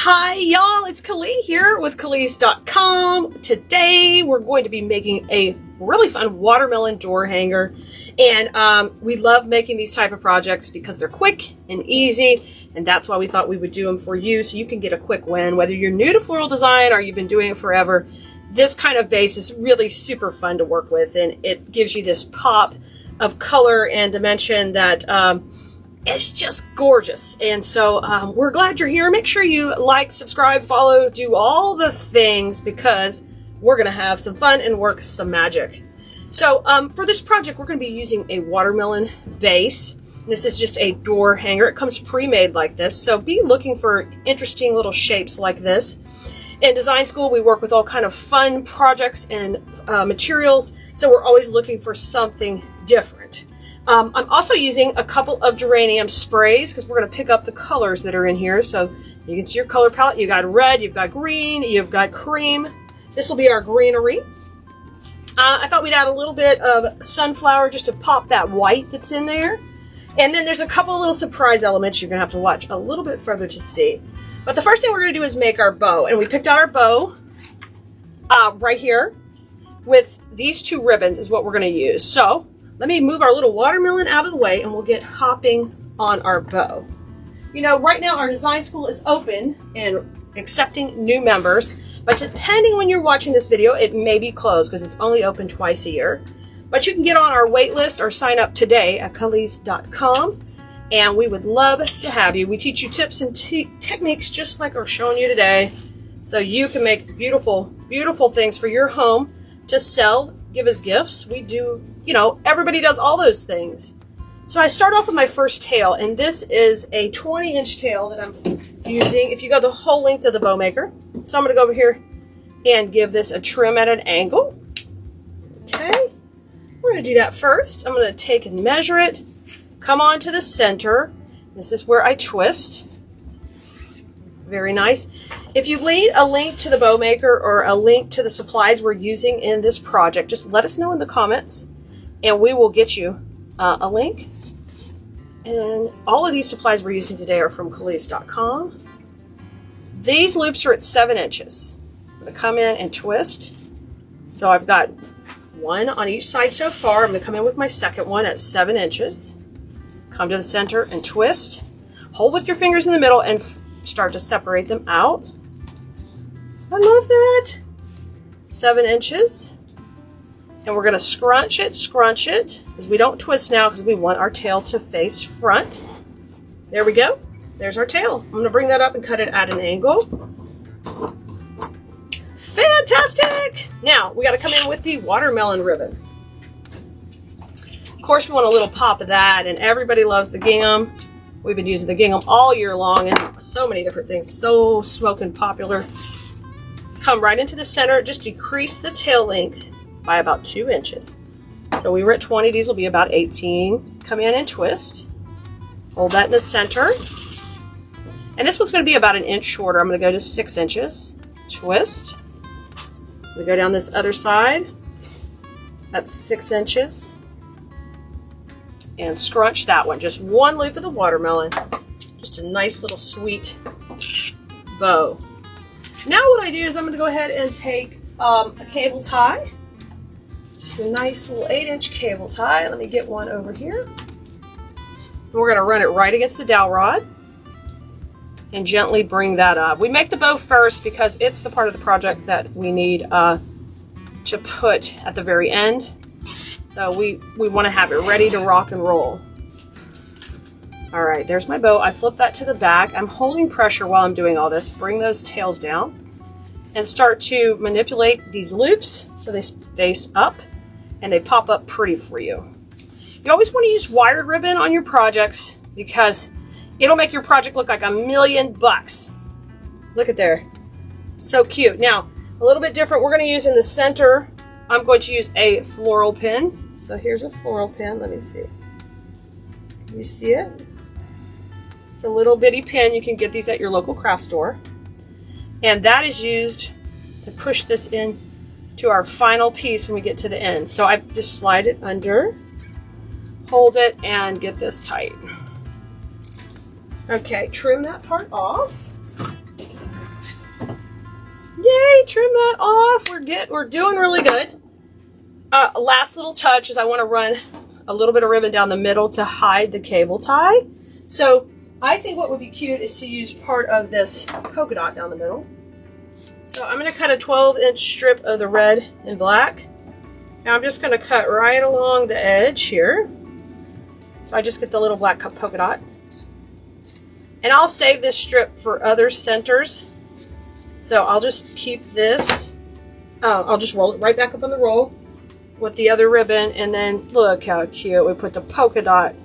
Hi y'all, it's Kali here with Kalis.com. Today we're going to be making a really fun watermelon door hanger, and we love making these type of projects because they're quick and easy, and that's why we thought we would do them for you so you can get a quick win. Whether you're new to floral design or you've been doing it forever, this kind of base is really super fun to work with, and it gives you this pop of color and dimension that it's just gorgeous. And so we're glad you're here. Make sure you like, subscribe, follow, do all the things, because we're going to have some fun and work some magic. So for this project, we're going to be using a watermelon base. This is just a door hanger. It comes pre-made like this. So be looking for interesting little shapes like this. In design school, we work with all kind of fun projects and materials. So we're always looking for something different. I'm also using a couple of geranium sprays because we're going to pick up the colors that are in here. So you can see your color palette. You've got red, you've got green, you've got cream. This will be our greenery. I thought we'd add a little bit of sunflower just to pop that white that's in there. And then there's a couple of little surprise elements you're going to have to watch a little bit further to see. But the first thing we're going to do is make our bow. And we picked out our bow right here with these two ribbons is what we're going to use. So let me move our little watermelon out of the way and we'll get hopping on our bow. You know, right now our design school is open and accepting new members, but depending when you're watching this video, it may be closed because it's only open twice a year. But you can get on our wait list or sign up today at Kalis.com, and we would love to have you. We teach you tips and techniques just like we're showing you today, so you can make beautiful, beautiful things for your home to sell, give as gifts. We do, you know, everybody does all those things. So I start off with my first tail, and this is a 20-inch tail that I'm using if you go the whole length of the bow maker. So I'm going to go over here and give this a trim at an angle. Okay, we're going to do that first. I'm going to take and measure it, come on to the center. This is where I twist. Very nice. If you need a link to the bow maker or a link to the supplies we're using in this project, just let us know in the comments and we will get you a link. And all of these supplies we're using today are from Kalis.com. These loops are at 7 inches. I'm going to come in and twist. So I've got one on each side so far. I'm going to come in with my second one at 7 inches. Come to the center and twist. Hold with your fingers in the middle and start to separate them out. I love that. 7 inches. And we're going to scrunch it, because we don't twist now because we want our tail to face front. There we go. There's our tail. I'm going to bring that up and cut it at an angle. Fantastic! Now, we got to come in with the watermelon ribbon. Of course, we want a little pop of that, and everybody loves the gingham. We've been using the gingham all year long and so many different things. So smoking popular. Come right into the center. Just decrease the tail length by about 2 inches. So we were at 20. These will be about 18. Come in and twist. Hold that in the center. And this one's going to be about 1 inch shorter. I'm going to go to 6 inches. Twist. I'm going to go down this other side. That's 6 inches. And scrunch that one. Just one loop of the watermelon. Just a nice little sweet bow. Now what I do is I'm going to go ahead and take a cable tie. Just a nice little 8-inch cable tie. Let me get one over here. And we're going to run it right against the dowel rod and gently bring that up. We make the bow first because it's the part of the project that we need to put at the very end. So we want to have it ready to rock and roll. All right, there's my bow. I flip that to the back. I'm holding pressure while I'm doing all this. Bring those tails down and start to manipulate these loops so they face up and they pop up pretty for you. You always want to use wired ribbon on your projects because it'll make your project look like $1,000,000. Look at there. So cute. Now, a little bit different. We're going to use in the center, I'm going to use a floral pin. So here's a floral pin. Let me see. Can you see it? It's a little bitty pin. You can get these at your local craft store. And that is used to push this in to our final piece when we get to the end. So I just slide it under, hold it, and get this tight. Okay, trim that part off. Yay, trim that off. We're doing really good. Last little touch is I want to run a little bit of ribbon down the middle to hide the cable tie. So I think what would be cute is to use part of this polka dot down the middle. So I'm going to cut a 12-inch strip of the red and black. Now I'm just going to cut right along the edge here. So I just get the little black polka dot. And I'll save this strip for other centers. So I'll just keep this. I'll just roll it right back up on the roll with the other ribbon. And then look how cute. We put the polka dot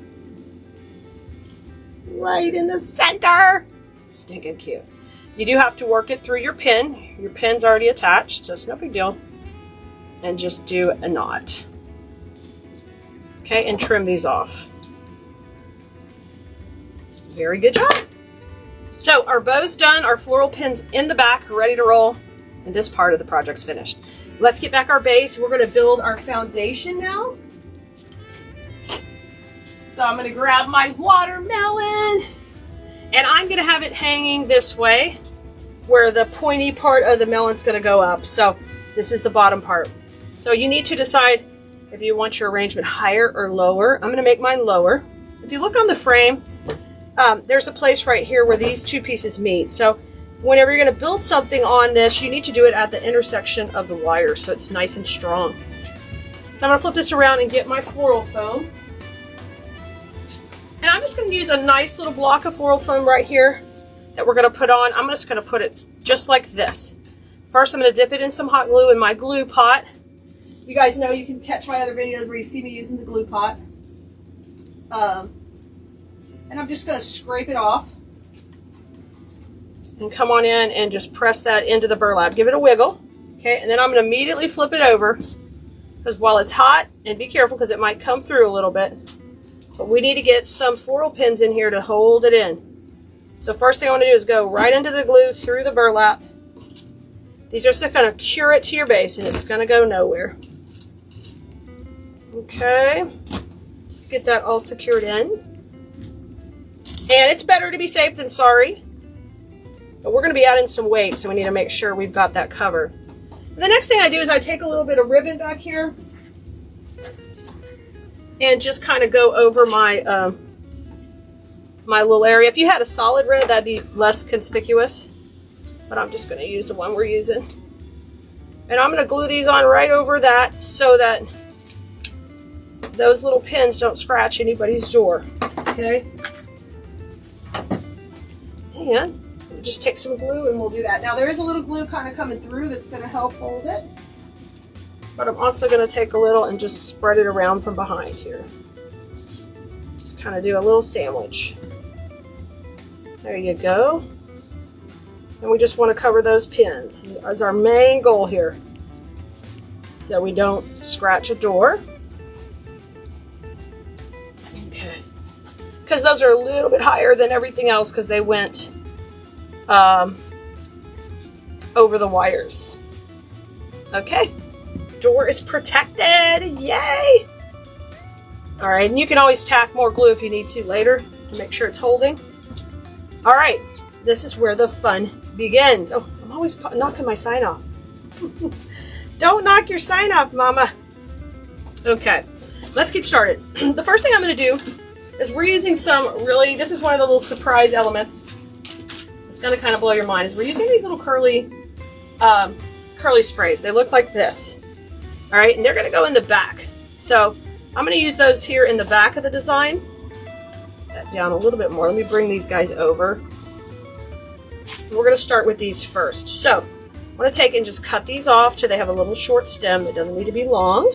right in the center. Stinking cute. You do have to work it through your pin. Your pin's already attached, so it's no big deal. And just do a knot. Okay, and trim these off. Very good job. So our bow's done, our floral pins in the back, ready to roll, and this part of the project's finished. Let's get back our base. We're going to build our foundation now. So I'm going to grab my watermelon, and I'm going to have it hanging this way, where the pointy part of the melon's going to go up. So this is the bottom part. So you need to decide if you want your arrangement higher or lower. I'm going to make mine lower. If you look on the frame, there's a place right here where these two pieces meet. So whenever you're going to build something on this, you need to do it at the intersection of the wire so it's nice and strong. So I'm going to flip this around and get my floral foam. And I'm just going to use a nice little block of floral foam right here that we're going to put on. I'm just going to put it just like this. First, I'm going to dip it in some hot glue in my glue pot. You guys know, you can catch my other videos where you see me using the glue pot. And I'm just going to scrape it off and come on in and just press that into the burlap. Give it a wiggle. Okay, and then I'm going to immediately flip it over because while it's hot, and be careful because it might come through a little bit, but we need to get some floral pins in here to hold it in. So first thing I want to do is go right into the glue through the burlap. These are just going to cure it to your base and it's going to go nowhere. Okay, let's get that all secured in. And it's better to be safe than sorry. But we're going to be adding some weight, so we need to make sure we've got that covered. And the next thing I do is I take a little bit of ribbon back here and just kind of go over my my little area. If you had a solid red, that'd be less conspicuous. But I'm just going to use the one we're using. And I'm going to glue these on right over that so that those little pins don't scratch anybody's door. Okay? And we'll just take some glue and we'll do that. Now there is a little glue kind of coming through that's going to help hold it. But I'm also going to take a little and just spread it around from behind here. Just kind of do a little sandwich. There you go. And we just want to cover those pins. This is our main goal here. So we don't scratch a door. Okay. Because those are a little bit higher than everything else because they went over the wires. Okay. Door is protected. Yay! All right, and you can always tack more glue if you need to later to make sure it's holding. All right, this is where the fun begins. Oh, I'm always knocking my sign off. Don't knock your sign off, Mama. Okay, let's get started. The first thing I'm going to do is we're using this is one of the little surprise elements. It's going to kind of blow your mind. Is we're using these little curly sprays. They look like this. All right, and they're going to go in the back. So I'm going to use those here in the back of the design. That down a little bit more. Let me bring these guys over. We're going to start with these first. So I'm going to take and just cut these off till they have a little short stem. It doesn't need to be long.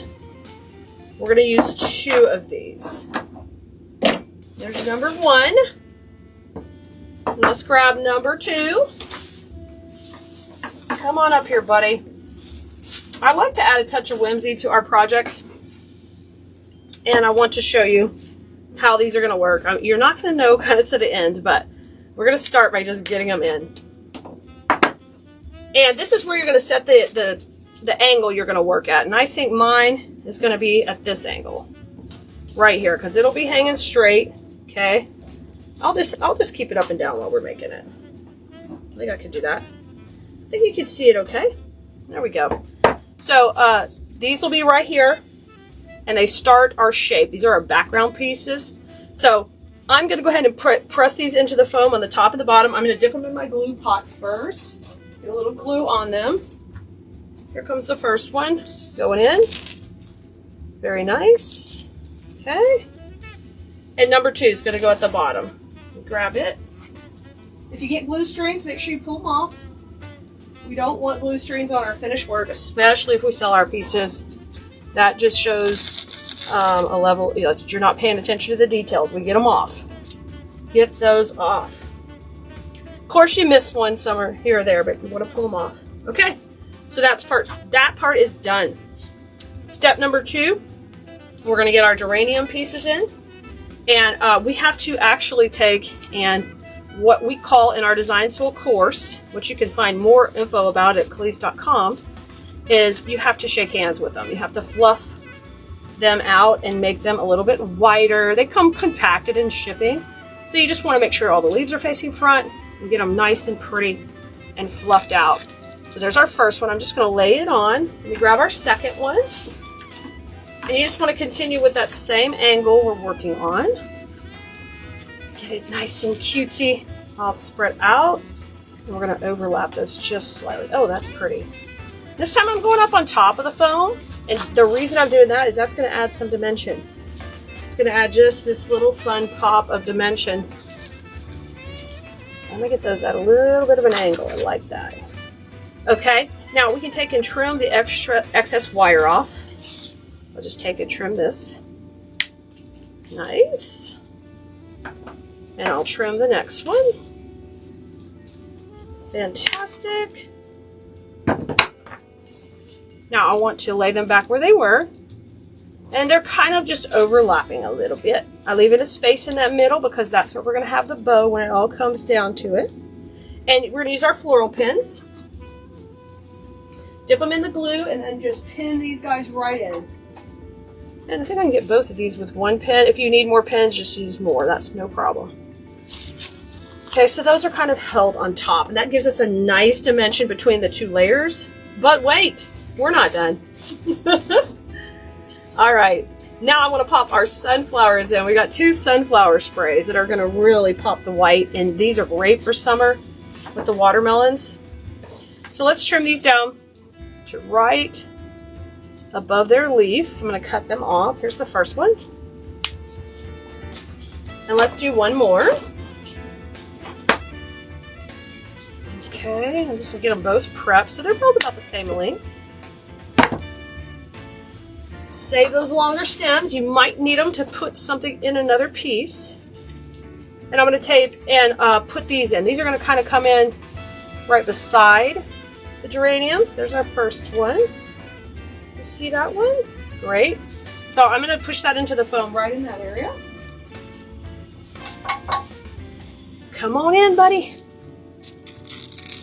We're going to use 2 of these. There's number 1. Let's grab number 2. Come on up here, buddy. I like to add a touch of whimsy to our projects. And I want to show you how these are going to work. You're not going to know kind of to the end, but we're going to start by just getting them in. And this is where you're going to set the angle you're going to work at. And I think mine is going to be at this angle right here because it'll be hanging straight. Okay. I'll just keep it up and down while we're making it. I think I can do that. I think you can see it okay. There we go. So these will be right here, and they start our shape. These are our background pieces. So I'm going to go ahead and press these into the foam on the top and the bottom. I'm going to dip them in my glue pot first. Get a little glue on them. Here comes the first one going in. Very nice. Okay. And number 2 is going to go at the bottom. Grab it. If you get glue strings, make sure you pull them off. We don't want glue strings on our finished work, especially if we sell our pieces. That just shows a level, you know, you're not paying attention to the details. We get them off. Get those off. Of course, you miss one somewhere here or there, but we want to pull them off. Okay, so that part is done. Step number 2, we're going to get our geranium pieces in, and we have to actually take and what we call in our design school course, which you can find more info about at Calise.com, is you have to shake hands with them. You have to fluff them out and make them a little bit wider. They come compacted in shipping, so you just want to make sure all the leaves are facing front and get them nice and pretty and fluffed out. So there's our first one. I'm just going to lay it on. Let me grab our second one. And you just want to continue with that same angle we're working on. Get it nice and cutesy, all spread out. And we're going to overlap those just slightly. Oh, that's pretty. This time I'm going up on top of the foam. And the reason I'm doing that is that's going to add some dimension. It's going to add just this little fun pop of dimension. I'm going to get those at a little bit of an angle. I like that. Okay, now we can take and trim the excess wire off. I'll just take and trim this. Nice. And I'll trim the next one. Fantastic. Now I want to lay them back where they were. And they're kind of just overlapping a little bit. I leave it a space in that middle because that's where we're going to have the bow when it all comes down to it. And we're going to use our floral pins. Dip them in the glue and then just pin these guys right in. And I think I can get both of these with one pin. If you need more pins, just use more. That's no problem. Okay, so those are kind of held on top. And that gives us a nice dimension between the 2 layers. But wait, we're not done. All right, now I want to pop our sunflowers in. We got 2 sunflower sprays that are going to really pop the white. And these are great for summer with the watermelons. So let's trim these down to right above their leaf. I'm going to cut them off. Here's the first one. And let's do one more. Okay, I'm just going to get them both prepped. So they're both about the same length. Save those longer stems. You might need them to put something in another piece. And I'm going to tape and put these in. These are going to kind of come in right beside the geraniums. There's our first one. You see that one? Great. So I'm going to push that into the foam right in that area. Come on in, buddy.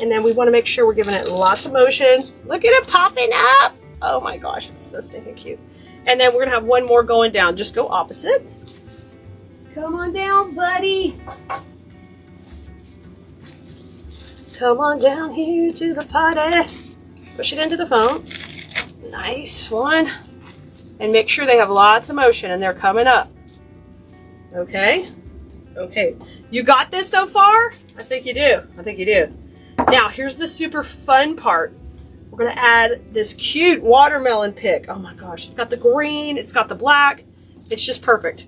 And then we want to make sure we're giving it lots of motion. Look at it popping up. Oh my gosh, it's so stinking cute. And then we're going to have one more going down. Just go opposite. Come on down, buddy. Come on down here to the party. Push it into the foam. Nice one. And make sure they have lots of motion and they're coming up. Okay? Okay. You got this so far? I think you do. I think you do. Now, here's the super fun part. We're going to add this cute watermelon pick. Oh my gosh. It's got the green. It's got the black. It's just perfect.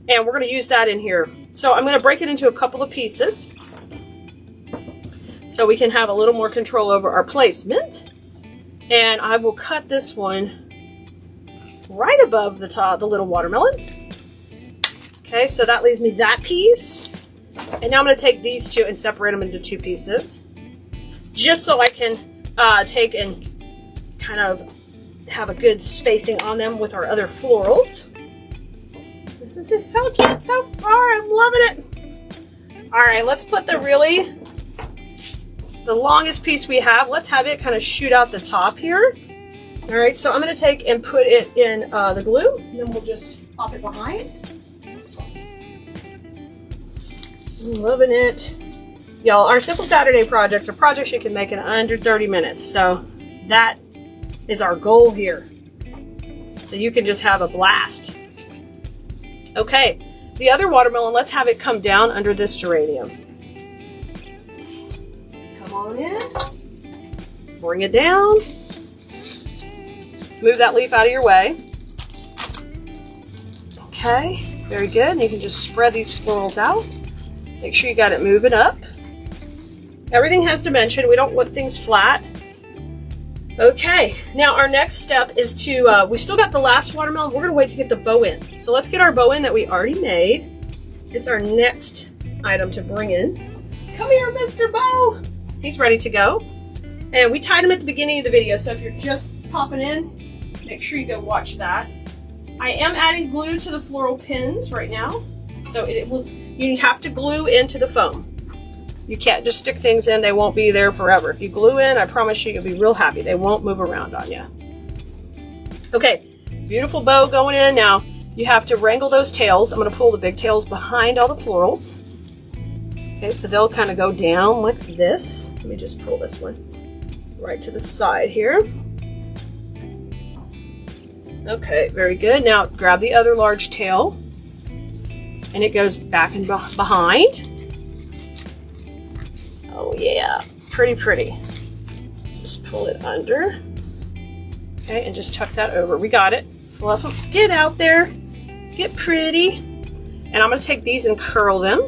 And we're going to use that in here. So I'm going to break it into a couple of pieces so we can have a little more control over our placement. And I will cut this one right above the top, the little watermelon. Okay, so that leaves me that piece. And now I'm going to take these 2 and separate them into 2 pieces. Just so I can take and kind of have a good spacing on them with our other florals. This is just so cute so far. I'm loving it. All right, let's put the longest piece we have. Let's have it kind of shoot out the top here. All right, so I'm going to take and put it in the glue, and then we'll just pop it behind. I'm loving it. Y'all, our Simple Saturday projects are projects you can make in under 30 minutes. So that is our goal here. So you can just have a blast. Okay, the other watermelon, let's have it come down under this geranium. Come on in. Bring it down. Move that leaf out of your way. Okay, very good. And you can just spread these florals out. Make sure you got it moving up. Everything has dimension. We don't want things flat. Okay, now our next step is to, we still got the last watermelon. We're gonna wait to get the bow in. So let's get our bow in that we already made. It's our next item to bring in. Come here, Mr. Bow. He's ready to go. And we tied him at the beginning of the video, so if you're just popping in, make sure you go watch that. I am adding glue to the floral pins right now. So you have to glue into the foam. You can't just stick things in, they won't be there forever. If you glue in, I promise you, you'll be real happy. They won't move around on you. Okay, beautiful bow going in. Now, you have to wrangle those tails. I'm gonna pull the big tails behind all the florals. Okay, so they'll kind of go down like this. Let me just pull this one right to the side here. Okay, very good. Now, grab the other large tail, and it goes back and behind. Oh yeah, pretty, pretty. Just pull it under. Okay, and just tuck that over. We got it. Fluff them. Get out there. Get pretty. And I'm gonna take these and curl them.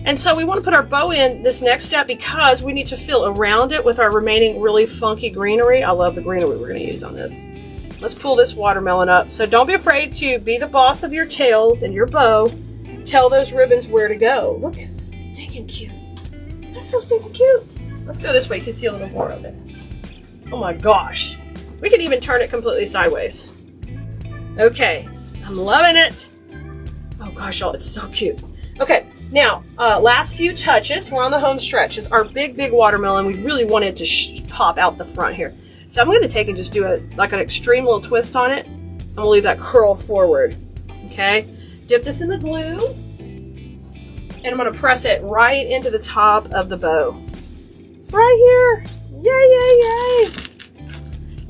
And so we want to put our bow in this next step because we need to fill around it with our remaining really funky greenery. I love the greenery we're gonna use on this. Let's pull this watermelon up. So don't be afraid to be the boss of your tails and your bow. Tell those ribbons where to go. Look, stinking cute. That's so stinking cute. Let's go this way. You can see a little more of it. Oh my gosh. We can even turn it completely sideways. Okay, I'm loving it. Oh gosh, y'all, it's so cute. Okay, now, last few touches. We're on the home stretch. It's our big, big watermelon. We really wanted to pop out the front here. So I'm going to take and just do an extreme little twist on it, and we'll leave that curl forward. Okay, dip this in the glue, and I'm going to press it right into the top of the bow. Right here. Yay, yay, yay.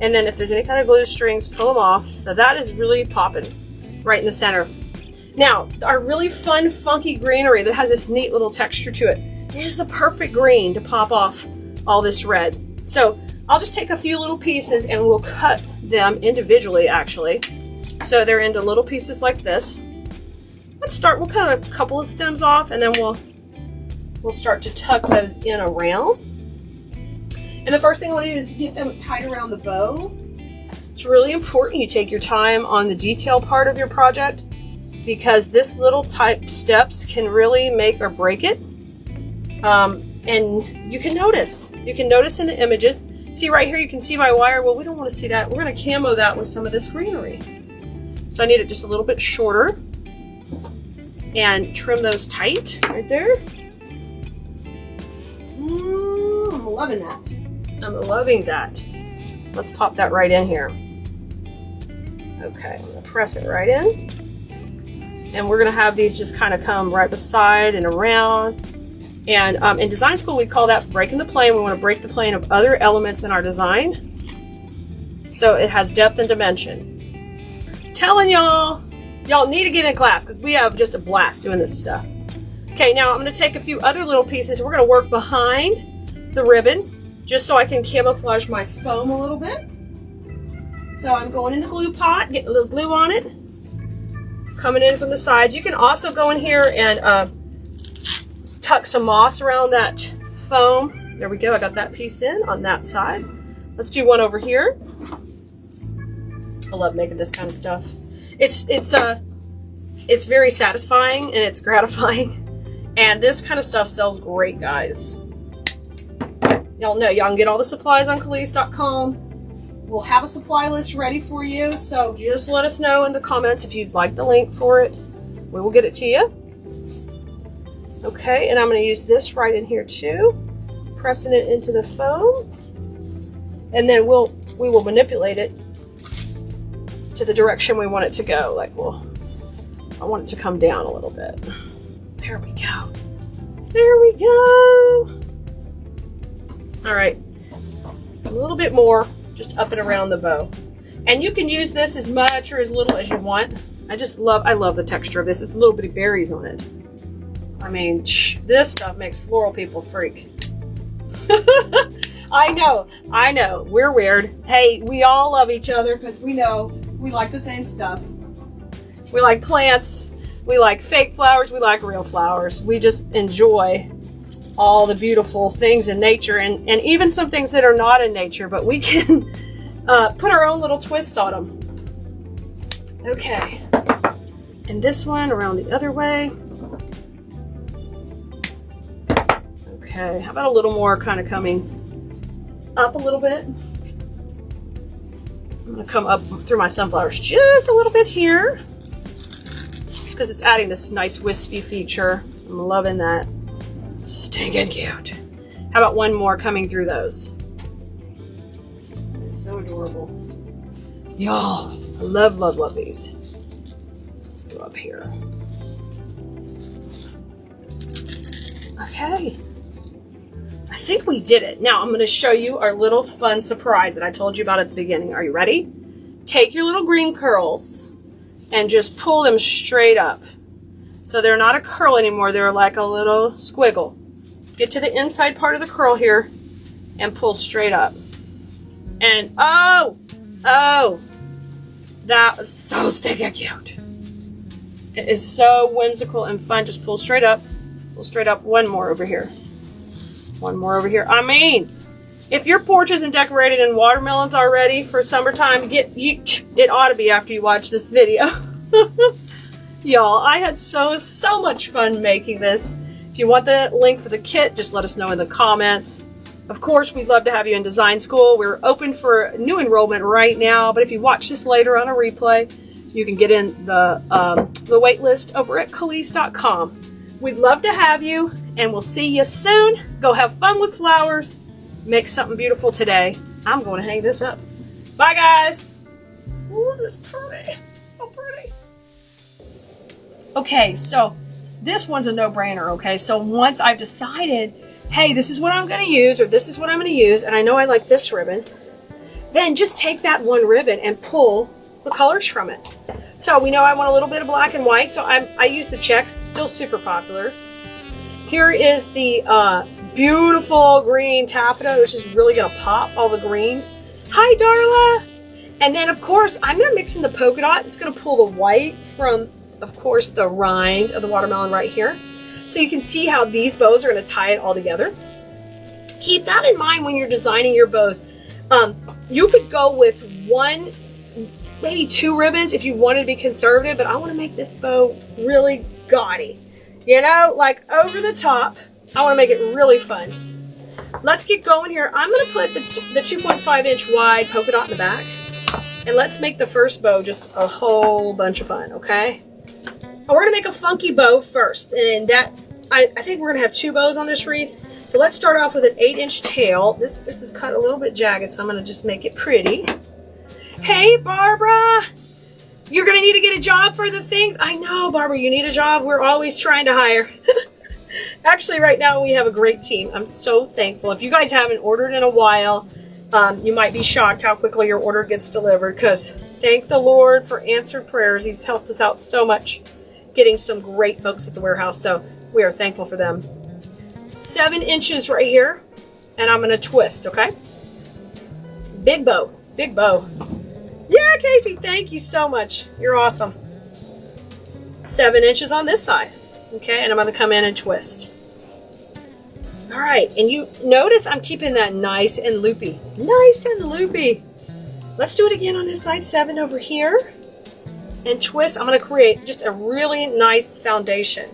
And then if there's any kind of glue strings, pull them off. So that is really popping right in the center. Now, our really fun, funky greenery that has this neat little texture to it is the perfect green to pop off all this red. So I'll just take a few little pieces and we'll cut them individually, actually. So they're into little pieces like this. Let's start, we'll cut a couple of stems off and then we'll start to tuck those in around. And the first thing I want to do is get them tied around the bow. It's really important you take your time on the detail part of your project because this little type steps can really make or break it. And you can notice in the images. See right here, you can see my wire. Well, we don't want to see that. We're going to camo that with some of this greenery. So I need it just a little bit shorter and trim those tight right there. I'm loving that. I'm loving that. Let's pop that right in here. Okay, I'm going to press it right in. And we're going to have these just kind of come right beside and around. And in design school, we call that breaking the plane. We want to break the plane of other elements in our design. So it has depth and dimension. I'm telling y'all need to get in class because we have just a blast doing this stuff. Okay, now I'm going to take a few other little pieces. We're going to work behind the ribbon just so I can camouflage my foam a little bit. So I'm going in the glue pot, getting a little glue on it. Coming in from the sides. You can also go in here and tuck some moss around that foam. There we go. I got that piece in on that side. Let's do one over here. I love making this kind of stuff. It's very satisfying and it's gratifying. And this kind of stuff sells great, guys. Y'all know y'all can get all the supplies on Khalees.com. We'll have a supply list ready for you, so just let us know in the comments if you'd like the link for it. We will get it to you. Okay, and I'm going to use this right in here too, pressing it into the foam, and then we will manipulate it to the direction we want it to go. I want it to come down a little bit. There we go. There we go. All right, a little bit more, just up and around the bow. And you can use this as much or as little as you want. I love the texture of this. It's a little bitty berries on it. I mean, this stuff makes floral people freak. I know, we're weird. Hey, we all love each other because we know we like the same stuff. We like plants, we like fake flowers, we like real flowers. We just enjoy all the beautiful things in nature and even some things that are not in nature, but we can put our own little twist on them. Okay, and this one around the other way. Okay, how about a little more kind of coming up a little bit? I'm gonna come up through my sunflowers just a little bit here. Just because it's adding this nice wispy feature. I'm loving that. Stinking cute. How about one more coming through those? It's so adorable. Y'all, I love, love, love these. Let's go up here. Okay. I think we did it. Now I'm going to show you our little fun surprise that I told you about at the beginning. Are you ready? Take your little green curls and just pull them straight up. So they're not a curl anymore. They're like a little squiggle. Get to the inside part of the curl here and pull straight up. And oh, that was so stinking cute. It is so whimsical and fun. Just pull straight up. Pull straight up. One more over here. One more over here. I mean, if your porch isn't decorated in watermelons already for summertime, it ought to be after you watch this video. Y'all, I had so much fun making this. If you want the link for the kit, just let us know in the comments. Of course, we'd love to have you in design school. We're open for new enrollment right now, but if you watch this later on a replay, you can get in the wait list over at Khalees.com. We'd love to have you, and we'll see you soon. Go have fun with flowers. Make something beautiful today. I'm going to hang this up. Bye, guys. Ooh, this is pretty. So pretty. Okay, so this one's a no-brainer, okay? So once I've decided, hey, this is what I'm going to use, or this is what I'm going to use, and I know I like this ribbon, then just take that one ribbon and pull the colors from it. So we know I want a little bit of black and white, so I use the checks. It's still super popular. Here is the beautiful green taffeta, which is really going to pop all the green. Hi, Darla! And then, of course, I'm going to mix in the polka dot. It's going to pull the white from, of course, the rind of the watermelon right here. So you can see how these bows are going to tie it all together. Keep that in mind when you're designing your bows. You could go with one, maybe two ribbons if you wanted to be conservative, but I want to make this bow really gaudy. You know, like over the top. I want to make it really fun. Let's get going here. I'm going to put the 2.5 inch wide polka dot in the back. And let's make the first bow just a whole bunch of fun, okay? We're going to make a funky bow first. And that, I think we're going to have two bows on this wreath. So let's start off with an 8-inch tail. This is cut a little bit jagged, so I'm going to just make it pretty. Hey, Barbara! You're going to need to get a job for the things. I know, Barbara, you need a job. We're always trying to hire. Actually, right now we have a great team. I'm so thankful. If you guys haven't ordered in a while, you might be shocked how quickly your order gets delivered, because thank the Lord for answered prayers. He's helped us out so much getting some great folks at the warehouse, so we are thankful for them. 7 inches right here, and I'm going to twist, okay? Big bow. Big bow. Yeah, Casey, thank you so much. You're awesome. 7 inches on this side. Okay, and I'm going to come in and twist. All right, and you notice I'm keeping that nice and loopy. Nice and loopy. Let's do it again on this side. 7 over here. And twist. I'm going to create just a really nice foundation.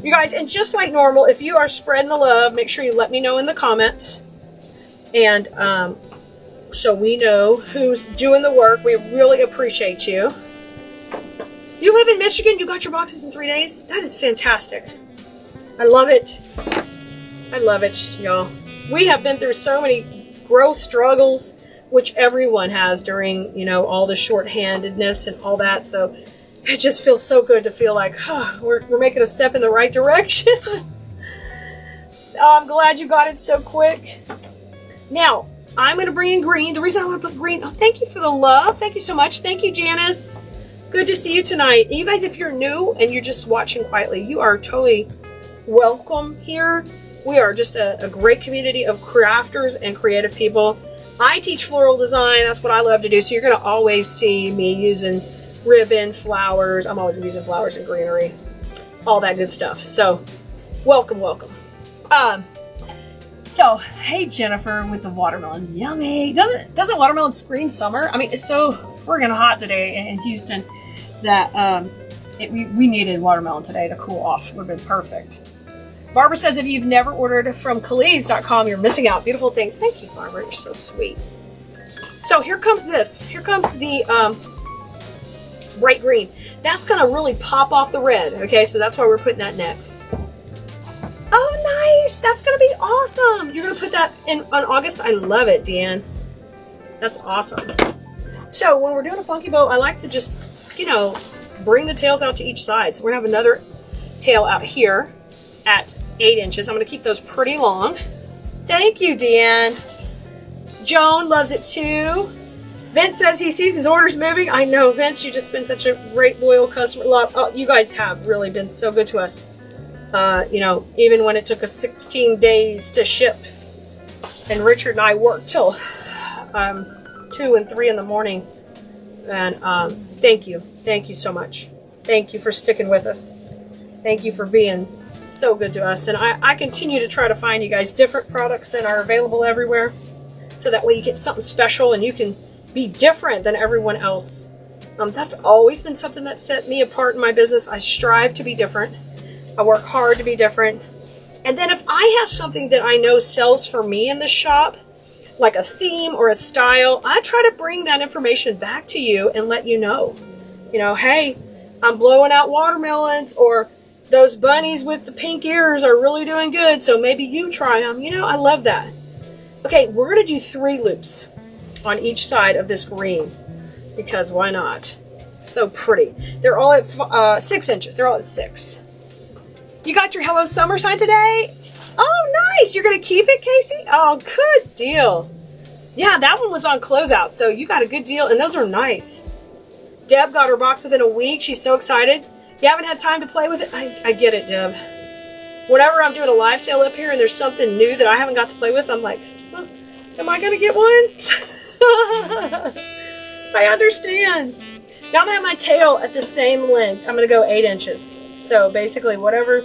You guys, and just like normal, if you are spreading the love, make sure you let me know in the comments. And so we know who's doing the work. We really appreciate you. You live in Michigan, you got your boxes in 3 days? That is fantastic. I love it. I love it, y'all. We have been through so many growth struggles, which everyone has during, you know, all the shorthandedness and all that. So it just feels so good to feel like, we're making a step in the right direction. Oh, I'm glad you got it so quick. Now, I'm going to bring in green. The reason I want to put green, oh, thank you for the love. Thank you so much. Thank you, Janice. Good to see you tonight. You guys, if you're new and you're just watching quietly, you are totally welcome here. We are just a great community of crafters and creative people. I teach floral design. That's what I love to do. So you're going to always see me using ribbon, flowers. I'm always using flowers and greenery, all that good stuff. So welcome, welcome. So hey, Jennifer with the watermelons. Yummy. Doesn't watermelon scream summer? I mean, it's so friggin' hot today in Houston that we needed watermelon today to cool off. It would have been perfect. Barbara says, if you've never ordered from Khalees.com, you're missing out. Beautiful things. Thank you, Barbara. You're so sweet. So here comes this. Here comes the bright green. That's going to really pop off the red. Okay, so that's why we're putting that next. Oh, nice. That's going to be awesome. You're going to put that in on August. I love it, Deanne. That's awesome. So when we're doing a funky bow, I like to just, bring the tails out to each side. So we're going to have another tail out here at 8 inches. I'm going to keep those pretty long. Thank you, Deanne. Joan loves it too. Vince says he sees his orders moving. I know, Vince, you've just been such a great, loyal customer. You guys have really been so good to us. Even when it took us 16 days to ship. And Richard and I worked till 2 and 3 in the morning. And thank you. Thank you so much. Thank you for sticking with us. Thank you for being so good to us. And I continue to try to find you guys different products that are available everywhere, so that way you get something special and you can be different than everyone else. That's always been something that set me apart in my business. I strive to be different. I work hard to be different. And then if I have something that I know sells for me in the shop, like a theme or a style, I try to bring that information back to you and let you know. Hey, I'm blowing out watermelons, or those bunnies with the pink ears are really doing good, so maybe you try them. I love that. Okay, we're going to do 3 loops on each side of this green, because why not? It's so pretty. They're all at 6 inches. They're all at 6. You got your Hello Summer sign today? Oh, nice. You're going to keep it, Casey? Oh, good deal. Yeah, that one was on closeout, so you got a good deal, and those are nice. Deb got her box within a week. She's so excited. You haven't had time to play with it? I get it, Deb. Whenever I'm doing a live sale up here and there's something new that I haven't got to play with, I'm like, well, am I going to get one? I understand. Now I'm going to have my tail at the same length. I'm going to go 8 inches. So basically whatever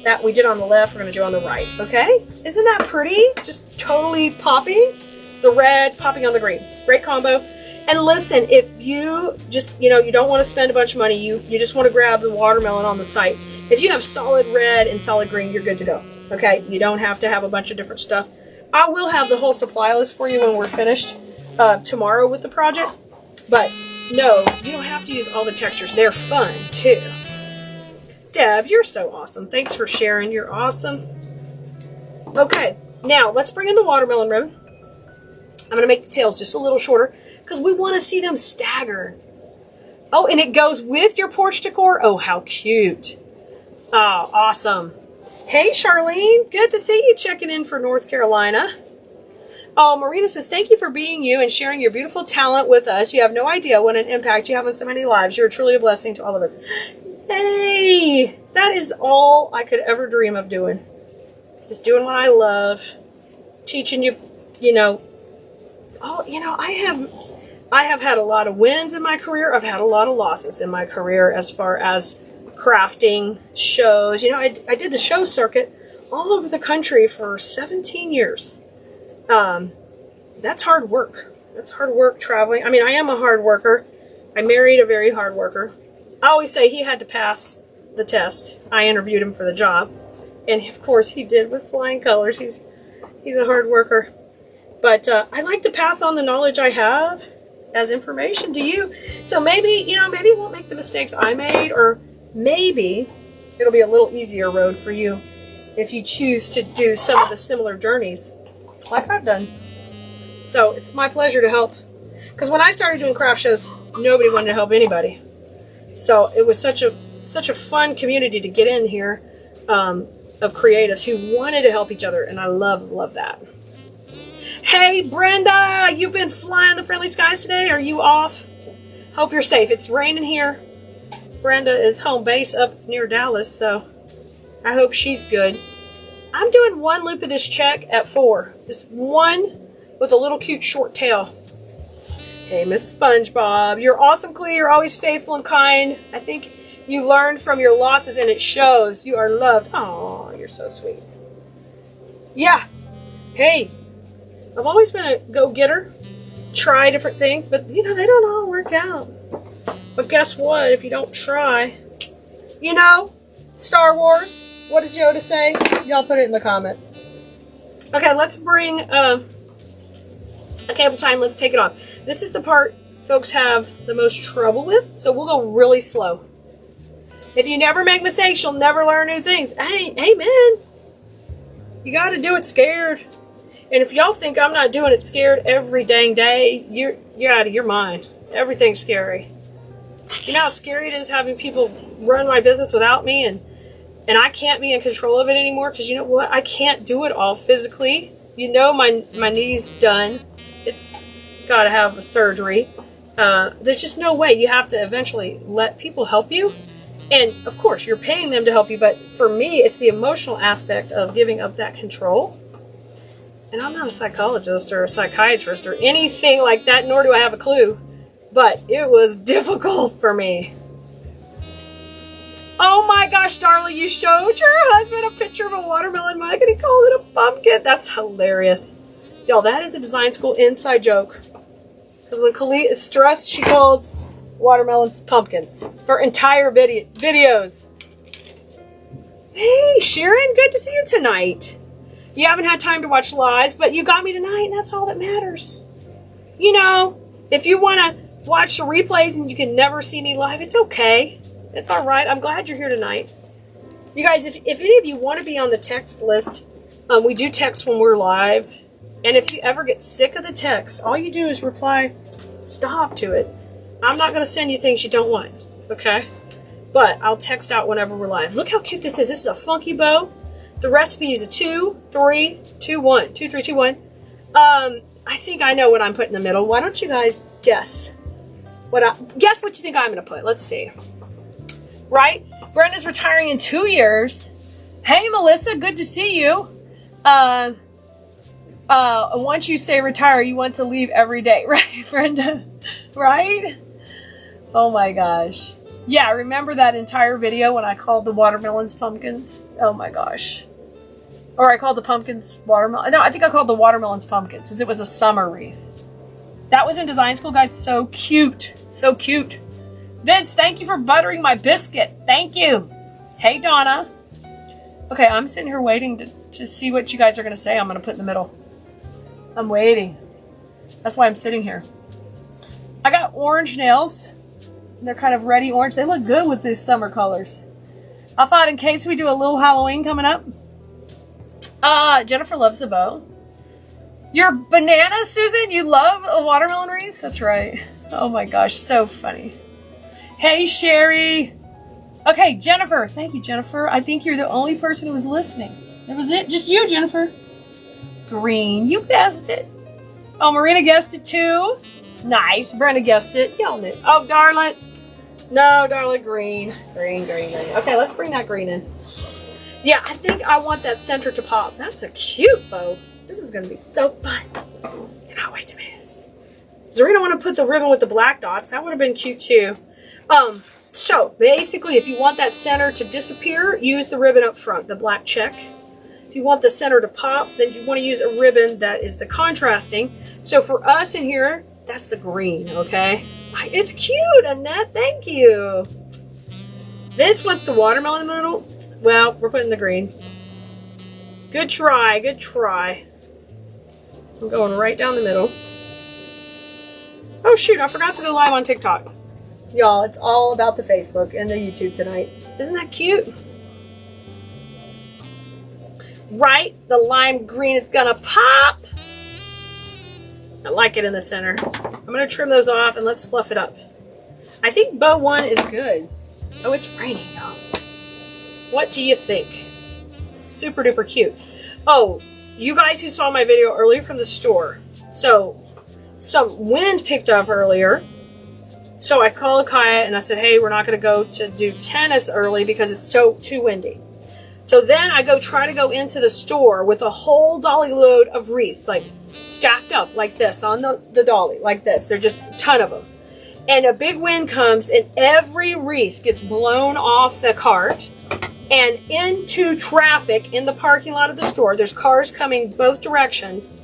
that we did on the left, we're going to do on the right. Okay? Isn't that pretty? Just totally popping. The red popping on the green. Great combo. And listen, if you just, you don't want to spend a bunch of money, you just want to grab the watermelon on the site. If you have solid red and solid green, you're good to go. Okay? You don't have to have a bunch of different stuff. I will have the whole supply list for you when we're finished tomorrow with the project. But no, you don't have to use all the textures. They're fun too. Deb, you're so awesome. Thanks for sharing. You're awesome. Okay, now let's bring in the watermelon ribbon. I'm going to make the tails just a little shorter because we want to see them staggered. Oh, and it goes with your porch decor? Oh, how cute. Oh, awesome. Hey, Charlene. Good to see you checking in for North Carolina. Oh, Marina says, thank you for being you and sharing your beautiful talent with us. You have no idea what an impact you have on so many lives. You're truly a blessing to all of us. Hey, that is all I could ever dream of doing. Just doing what I love. Teaching you, I have had a lot of wins in my career. I've had a lot of losses in my career as far as crafting shows. I did the show circuit all over the country for 17 years. That's hard work. That's hard work traveling. I mean, I am a hard worker. I married a very hard worker. I always say he had to pass the test. I interviewed him for the job. And of course he did with flying colors. He's a hard worker. But I like to pass on the knowledge I have as information to you. So maybe you won't make the mistakes I made, or maybe it'll be a little easier road for you if you choose to do some of the similar journeys like I've done. So it's my pleasure to help. Because when I started doing craft shows, nobody wanted to help anybody. So it was such a fun community to get in here of of creatives who wanted to help each other, and I love that. Hey Brenda, you've been flying the friendly skies today. Are you off? Hope you're safe. It's raining here. Brenda is home base up near Dallas, so I hope she's good. I'm doing one loop of this check at 4. Just one with a little cute short tail. Hey, Miss SpongeBob. You're awesome, Clea. You're always faithful and kind. I think you learned from your losses and it shows. You are loved. Oh, you're so sweet. Yeah. Hey, I've always been a go-getter. Try different things, but they don't all work out. But guess what? If you don't try, Star Wars. What does Yoda say? Y'all put it in the comments. Okay, let's bring a cable tie and let's take it off. This is the part folks have the most trouble with, so we'll go really slow. If you never make mistakes, you'll never learn new things. Hey, man. You got to do it scared. And if y'all think I'm not doing it scared every dang day, you're out of your mind. Everything's scary. You know how scary it is having people run my business without me, and I can't be in control of it anymore because you know what? I can't do it all physically. My knee's done. It's got to have a surgery. There's just no way. You have to eventually let people help you. And of course, you're paying them to help you. But for me, it's the emotional aspect of giving up that control. And I'm not a psychologist or a psychiatrist or anything like that, nor do I have a clue. But it was difficult for me. Oh my gosh, Darla, you showed your husband a picture of a watermelon mug and he called it a pumpkin. That's hilarious. Y'all, that is a design school inside joke. Because when Khalid is stressed, she calls watermelons pumpkins for entire videos. Hey, Sharon, good to see you tonight. You haven't had time to watch lives, but you got me tonight, and that's all that matters. If you want to watch the replays and you can never see me live, it's okay. It's all right. I'm glad you're here tonight. You guys, if any of you want to be on the text list, we do text when we're live. And if you ever get sick of the text, all you do is reply stop to it. I'm not going to send you things you don't want, okay? But I'll text out whenever we're live. Look how cute this is. This is a funky bow. The recipe is a 2, 3, 2, 1. 2, 3, 2, 1. I think I know what I'm putting in the middle. Why don't you guys guess? Guess what you think I'm going to put. Let's see. Right? Brenda's retiring in 2 years. Hey, Melissa, good to see you. Once you say retire, you want to leave every day, right, Brenda? Right? Oh my gosh. Yeah, remember that entire video when I called the watermelons pumpkins? Oh my gosh. Or I called the pumpkins watermelon. No, I think I called the watermelons pumpkins because it was a summer wreath. That was in design school, guys. So cute. So cute. Vince, thank you for buttering my biscuit. Thank you. Hey, Donna. Okay, I'm sitting here waiting to see what you guys are going to say. I'm going to put in the middle. I'm waiting. That's why I'm sitting here. I got orange nails. They're kind of reddy orange. They look good with these summer colors. I thought in case we do a little Halloween coming up. Jennifer loves a bow. Your bananas, Susan? You love a watermelon wreath? That's right. Oh my gosh, so funny. Hey, Sherry. Okay, Jennifer. Thank you, Jennifer. I think you're the only person who was listening. That was it. Just you, Jennifer. Green. You guessed it. Oh, Marina guessed it too. Nice. Brenda guessed it. Y'all knew. Oh, Darla. No, Darla, green. Green. Okay, let's bring that green in. Yeah, I think I want that center to pop. That's a cute bow. This is going to be so fun. Cannot wait to be. Zarina want to put the ribbon with the black dots. That would have been cute too. So basically, if you want that center to disappear, use the ribbon up front, the black check. If you want the center to pop, then you want to use a ribbon that is the contrasting. So for us in here, that's the green, okay? It's cute, Annette. Thank you. Vince wants the watermelon in the middle. Well, we're putting the green. Good try. Good try. I'm going right down the middle. Oh, shoot. I forgot to go live on TikTok. Y'all, it's all about the Facebook and the YouTube tonight. Isn't that cute? Right? The lime green is gonna pop. I like it in the center. I'm gonna trim those off and let's fluff it up. I think bow 1 is good. Oh, it's raining, y'all. What do you think? Super duper cute. Oh, you guys who saw my video earlier from the store. So some wind picked up earlier. So I called Kaya and I said, hey, we're not going to go to do tennis early because it's too windy. So then I try to go into the store with a whole dolly load of wreaths, like stacked up like this on the dolly, like this. There's just a ton of them. And a big wind comes and every wreath gets blown off the cart and into traffic in the parking lot of the store. There's cars coming both directions.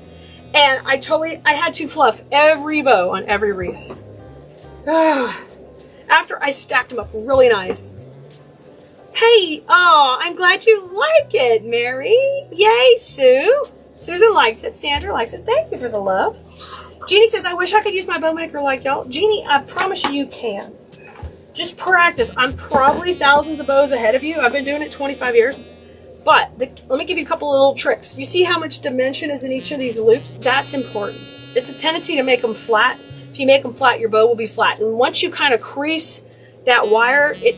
And I had to fluff every bow on every wreath. After I stacked them up really nice. Hey, oh, I'm glad you like it, Mary. Yay, Sue. Susan likes it. Sandra likes it. Thank you for the love. Jeannie says, I wish I could use my bow maker like y'all. Jeannie, I promise you can. Just practice. I'm probably thousands of bows ahead of you. I've been doing it 25 years. But let me give you a couple of little tricks. You see how much dimension is in each of these loops? That's important. It's a tendency to make them flat. If you make them flat, your bow will be flat. And once you kind of crease that wire, it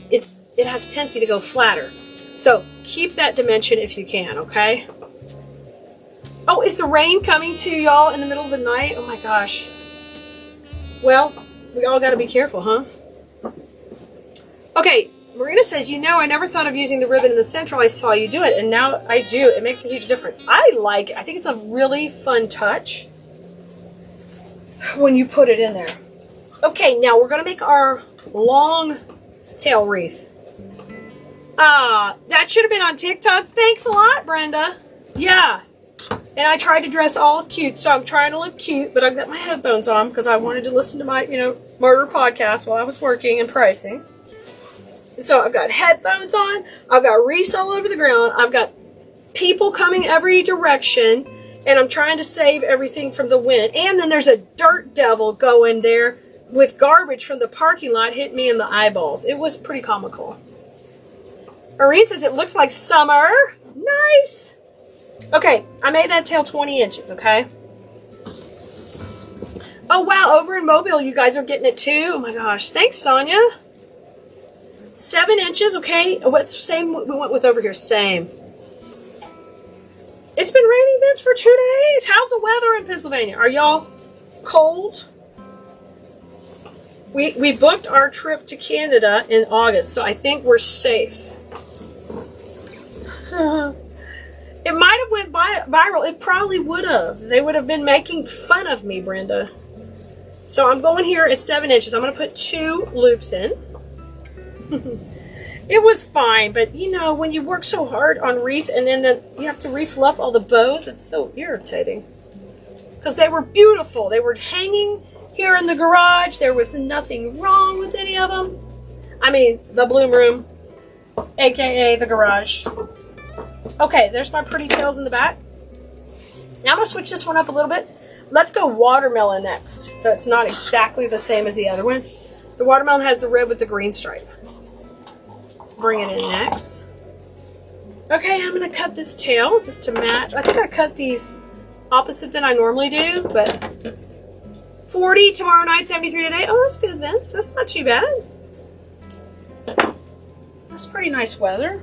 has a tendency to go flatter. So keep that dimension if you can, okay? Oh, is the rain coming to y'all in the middle of the night? Oh my gosh. Well, we all got to be careful, huh? Okay, Marina says, I never thought of using the ribbon in the central. I saw you do it, and now I do. It makes a huge difference. I like it. I think it's a really fun touch when you put it in there. Okay, now we're going to make our long tail wreath. That should have been on TikTok. Thanks a lot, Brenda. Yeah. And I tried to dress all cute, so I'm trying to look cute, but I've got my headphones on because I wanted to listen to my, murder podcast while I was working and pricing. So I've got headphones on. I've got wreaths all over the ground. I've got people coming every direction, and I'm trying to save everything from the wind. And then there's a dirt devil going there with garbage from the parking lot hitting me in the eyeballs. It was pretty comical. Irene says it looks like summer. Nice. Okay, I made that tail 20 inches, okay? Oh, wow, over in Mobile, you guys are getting it too? Oh, my gosh. Thanks, Sonia. 7 inches, okay? What's same we went with over here? Same. It's been raining, Vince, for 2 days. How's the weather in Pennsylvania? Are y'all cold? We booked our trip to Canada in August, so I think we're safe. It might have went viral. It probably would have. They would have been making fun of me, Brenda. So I'm going here at 7 inches. I'm going to put 2 loops in. It was fine, but when you work so hard on wreaths and then you have to refluff all the bows, it's so irritating. Because they were beautiful. They were hanging here in the garage. There was nothing wrong with any of them. I mean, the bloom room, aka the garage. Okay, there's my pretty tails in the back. Now I'm going to switch this one up a little bit. Let's go watermelon next. So it's not exactly the same as the other one. The watermelon has the red with the green stripe. Let's bring it in next. Okay, I'm going to cut this tail just to match. I think I cut these opposite than I normally do, but 40 tomorrow night, 73 today. Oh, that's good, Vince. That's not too bad. That's pretty nice weather.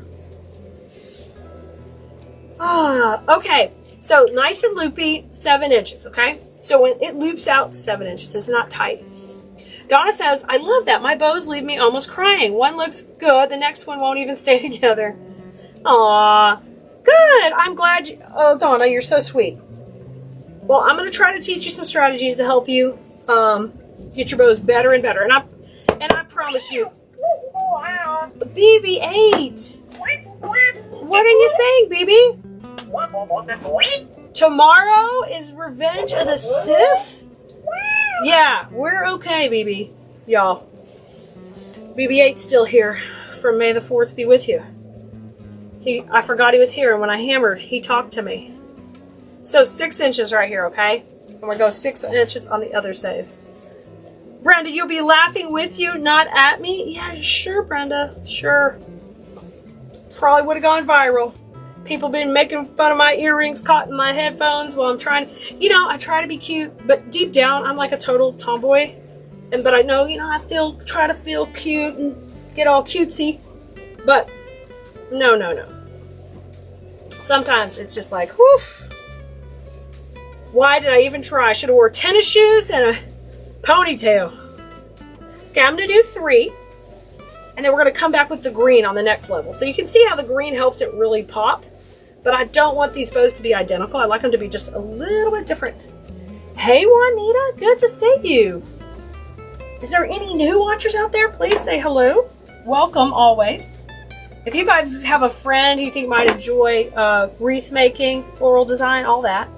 Okay, so nice and loopy, 7 inches, okay? So when it loops out to 7 inches, it's not tight. Donna says, I love that. My bows leave me almost crying. One looks good, the next one won't even stay together. Aw, good. I'm glad you, oh, Donna, you're so sweet. Well, I'm going to try to teach you some strategies to help you get your bows better and better. And I promise you, BB-8. What are you saying, BB? Tomorrow is Revenge of the Sith? Yeah, we're okay, BB. Y'all. BB-8's still here. From May the 4th be with you. I forgot he was here, and when I hammered, he talked to me. So 6 inches right here, okay? And we're going to go 6 inches on the other side. Brenda, you'll be laughing with you, not at me? Yeah, sure, Brenda. Sure. Probably would have gone viral. People been making fun of my earrings caught in my headphones while I'm trying. I try to be cute, but deep down, I'm like a total tomboy. But I know, I try to feel cute and get all cutesy. But, no. Sometimes it's just like, whew. Why did I even try? I should have wore tennis shoes and a ponytail. Okay, I'm going to do 3. And then we're going to come back with the green on the next level. So you can see how the green helps it really pop. But I don't want these bows to be identical. I like them to be just a little bit different. Hey, Juanita, good to see you. Is there any new watchers out there? Please say hello. Welcome always. If you guys have a friend who you think might enjoy wreath making, floral design, all that,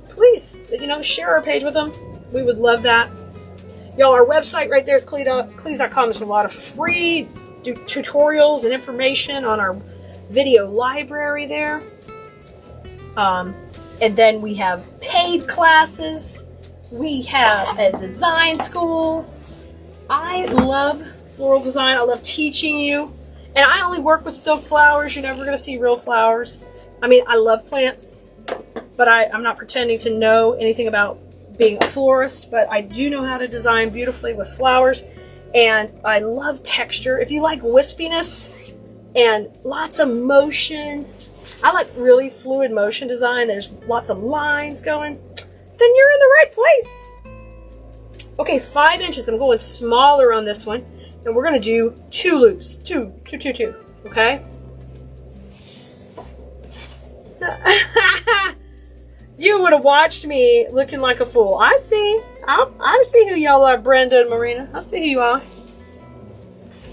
please, share our page with them. We would love that. Y'all, our website right there is cleese.com. There's a lot of free tutorials and information on our video library there. And then we have paid classes. We have a design school. I love floral design. I love teaching you. And I only work with silk flowers. You're never going to see real flowers. I mean, I love plants, but I'm not pretending to know anything about being a florist, but I do know how to design beautifully with flowers. And I love texture. If you like wispiness and lots of motion, I like really fluid motion design. There's lots of lines going. Then you're in the right place. Okay, 5 inches. I'm going smaller on this one. And we're going to do 2 loops. 2. Okay? You would have watched me looking like a fool. I see. I see who y'all are, Brenda and Marina. I see who you are.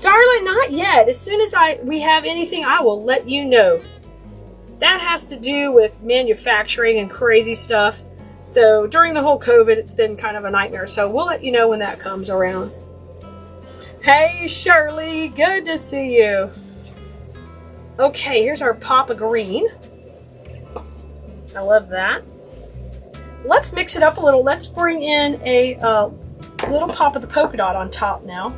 Darling, not yet. As soon as we have anything, I will let you know. That has to do with manufacturing and crazy stuff. So during the whole COVID, it's been kind of a nightmare. So we'll let you know when that comes around. Hey, Shirley. Good to see you. Okay, here's our pop of green. I love that. Let's mix it up a little. Let's bring in a little pop of the polka dot on top now.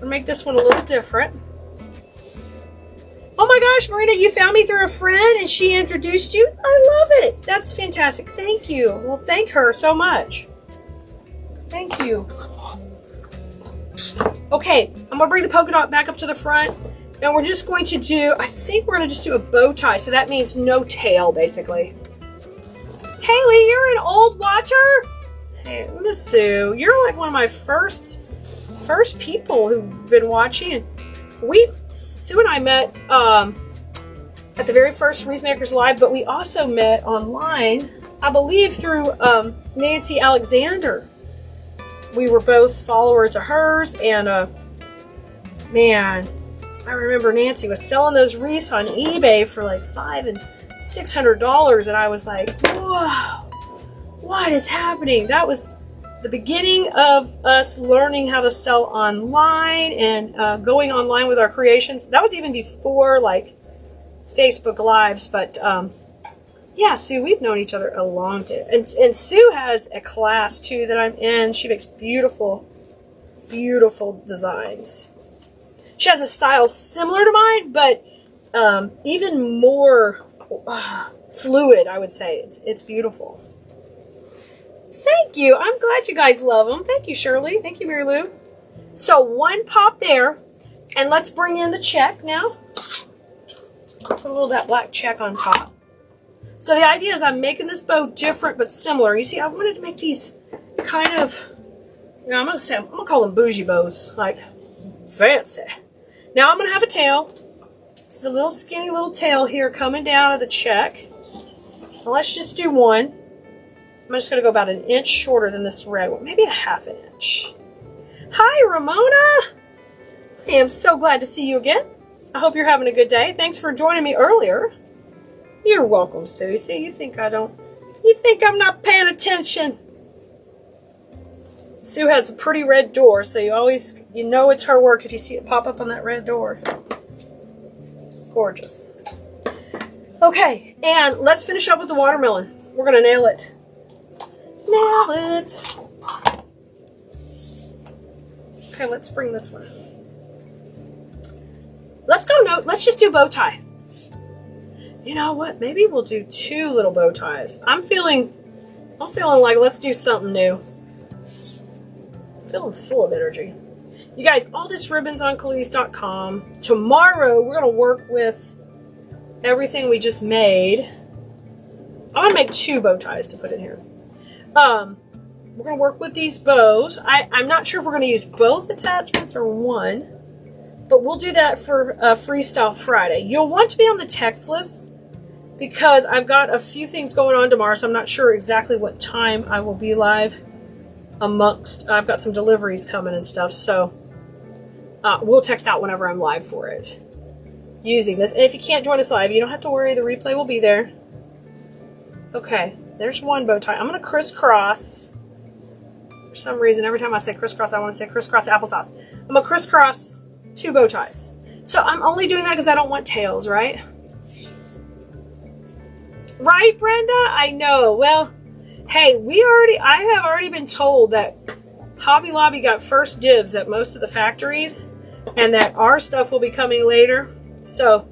We'll make this one a little different. Oh my gosh, Marina, you found me through a friend and she introduced you? I love it. That's fantastic. Thank you. Well, thank her so much. Thank you. Okay, I'm going to bring the polka dot back up to the front. Now we're just going to do, I think we're going to just do a bow tie. So that means no tail, basically. Haley, you're an old watcher? Hey, Miss Sue, you're like one of my first people who've been watching. And Sue and I met at the very first Wreath Makers Live, but we also met online, I believe through Nancy Alexander. We were both followers of hers, and man, I remember Nancy was selling those wreaths on eBay for like $500 and $600, and I was like, whoa, what is happening? That was the beginning of us learning how to sell online and going online with our creations. That was even before like Facebook Lives, but yeah, Sue, we've known each other a long time. And Sue has a class too that I'm in. She makes beautiful, beautiful designs. She has a style similar to mine, but even more fluid, I would say. It's beautiful. Thank you. I'm glad you guys love them. Thank you, Shirley. Thank you, Mary Lou. So 1 pop there. And let's bring in the check now. Put a little of that black check on top. So the idea is I'm making this bow different but similar. You see, I wanted to make these kind of, I'm going to call them bougie bows. Like, fancy. Now I'm going to have a tail. This is a little skinny little tail here coming down of the check. Now let's just do one. I'm just going to go about 1 inch shorter than this red one. Maybe a 1/2 inch. Hi, Ramona. I am so glad to see you again. I hope you're having a good day. Thanks for joining me earlier. You're welcome, Susie. You think I'm not paying attention? Sue has a pretty red door, so you know it's her work if you see it pop up on that red door. Gorgeous. Okay, and let's finish up with the watermelon. We're going to nail it. Nail it. Okay, let's bring this one. Let's just do bow tie. You know what? Maybe we'll do 2 little bow ties. I'm feeling like let's do something new. I'm feeling full of energy. You guys, all this ribbon's on Khalees.com. Tomorrow we're gonna work with everything we just made. I'm going to make 2 bow ties to put in here. We're going to work with these bows. I'm not sure if we're going to use both attachments or one, but we'll do that for Freestyle Friday. You'll want to be on the text list because I've got a few things going on tomorrow, so I'm not sure exactly what time I will be live amongst. I've got some deliveries coming and stuff, so we'll text out whenever I'm live for it using this. And if you can't join us live, you don't have to worry. The replay will be there. Okay, there's one bow tie. I'm going to crisscross. For some reason, every time I say crisscross, I want to say crisscross applesauce. I'm going to crisscross 2 bow ties. So I'm only doing that because I don't want tails, right? Right, Brenda? I know. Well, hey, I have already been told that Hobby Lobby got first dibs at most of the factories and that our stuff will be coming later. So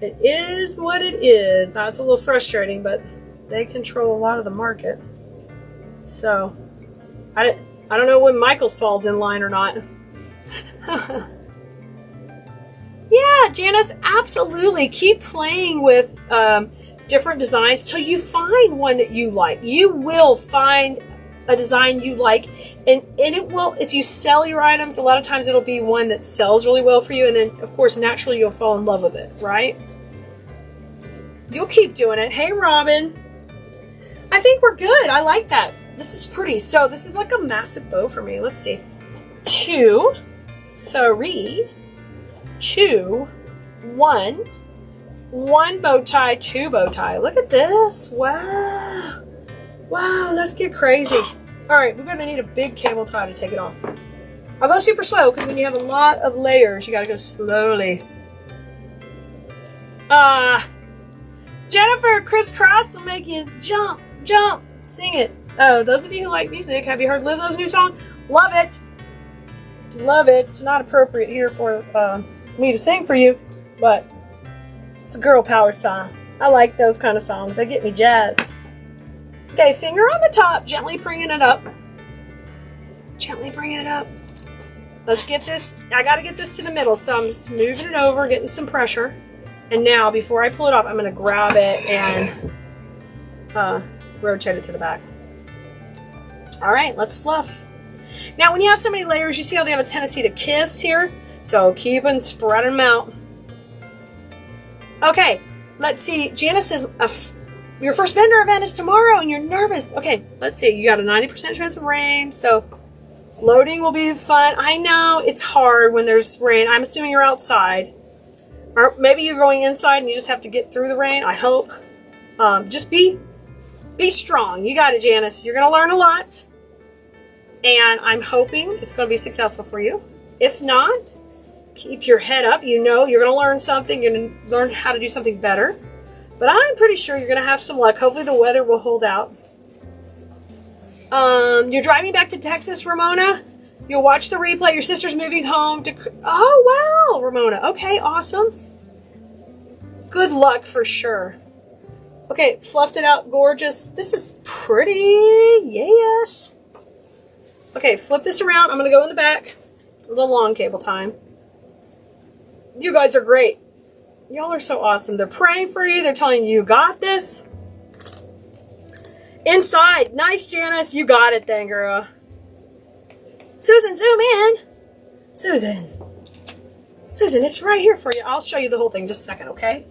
it is what it is. That's a little frustrating, but they control a lot of the market. So I don't know when Michael's falls in line or not. Yeah, Janice, absolutely. Keep playing with different designs till you find one that you like. You will find a design you like, and it will, if you sell your items, a lot of times it'll be one that sells really well for you, and then of course naturally you'll fall in love with it, right? You'll keep doing it. Hey Robin, I think we're good. I like that. This is pretty. So this is like a massive bow for me. Let's see. 2, 3, 2, 1, 1 bow tie, 2 bow tie. Look at this. Wow. Wow, let's get crazy. All right, we're going to need a big cable tie to take it off. I'll go super slow because when you have a lot of layers, you got to go slowly. Jennifer, crisscross will make you jump, jump. Sing it. Oh, those of you who like music, have you heard Lizzo's new song? Love it. Love it. It's not appropriate here for me to sing for you, but it's a girl power song. I like those kind of songs. They get me jazzed. Okay, finger on the top, gently bringing it up. Gently bringing it up. Let's get this. I got to get this to the middle, so I'm just moving it over, getting some pressure. And now, before I pull it off, I'm going to grab it and rotate it to the back. All right, let's fluff. Now, when you have so many layers, you see how they have a tendency to kiss here? So keep and spread them out. Okay, let's see. Janice says your first vendor event is tomorrow and you're nervous. Okay, let's see. You got a 90% chance of rain, so loading will be fun. I know it's hard when there's rain. I'm assuming you're outside. Or maybe you're going inside and you just have to get through the rain. I hope. Just be strong. You got it, Janice. You're going to learn a lot. And I'm hoping it's going to be successful for you. If not, keep your head up. You know you're going to learn something. You're going to learn how to do something better. But I'm pretty sure you're going to have some luck. Hopefully the weather will hold out. You're driving back to Texas, Ramona? You'll watch the replay. Your sister's moving home to... Oh, wow, Ramona. Okay, awesome. Good luck for sure. Okay, fluffed it out. Gorgeous. This is pretty. Yes. Okay, flip this around. I'm going to go in the back. A little long cable time. You guys are great. Y'all are so awesome. They're praying for you. They're telling you got this. Inside. Nice, Janice. You got it then, girl. Susan, zoom in. Susan, it's right here for you. I'll show you the whole thing just a second, okay?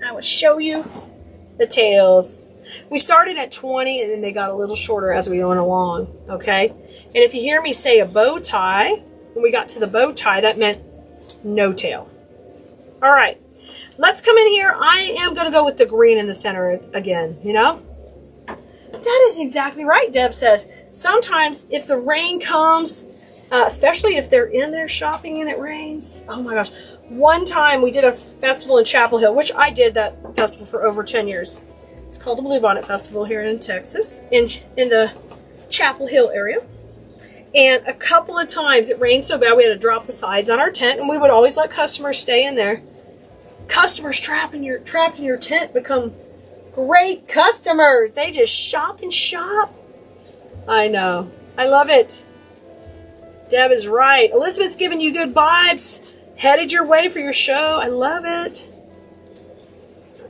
I will show you the tails. We started at 20 and then they got a little shorter as we went along, okay? And if you hear me say a bow tie, when we got to the bow tie, that meant no tail. All right, let's come in here. I am going to go with the green in the center again, you know? That is exactly right, Deb says. Sometimes if the rain comes, especially if they're in there shopping and it rains. Oh my gosh. One time we did a festival in Chapel Hill, which I did that festival for over 10 years. It's called the Bluebonnet Festival here in Texas, in the Chapel Hill area. And a couple of times it rained so bad we had to drop the sides on our tent, and we would always let customers stay in there. Customers trapped in your tent become great customers. They just shop and shop. I know. I love it. Deb is right. Elizabeth's giving you good vibes. Headed your way for your show. I love it.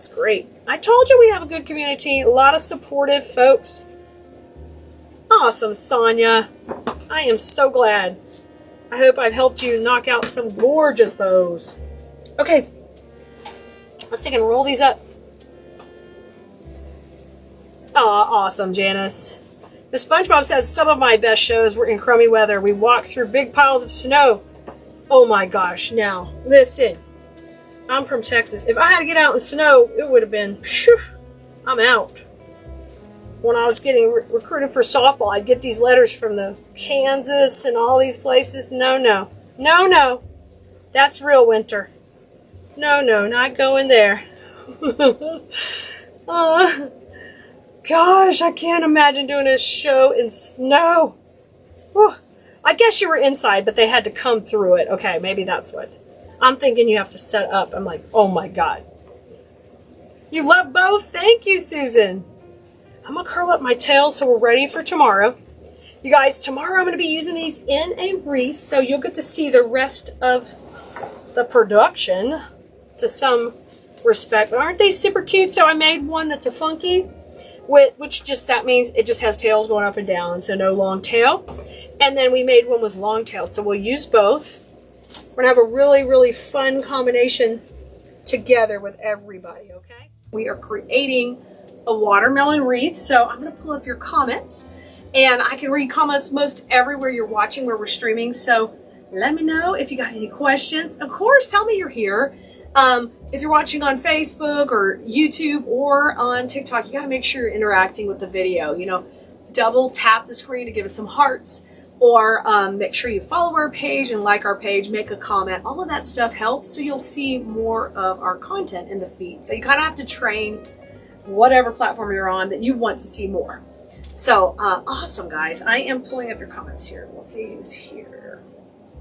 That's great. I told you we have a good community. A lot of supportive folks. Awesome, Sonia. I am so glad. I hope I've helped you knock out some gorgeous bows. Okay. Let's take and roll these up. Aw, awesome, Janice. The SpongeBob says, some of my best shows were in crummy weather. We walked through big piles of snow. Oh my gosh. Now, listen. I'm from Texas. If I had to get out in snow, it would have been, phew, I'm out. When I was getting recruited for softball, I'd get these letters from the Kansas and all these places. No, no. No, no. That's real winter. No, no, not going there. Gosh, I can't imagine doing a show in snow. Whew. I guess you were inside, but they had to come through it. Okay, maybe that's what. I'm thinking you have to set up. I'm like, oh my God. You love both? Thank you, Susan. I'm going to curl up my tail so we're ready for tomorrow. You guys, tomorrow I'm going to be using these in a wreath, so you'll get to see the rest of the production to some respect. But aren't they super cute? So I made one that's a funky, which just, that means it just has tails going up and down, so no long tail. And then we made one with long tail, so we'll use both. We're going to have a really, really fun combination together with everybody, okay? We are creating a watermelon wreath, so I'm going to pull up your comments, and I can read comments most everywhere you're watching where we're streaming, so let me know if you got any questions. Of course, tell me you're here. If you're watching on Facebook or YouTube or on TikTok, you got to make sure you're interacting with the video. You know, double tap the screen to give it some hearts, or make sure you follow our page and like our page, make a comment. All of that stuff helps, so you'll see more of our content in the feed. So you kind of have to train whatever platform you're on that you want to see more. So awesome, guys. I am pulling up your comments here. We'll see who's here.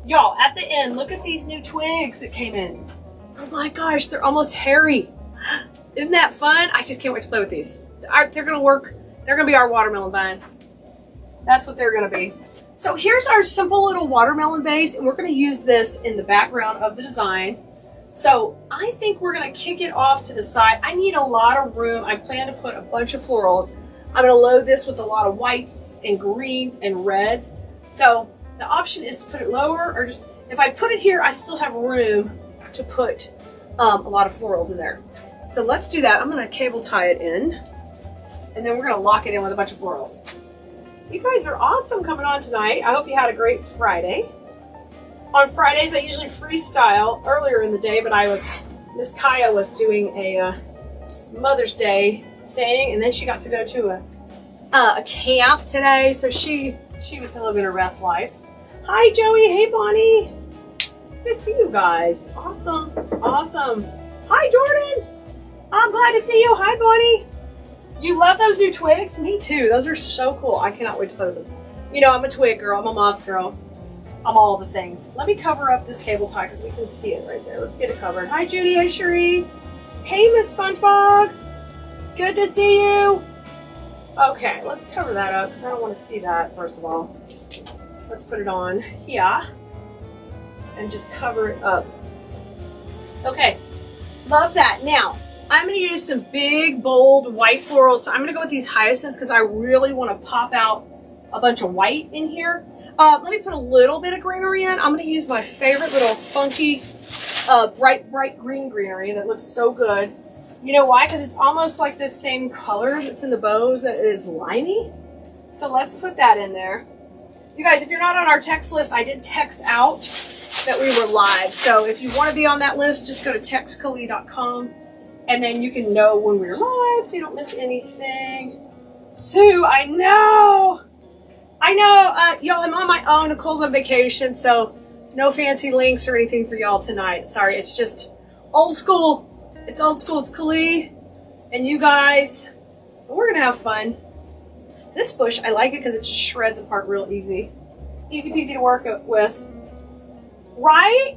Y'all, at the end, look at these new twigs that came in. Oh my gosh, they're almost hairy. Isn't that fun? I just can't wait to play with these. They're going to work. They're going to be our watermelon vine. That's what they're going to be. So here's our simple little watermelon base, and we're going to use this in the background of the design. So I think we're going to kick it off to the side. I need a lot of room. I plan to put a bunch of florals. I'm going to load this with a lot of whites and greens and reds. So the option is to put it lower, or just, if I put it here, I still have room to put a lot of florals in there. So let's do that. I'm going to cable tie it in, and then we're going to lock it in with a bunch of florals. You guys are awesome coming on tonight. I hope you had a great Friday. On Fridays, I usually freestyle earlier in the day, but Miss Kaya was doing a Mother's Day thing, and then she got to go to a camp today, so she was living her best life. Hi, Joey. Hey, Bonnie. Good to see you guys. Awesome. Awesome. Hi, Jordan. I'm glad to see you. Hi, Bonnie. You love those new twigs? Me too. Those are so cool. I cannot wait to play with them. You know, I'm a twig girl. I'm a moths girl. I'm all the things. Let me cover up this cable tie because we can see it right there. Let's get it covered. Hi, Judy. Hi, Cherie. Hey, Miss SpongeBob. Good to see you. Okay, let's cover that up because I don't want to see that, first of all. Let's put it on here and just cover it up. Okay, love that. Now, I'm going to use some big, bold white florals. So I'm going to go with these hyacinths because I really want to pop out a bunch of white in here. Let me put a little bit of greenery in. I'm going to use my favorite little funky, bright green greenery that looks so good. You know why? Because it's almost like this same color that's in the bows that is limey. So let's put that in there. You guys, if you're not on our text list, I did text out that we were live. So if you want to be on that list, just go to textkalee.com. And then you can know when we're live so you don't miss anything. Sue, I know. Y'all, I'm on my own. Nicole's on vacation, so no fancy links or anything for y'all tonight. Sorry, it's just old school. It's old school. It's Kalee and you guys. We're going to have fun. This bush, I like it because it just shreds apart real easy. Easy peasy to work with. Right?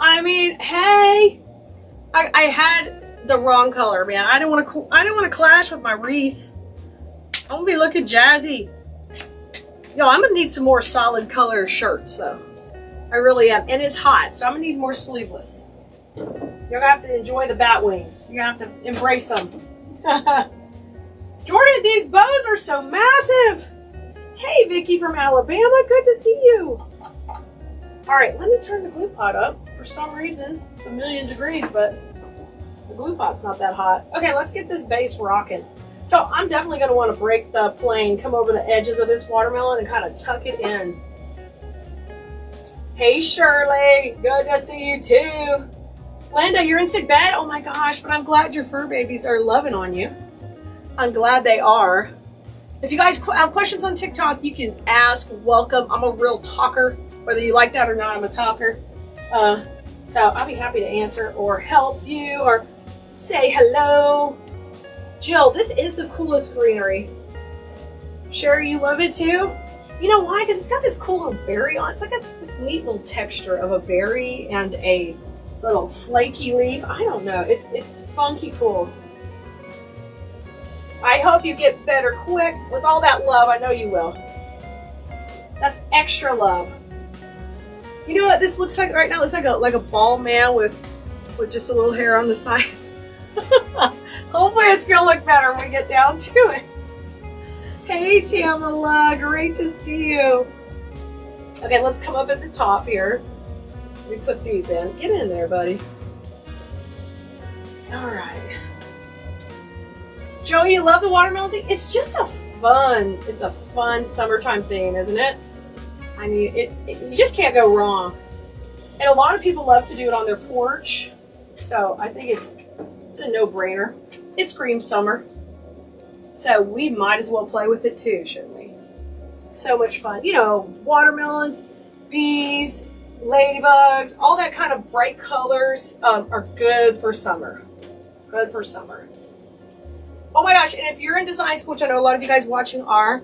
I mean, hey. I had the wrong color, man. I didn't want to clash with my wreath. I want to be looking jazzy. Yo, I'm gonna need some more solid color shirts though. I really am, and it's hot, so I'm gonna need more sleeveless. You're gonna have to enjoy the bat wings. You're gonna have to embrace them. Jordan, these bows are so massive. Hey, Vicky from Alabama, good to see you. All right, let me turn the glue pot up. For some reason, it's 1,000,000 degrees, but the glue pot's not that hot. Okay, let's get this base rocking. So I'm definitely gonna wanna break the plane, come over the edges of this watermelon and kind of tuck it in. Hey, Shirley, good to see you too. Linda, you're in sick bed? Oh my gosh, but I'm glad your fur babies are loving on you. I'm glad they are. If you guys have questions on TikTok, you can ask, welcome. I'm a real talker. Whether you like that or not, I'm a talker. So I'll be happy to answer or help you or say hello. Jill, this is the coolest greenery. Sherry, you love it too? You know why? Because it's got this cool little berry on it. It's like this neat little texture of a berry and a little flaky leaf. I don't know. It's funky cool. I hope you get better quick. With all that love, I know you will. That's extra love. You know what this looks like right now? It's like a bald man with just a little hair on the sides. Hopefully it's gonna look better when we get down to it. Hey Tamala, great to see you. Okay, let's come up at the top here. Let me put these in. Get in there, buddy. All right. Joey, you love the watermelon thing? It's just a fun summertime thing, isn't it? I mean, you just can't go wrong. And a lot of people love to do it on their porch. So I think it's a no-brainer. It's Scream Summer. So we might as well play with it too, shouldn't we? So much fun. You know, watermelons, bees, ladybugs, all that kind of bright colors are good for summer. Good for summer. Oh my gosh, and if you're in design school, which I know a lot of you guys watching are,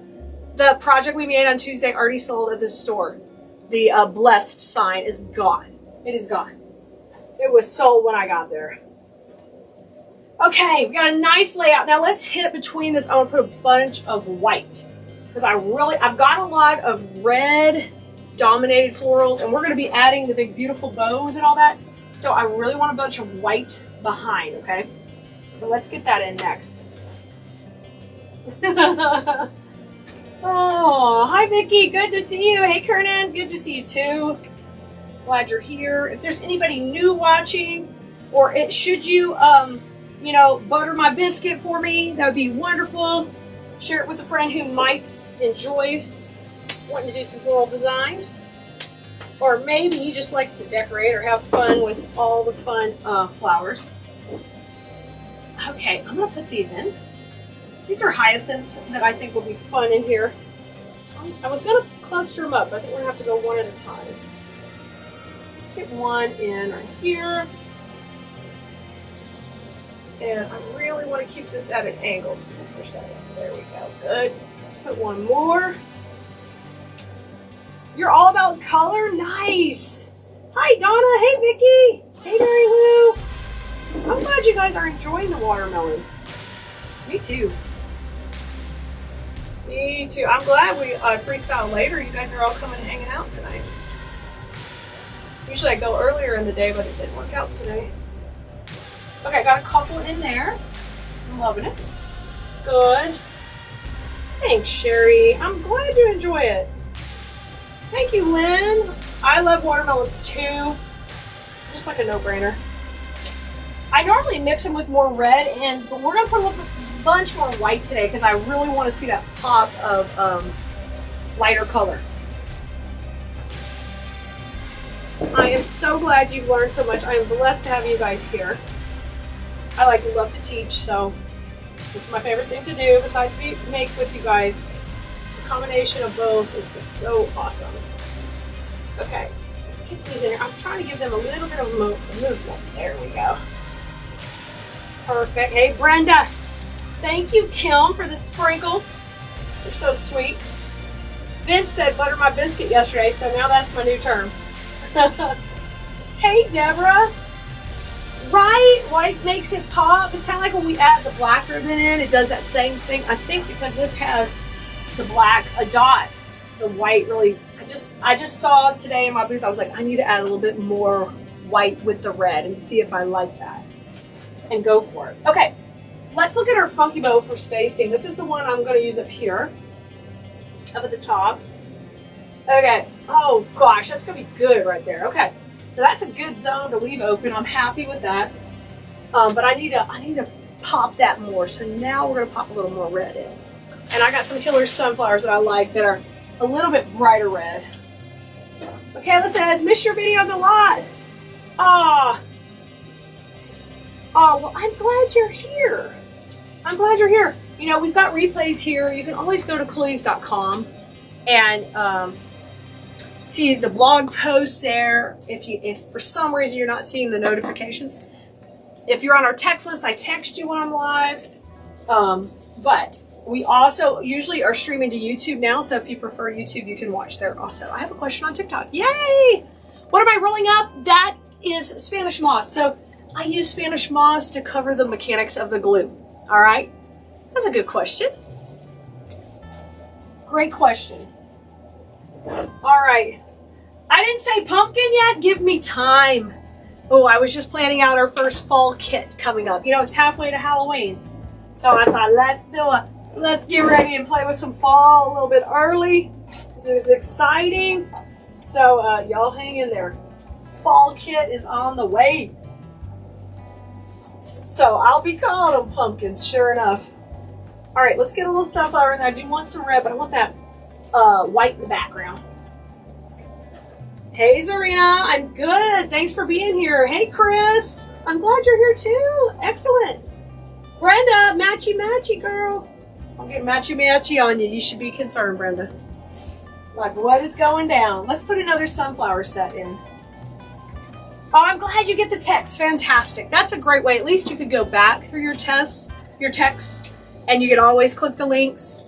the project we made on Tuesday already sold at the store. The blessed sign is gone. It is gone. It was sold when I got there. Okay, we got a nice layout. Now let's hit between this. I want to put a bunch of white because I've got a lot of red dominated florals and we're going to be adding the big beautiful bows and all that. So I really want a bunch of white behind, okay? So let's get that in next. Oh, hi Vicki, good to see you. Hey Kernan, good to see you too. Glad you're here. If there's anybody new watching, or should you, butter my biscuit for me, that would be wonderful. Share it with a friend who might enjoy wanting to do some floral design. Or maybe he just likes to decorate or have fun with all the fun flowers. Okay, I'm gonna put these in. These are hyacinths that I think will be fun in here. I was gonna cluster them up, but I think we're gonna have to go one at a time. Let's get one in right here. And I really want to keep this at an angle, so we'll push that in. There we go, good. Let's put one more. You're all about color? Nice. Hi Donna, hey Vicki. Hey Mary Lou. I'm glad you guys are enjoying the watermelon. Me too. Me too. I'm glad we freestyle later. You guys are all coming and hanging out tonight. Usually I go earlier in the day, but it didn't work out today. Okay, I got a couple in there. I'm loving it. Good. Thanks, Sherry. I'm glad you enjoy it. Thank you, Lynn. I love watermelons too. Just like a no-brainer. I normally mix them with more red, but we're gonna put a bunch more white today because I really want to see that pop of lighter color. I am so glad you've learned so much. I am blessed to have you guys here. I love to teach, so it's my favorite thing to do besides make with you guys. The combination of both is just so awesome. Okay, let's get these in here. I'm trying to give them a little bit of movement. There we go. Perfect. Hey, Brenda. Thank you, Kim, for the sprinkles. They're so sweet. Vince said butter my biscuit yesterday, so now that's my new term. Hey, Deborah. Right? White makes it pop. It's kind of like when we add the black ribbon in. It does that same thing. I think because this has the black dots, the white really... I just saw today in my booth, I was like, I need to add a little bit more white with the red and see if I like that and go for it. Okay, let's look at our funky bow for spacing. This is the one I'm going to use up here, up at the top. Okay, oh gosh, that's going to be good right there. Okay, so that's a good zone to leave open. I'm happy with that. But I need to pop that more. So now we're going to pop a little more red in. And I got some killer sunflowers that I like that are a little bit brighter red. Michaela says, miss your videos a lot. Oh, well, I'm glad you're here. I'm glad you're here. You know, we've got replays here. You can always go to Khalees.com and see the blog posts there. If for some reason you're not seeing the notifications, if you're on our text list, I text you when I'm live. But we also usually are streaming to YouTube now, so if you prefer YouTube, you can watch there also. I have a question on TikTok. Yay! What am I rolling up? That is Spanish moss. So I use Spanish moss to cover the mechanics of the glue. All right? That's a good question. Great question. All right. I didn't say pumpkin yet. Give me time. Oh, I was just planning out our first fall kit coming up. You know, it's halfway to Halloween. So I thought, let's get ready and play with some fall a little bit early. This is exciting. So y'all hang in there. Fall kit is on the way. So I'll be calling them pumpkins, sure enough. All right, let's get a little sunflower in there. I do want some red, but I want that white in the background. Hey, Zarina, I'm good. Thanks for being here. Hey, Chris, I'm glad you're here too. Excellent. Brenda, matchy girl. I'll get matchy on you. You should be concerned, Brenda. Like, what is going down? Let's put another sunflower set in. Oh, I'm glad you get the text. Fantastic. That's a great way. At least you could go back through your texts, and you can always click the links.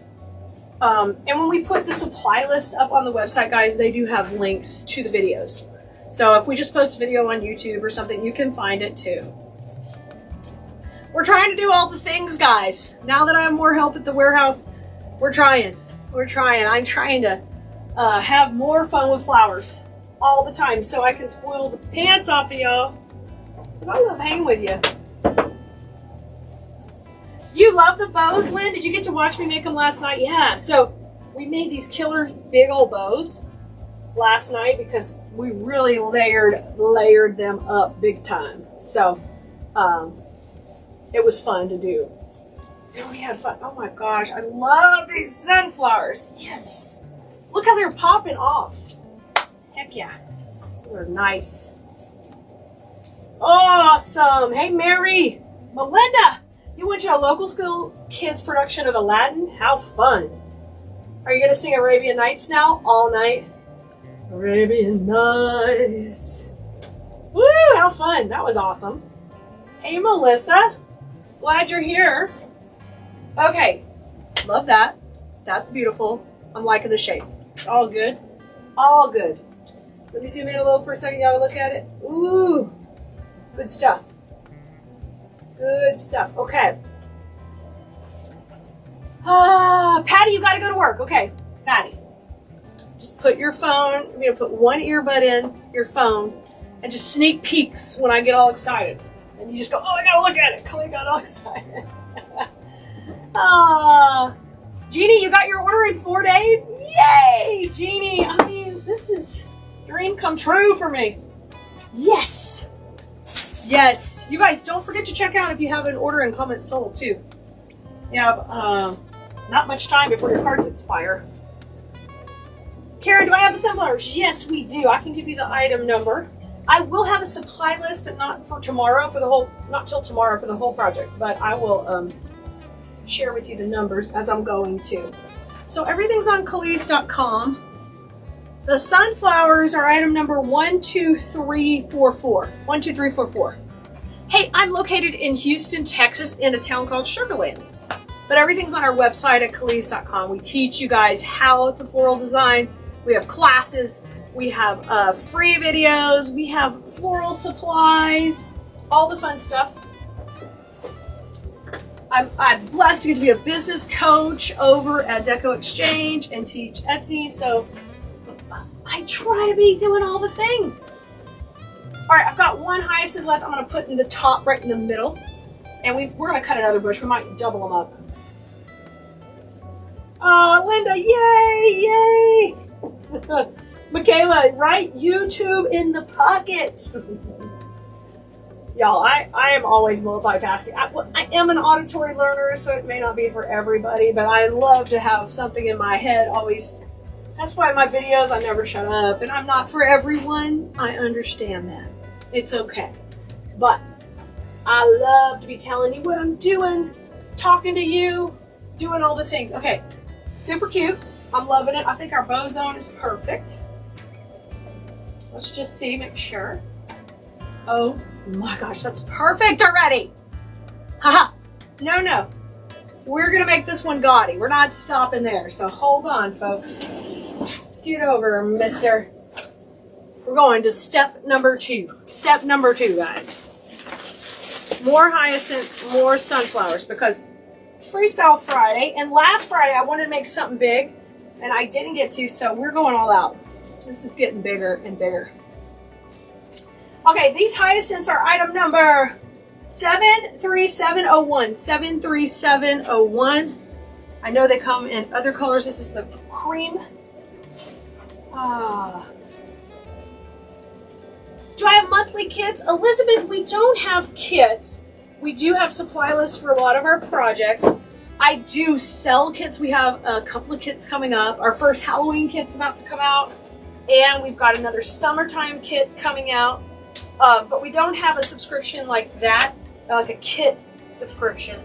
And when we put the supply list up on the website, guys, they do have links to the videos. So if we just post a video on YouTube or something, you can find it too. We're trying to do all the things, guys. Now that I have more help at the warehouse, we're trying. I'm trying to have more fun with flowers all the time so I can spoil the pants off of y'all. Because I love hanging with you. You love the bows, Lynn? Did you get to watch me make them last night? Yeah, so we made these killer big old bows last night because we really layered them up big time. So it was fun to do. And we had fun. Oh my gosh, I love these sunflowers. Yes. Look how they're popping off. Heck yeah. Those are nice. Awesome. Hey, Mary. Melinda. You went to a local school kids production of Aladdin? How fun. Are you going to sing Arabian Nights now? All night? Arabian Nights. Woo, how fun. That was awesome. Hey, Melissa. Glad you're here. Okay. Love that. That's beautiful. I'm liking the shape. It's all good. All good. Let me zoom in a little for a second. Y'all look at it. Ooh. Good stuff. Good stuff. Okay. Patty, you gotta go to work. Okay, Patty. Just put your phone, I'm gonna put one earbud in your phone and just sneak peeks when I get all excited. And you just go, oh, I gotta look at it. Chloe got all excited. Jeannie, you got your order in 4 days? Yay, Jeannie. I mean, this is dream come true for me. Yes. Yes, you guys don't forget to check out if you have an order and comment sold too. You have not much time before your cards expire. Karen, do I have the sunflowers? Yes, we do. I can give you the item number. I will have a supply list, but not for tomorrow, not till tomorrow for the whole project. But I will share with you the numbers as I'm going to. So everything's on Khalees.com. The sunflowers are item number 12344. 12344. Hey, I'm located in Houston, Texas, in a town called Sugarland. But everything's on our website at Khalees.com. We teach you guys how to floral design. We have classes. We have free videos. We have floral supplies. All the fun stuff. I'm blessed to get to be a business coach over at Deco Exchange and teach Etsy. So I try to be doing all the things. All right, I've got one hyacinth left. I'm gonna put in the top right in the middle. And we're gonna cut another bush. We might double them up. Oh, Linda, yay, yay. Michaela, right? YouTube in the pocket. Y'all, I am always multitasking. I am an auditory learner, so it may not be for everybody, but I love to have something in my head always. That's why my videos, I never shut up, and I'm not for everyone. I understand that. It's okay. But I love to be telling you what I'm doing, talking to you, doing all the things. Okay, super cute. I'm loving it. I think our bow zone is perfect. Let's just see, make sure. Oh my gosh, that's perfect already. Haha. No, no. We're gonna make this one gaudy. We're not stopping there, so hold on, folks. Scoot over, mister. We're going to step number 2. Step number 2, guys. More hyacinth, more sunflowers, because it's Freestyle Friday, and last Friday I wanted to make something big, and I didn't get to, so we're going all out. This is getting bigger and bigger. Okay, these hyacinths are item number 73701. 73701. I know they come in other colors. This is the cream. Do I have monthly kits? Elizabeth, we don't have kits. We do have supply lists for a lot of our projects. I do sell kits. We have a couple of kits coming up. Our first Halloween kit's about to come out. And we've got another summertime kit coming out. But we don't have a subscription like that, like a kit subscription.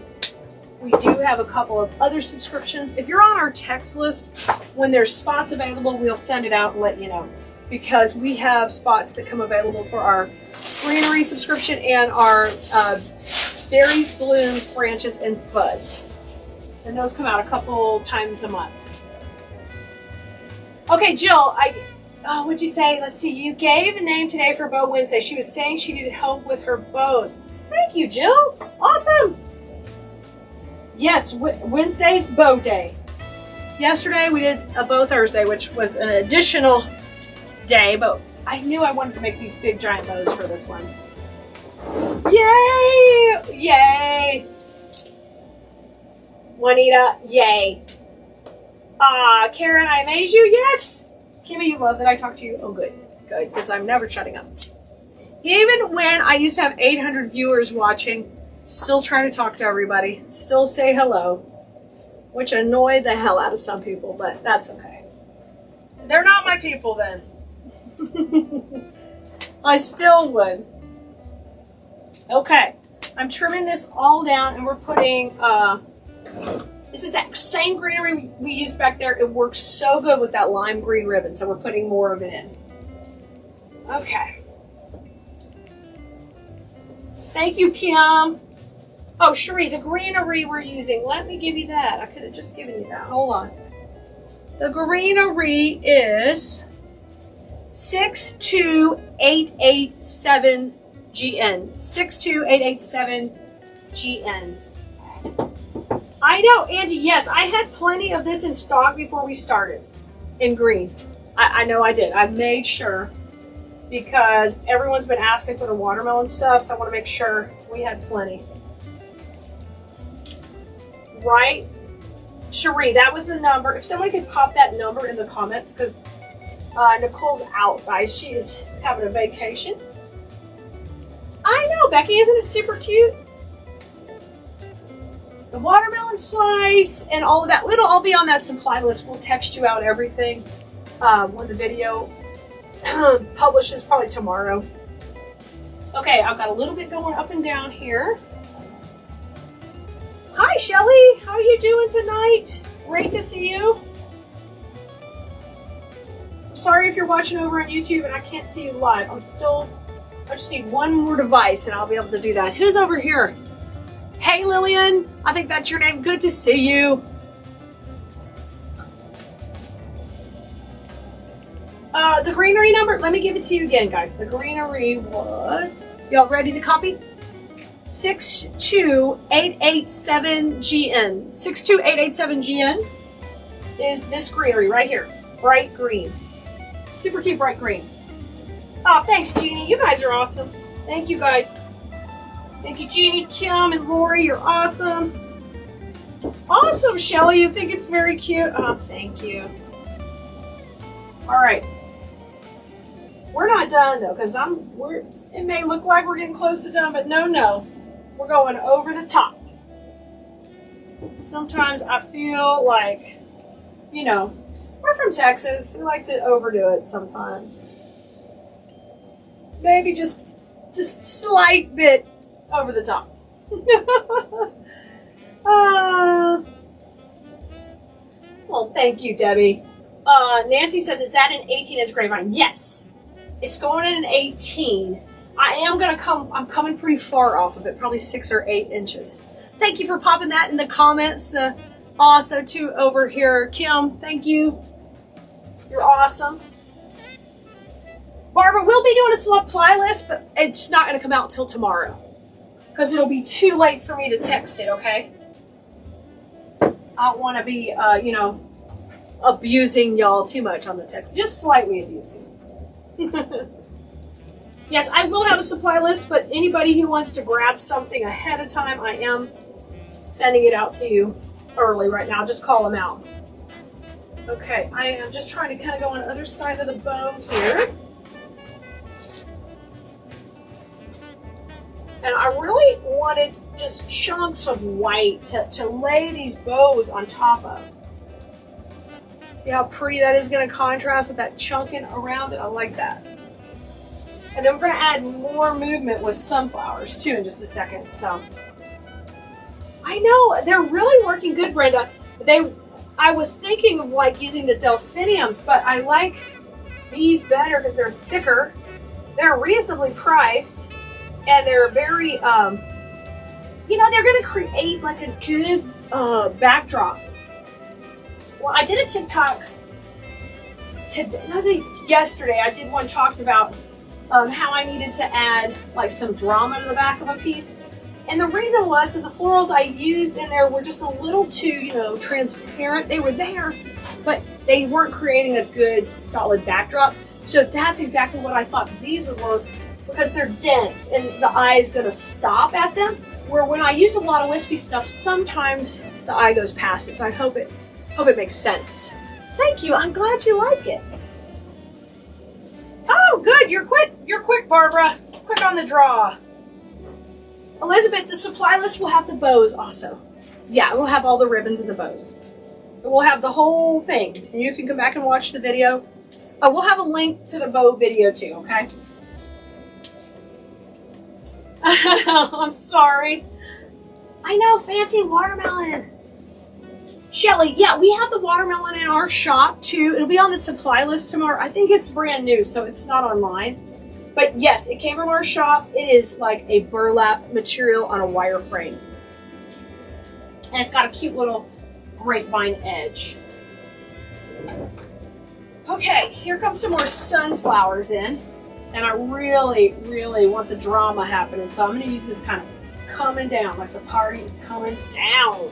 We do have a couple of other subscriptions. If you're on our text list, when there's spots available, we'll send it out and let you know. Because we have spots that come available for our greenery subscription and our berries, blooms, branches, and buds. And those come out a couple times a month. Okay, Jill, what'd you say? Let's see, you gave a name today for Bow Wednesday. She was saying she needed help with her bows. Thank you, Jill. Awesome. Yes, Wednesday's bow day. Yesterday we did a bow Thursday, which was an additional day, but I knew I wanted to make these big giant bows for this one. Yay! Yay! Juanita, yay. Karen, I amaze you? Yes! Kimmy, you love that I talk to you? Oh, good. Good, because I'm never shutting up. Even when I used to have 800 viewers watching, still trying to talk to everybody, still say hello, which annoyed the hell out of some people, but that's okay. They're not my people then. I still would. Okay, I'm trimming this all down, and we're putting, this is that same greenery we used back there. It works so good with that lime green ribbon, so we're putting more of it in. Okay. Thank you, Kim. Oh, Cherie, the greenery we're using, let me give you that. I could have just given you that. Hold on. The greenery is 62887 GN. 62887 GN. I know, Angie, yes, I had plenty of this in stock before we started in green. I know I did. I made sure because everyone's been asking for the watermelon stuff, so I want to make sure we had plenty. Right? Cherie, that was the number. If someone could pop that number in the comments, because Nicole's out, guys. She is having a vacation. I know, Becky, isn't it super cute? The watermelon slice and all of that. It'll all be on that supply list. We'll text you out everything when the video publishes, probably tomorrow. Okay, I've got a little bit going up and down here. Hi, Shelly. How are you doing tonight? Great to see you. I'm sorry if you're watching over on YouTube and I can't see you live. I just need one more device and I'll be able to do that. Who's over here? Hey, Lillian. I think that's your name. Good to see you. The greenery number, let me give it to you again, guys. The greenery was, y'all ready to copy? 62887GN. 62887GN is this greenery right here. Bright green. Super cute bright green. Oh, thanks, Jeannie. You guys are awesome. Thank you, guys. Thank you, Jeannie, Kim, and Lori. You're awesome. Awesome, Shelly. You think it's very cute? Oh, thank you. All right. We're not done though, because it may look like we're getting close to done, but no. We're going over the top. Sometimes I feel like, you know, we're from Texas. We like to overdo it sometimes. Maybe just slight bit over the top. Well, thank you, Debbie. Nancy says, is that an 18-inch grapevine? Yes. It's going in an 18. I'm coming pretty far off of it, probably 6 or 8 inches. Thank you for popping that in the comments. Also too over here, Kim, thank you. You're awesome. Barbara, we'll be doing a supply list, but it's not going to come out until tomorrow because it'll be too late for me to text it, okay? I don't want to be, abusing y'all too much on the text. Just slightly abusing. Yes, I will have a supply list, but anybody who wants to grab something ahead of time, I am sending it out to you early right now. Just call them out. Okay, I am just trying to kind of go on the other side of the bow here. And I really wanted just chunks of white to lay these bows on top of. See how pretty that is going to contrast with that chunking around it? I like that. And then we're going to add more movement with sunflowers too in just a second. So I know they're really working good, Brenda. I was thinking of like using the delphiniums, but I like these better because they're thicker. They're reasonably priced, and they're very, they're going to create like a good backdrop. Well, I did a TikTok today. I think yesterday. I did one talking about how I needed to add like some drama to the back of a piece. And the reason was because the florals I used in there were just a little too, transparent. They were there, but they weren't creating a good solid backdrop. So that's exactly what I thought these would work because they're dense and the eye is going to stop at them. Where when I use a lot of wispy stuff, sometimes the eye goes past it. So I hope it makes sense. Thank you. I'm glad you like it. Oh, good. You're quick, Barbara. Quick on the draw. Elizabeth, the supply list will have the bows also. Yeah, we'll have all the ribbons and the bows. We'll have the whole thing. And you can come back and watch the video. We'll have a link to the bow video too, okay? I'm sorry. I know, fancy watermelon. Shelly, yeah, we have the watermelon in our shop too. It'll be on the supply list tomorrow. I think it's brand new, so it's not online. But yes, it came from our shop. It is like a burlap material on a wire frame. And it's got a cute little grapevine edge. Okay, here comes some more sunflowers in. And I really, really want the drama happening. So I'm going to use this kind of coming down, like the party is coming down.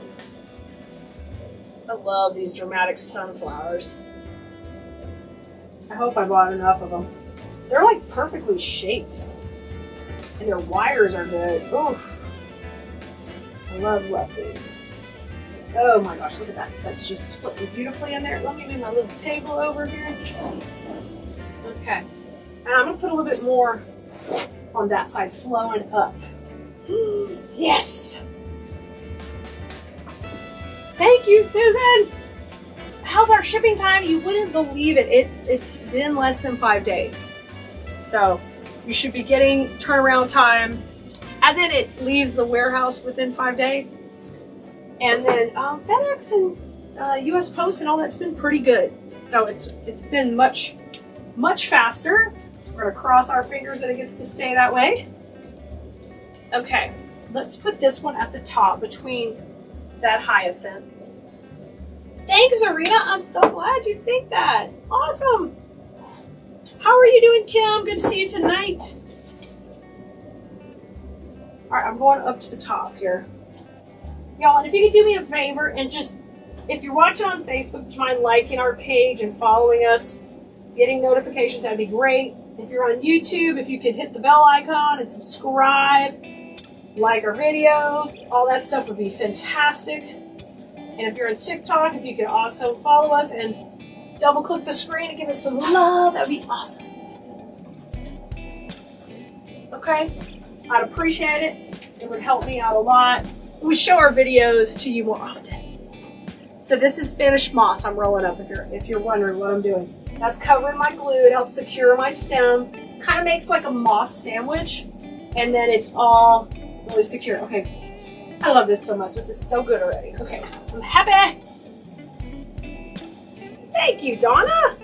I love these dramatic sunflowers. I hope I bought enough of them. They're like perfectly shaped. And their wires are good. Oof. I love these. Oh my gosh, look at that. That's just splitting beautifully in there. Let me move my little table over here. Okay. And I'm going to put a little bit more on that side, flowing up. Yes! Thank you, Susan! How's our shipping time? You wouldn't believe it. It's been less than 5 days. So you should be getting turnaround time, as in it leaves the warehouse within 5 days. And then FedEx and US Post and all that's been pretty good. So it's been much faster. We're gonna cross our fingers that it gets to stay that way. Okay, let's put this one at the top between that hyacinth. Thanks, Arena. I'm so glad you think that. Awesome. How are you doing, Kim? Good to see you tonight. All right, I'm going up to the top here. Y'all, and if you could do me a favor and just, if you're watching on Facebook, would you mind liking our page and following us, getting notifications? That'd be great. If you're on YouTube, if you could hit the bell icon and subscribe, like our videos, all that stuff would be fantastic. And if you're on TikTok, if you could also follow us and double click the screen and give us some love, that would be awesome. Okay? I'd appreciate it. It would help me out a lot. We show our videos to you more often. So this is Spanish moss I'm rolling up if you're wondering what I'm doing. That's covering my glue. It helps secure my stem. Kind of makes like a moss sandwich. And then it's all really secure. Okay. I love this so much. This is so good already. Okay. I'm happy. Thank you, Donna.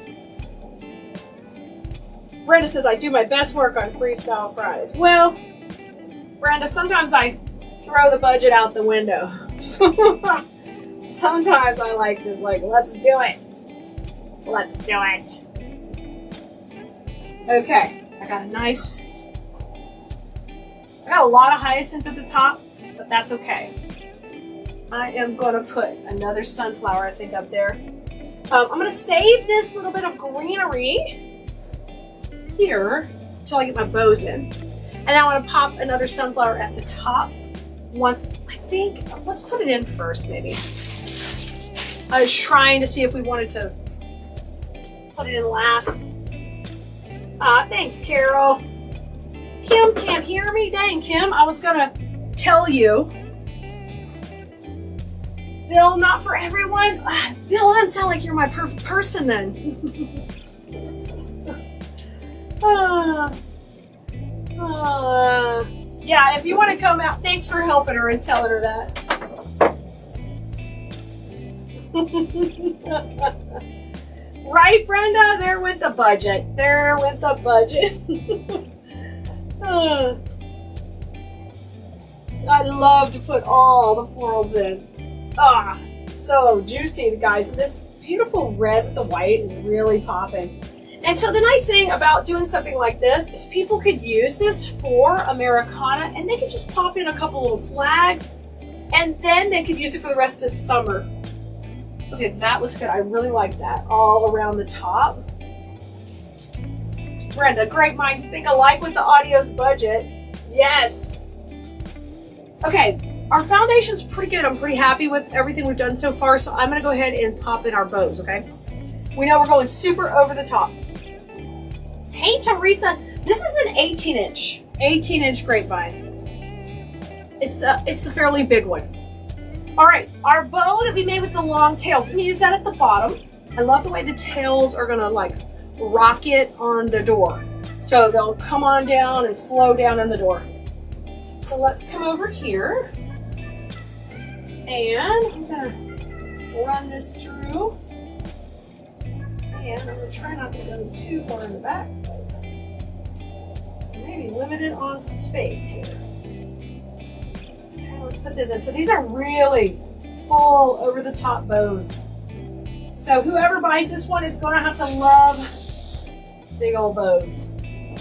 Brenda says I do my best work on Freestyle Fridays. Well, Brenda, sometimes I throw the budget out the window. Sometimes I let's do it. Let's do it. Okay, I got a lot of hyacinth at the top, but that's okay. I am gonna put another sunflower, I think, up there. I'm gonna save this little bit of greenery here until I get my bows in. And I want to pop another sunflower at the top once, let's put it in first maybe. I was trying to see if we wanted to put it in last. Thanks, Carol. Kim can't hear me. Dang, Kim. I was going to tell you. Bill, not for everyone. Bill, doesn't sound like you're my perfect person then. Yeah, if you want to come out, thanks for helping her and telling her that. Right, Brenda? There went the budget. There went the budget. I love to put all the florals in. So juicy, guys. This beautiful red with the white is really popping. And so the nice thing about doing something like this is people could use this for Americana and they could just pop in a couple little flags and then they could use it for the rest of the summer. Okay, that looks good. I really like that all around the top. Brenda, great minds think alike with the audio's budget. Yes. Okay, our foundation's pretty good. I'm pretty happy with everything we've done so far, so I'm gonna go ahead and pop in our bows, okay? We know we're going super over the top. Hey, Teresa, this is an 18-inch grapevine. It's a fairly big one. All right, our bow that we made with the long tails, we use that at the bottom. I love the way the tails are gonna like rocket on the door. So they'll come on down and flow down in the door. So let's come over here and I'm gonna run this through. And I'm gonna try not to go too far in the back. Maybe limited on space here. Okay, let's put this in. So these are really full over the top bows. So whoever buys this one is gonna have to love big old bows.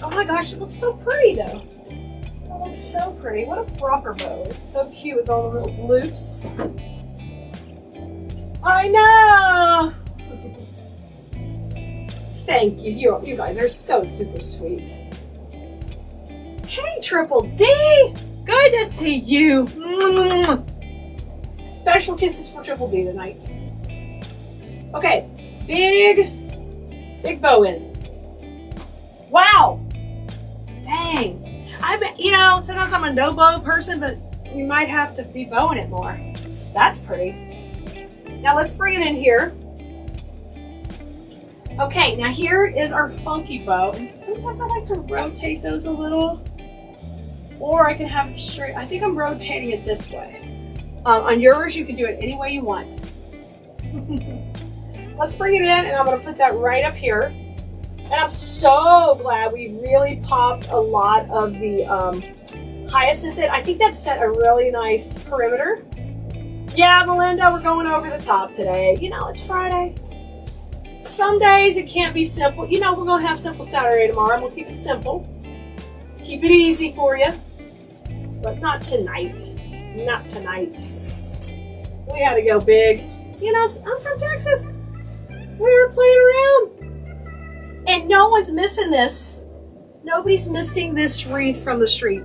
Oh my gosh, it looks so pretty though. It looks so pretty. What a proper bow. It's so cute with all the little loops. I know! Thank you. You guys are so super sweet. Hey, Triple D! Good to see you. Special kisses for Triple D tonight. Okay, big bow in. Wow! Dang. Sometimes I'm a no bow person, but we might have to be bowing it more. That's pretty. Now let's bring it in here. Okay, now here is our funky bow, and sometimes I like to rotate those a little, or I can have it straight. I think I'm rotating it this way. On yours, you can do it any way you want. Let's bring it in, and I'm going to put that right up here. And I'm so glad we really popped a lot of the hyacinth in. I think that set a really nice perimeter. Yeah, Melinda, we're going over the top today. You know, it's Friday. Some days it can't be simple. You know, we're going to have Simple Saturday tomorrow, and we'll keep it simple. Keep it easy for you. But not tonight. Not tonight. We had to go big. You know, I'm from Texas. We were playing around. And no one's missing this Nobody's missing this wreath from the street.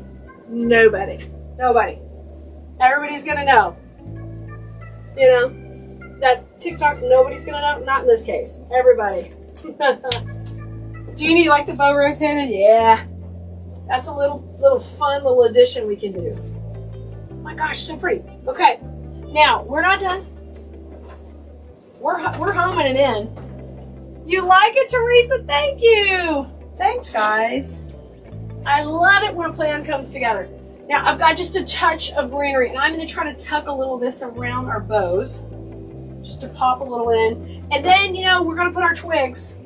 Nobody. Nobody. Everybody's gonna know. You know? That TikTok, nobody's gonna know. Not in this case. Everybody. Jeannie, you like the bow rotated? Yeah. That's a little fun little addition we can do. Oh my gosh, so pretty. Okay. Now, we're not done. We're homing it in. You like it, Teresa? Thank you. Thanks, guys. I love it when a plan comes together. Now, I've got just a touch of greenery, and I'm going to try to tuck a little of this around our bows, just to pop a little in. And then, you know, we're going to put our twigs.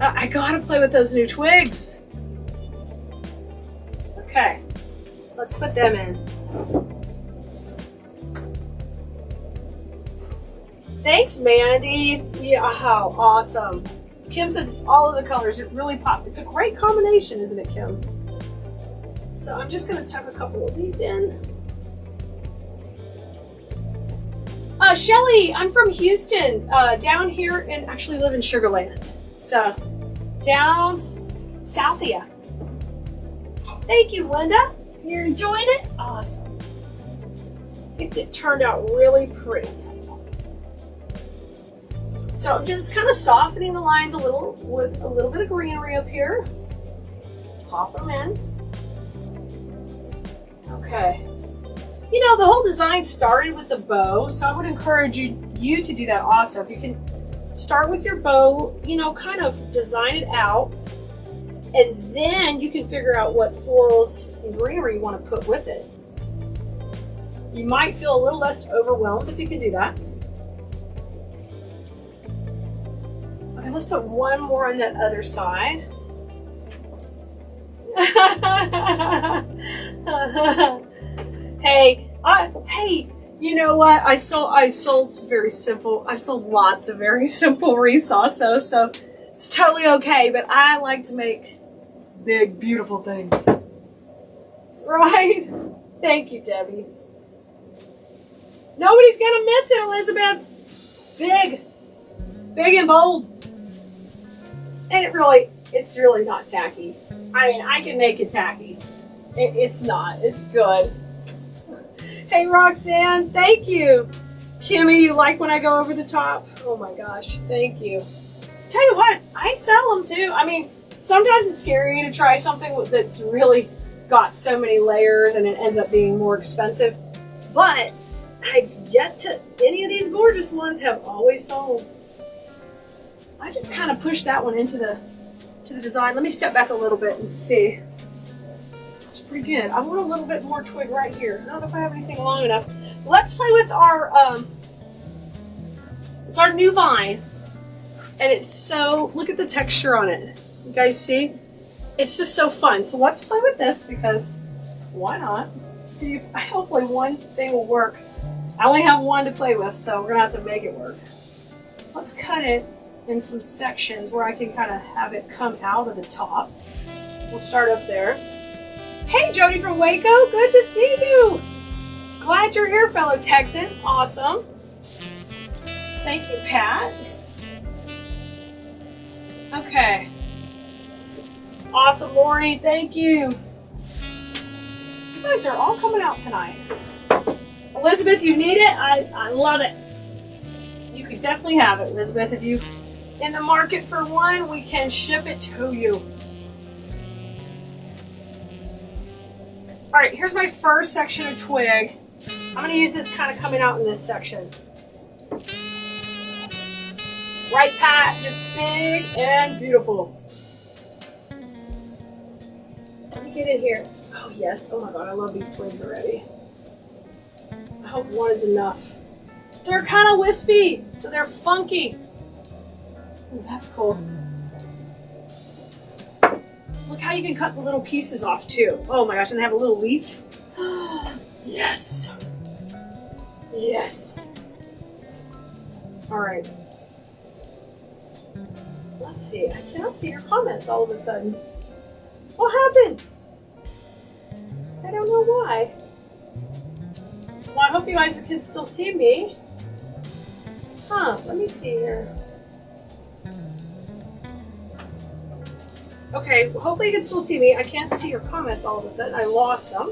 I got to play with those new twigs. Okay, let's put them in. Thanks, Mandy. Yeah, how awesome. Kim says it's all of the colors. It really pops. It's a great combination, isn't it, Kim? So I'm just going to tuck a couple of these in. Shelly, I'm from Houston, down here, and actually live in Sugar Land. So, down south of ya. Thank you, Linda. You're enjoying it? Awesome. I think it turned out really pretty. So I'm just kind of softening the lines a little with a little bit of greenery up here. Pop them in. Okay. You know, the whole design started with the bow, so I would encourage you to do that also. If you can start with your bow, you know, kind of design it out, and then you can figure out what florals and greenery you want to put with it. You might feel a little less overwhelmed if you can do that. Okay, let's put one more on that other side. Hey, you know what? I sold some very simple. I sold lots of very simple wreaths also, so it's totally okay. But I like to make big, beautiful things. Right? Thank you, Debbie. Nobody's gonna miss it, Elizabeth. It's big, big and bold, and it's really not tacky. I mean, I can make it tacky. It's not. It's good. Hey, Roxanne, thank you. Kimmy, you like when I go over the top? Oh my gosh, thank you. Tell you what, I sell them too. I mean, sometimes it's scary to try something that's really got so many layers and it ends up being more expensive. But I've yet to, any of these gorgeous ones have always sold. I just kind of pushed that one into the design. Let me step back a little bit and see. It's pretty good. I want a little bit more twig right here. I don't know if I have anything long enough. Let's play with our, it's our new vine. And it's so, look at the texture on it. You guys see? It's just so fun. So let's play with this because why not? See if hopefully one thing will work. I only have one to play with, so we're gonna have to make it work. Let's cut it in some sections where I can kind of have it come out of the top. We'll start up there. Hey, Jody from Waco, good to see you. Glad you're here, fellow Texan. Awesome. Thank you, Pat. Okay. Awesome, Lori, thank you. You guys are all coming out tonight. Elizabeth, you need it? I love it. You could definitely have it, Elizabeth. If you in the market for one, we can ship it to you. All right, here's my first section of twig. I'm gonna use this kind of coming out in this section. Right, Pat, just big and beautiful. Let me get in here. Oh yes, oh my God, I love these twigs already. I hope one is enough. They're kind of wispy, so they're funky. Ooh, that's cool. Look how you can cut the little pieces off too. Oh my gosh, and they have a little leaf. Yes. Yes. All right. Let's see, I cannot see your comments all of a sudden. What happened? I don't know why. Well, I hope you guys can still see me. Huh, let me see here. Okay, well, hopefully you can still see me. I can't see your comments all of a sudden. I lost them.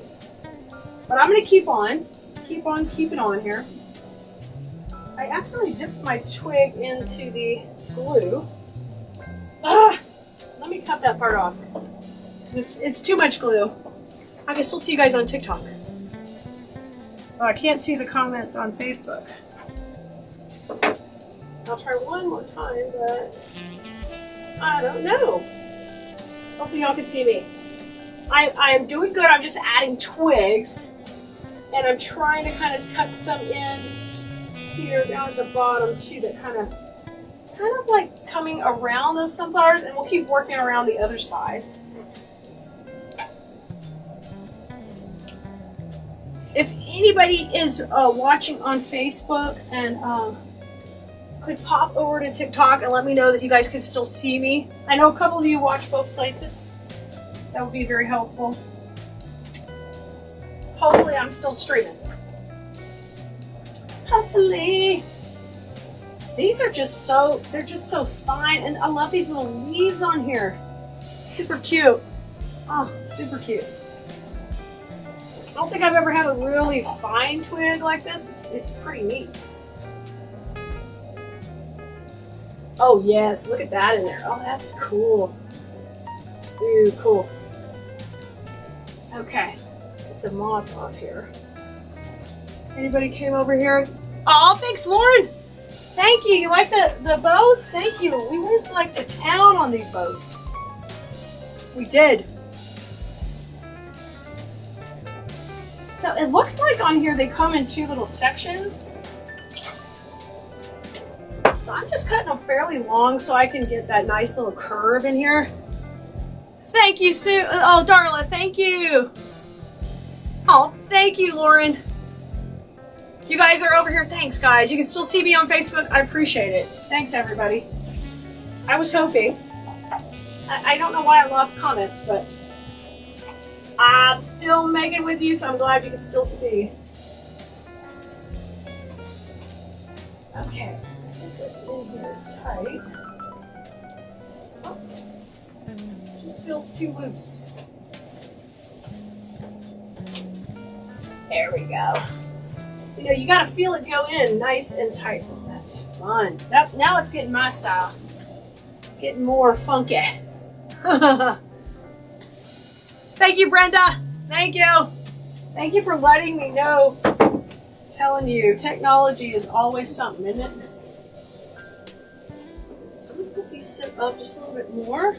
But I'm going to keep on keeping on here. I accidentally dipped my twig into the glue. Let me cut that part off. It's too much glue. I can still see you guys on TikTok. Oh, I can't see the comments on Facebook. I'll try one more time, but I don't know. Hopefully y'all can see me. I am doing good. I'm just adding twigs, and I'm trying to kind of tuck some in here down at the bottom too, that kind of like coming around those sunflowers, and we'll keep working around the other side. If anybody is watching on Facebook and could pop over to TikTok and let me know that you guys can still see me. I know a couple of you watch both places, so that would be very helpful. Hopefully I'm still streaming. Hopefully. These are just so, they're just so fine, and I love these little leaves on here. Super cute. Oh, super cute. I don't think I've ever had a really fine twig like this. It's pretty neat. Oh yes, look at that in there. Oh, that's cool. Ooh, cool. Okay, get the moss off here. Anybody came over here? Oh, thanks, Lauren. Thank you. You like the bows? Thank you. We went like to town on these bows. We did. So it looks like on here they come in two little sections. So I'm just cutting them fairly long so I can get that nice little curve in here. Thank you, Sue. Oh, Darla, thank you. Oh, thank you, Lauren. You guys are over here. Thanks, guys. You can still see me on Facebook. I appreciate it. Thanks, everybody. I was hoping. I don't know why I lost comments, but I'm still Megan with you, so I'm glad you can still see. Okay, get this in here tight. Oh, just feels too loose. There we go. You know, you gotta feel it go in nice and tight. That's fun. Now it's getting my style. Getting more funky. Thank you, Brenda. Thank you. Thank you for letting me know. I'm telling you, technology is always something, isn't it? Let me put these up just a little bit more.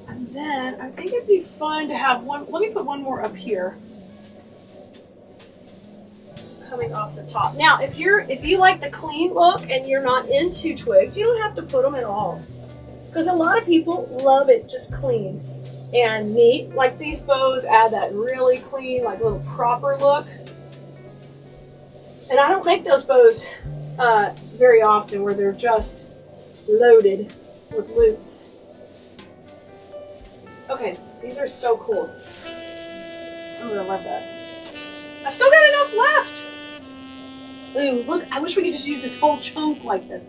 And then I think it'd be fun to have one. Let me put one more up here. Coming off the top. Now, if you like the clean look and you're not into twigs, you don't have to put them at all. Because a lot of people love it just clean and neat. Like these bows add that really clean, like little proper look. And I don't make those bows very often where they're just loaded with loops. Okay, these are so cool. I'm gonna love that. I've still got enough left. Ooh, look, I wish we could just use this whole chunk like this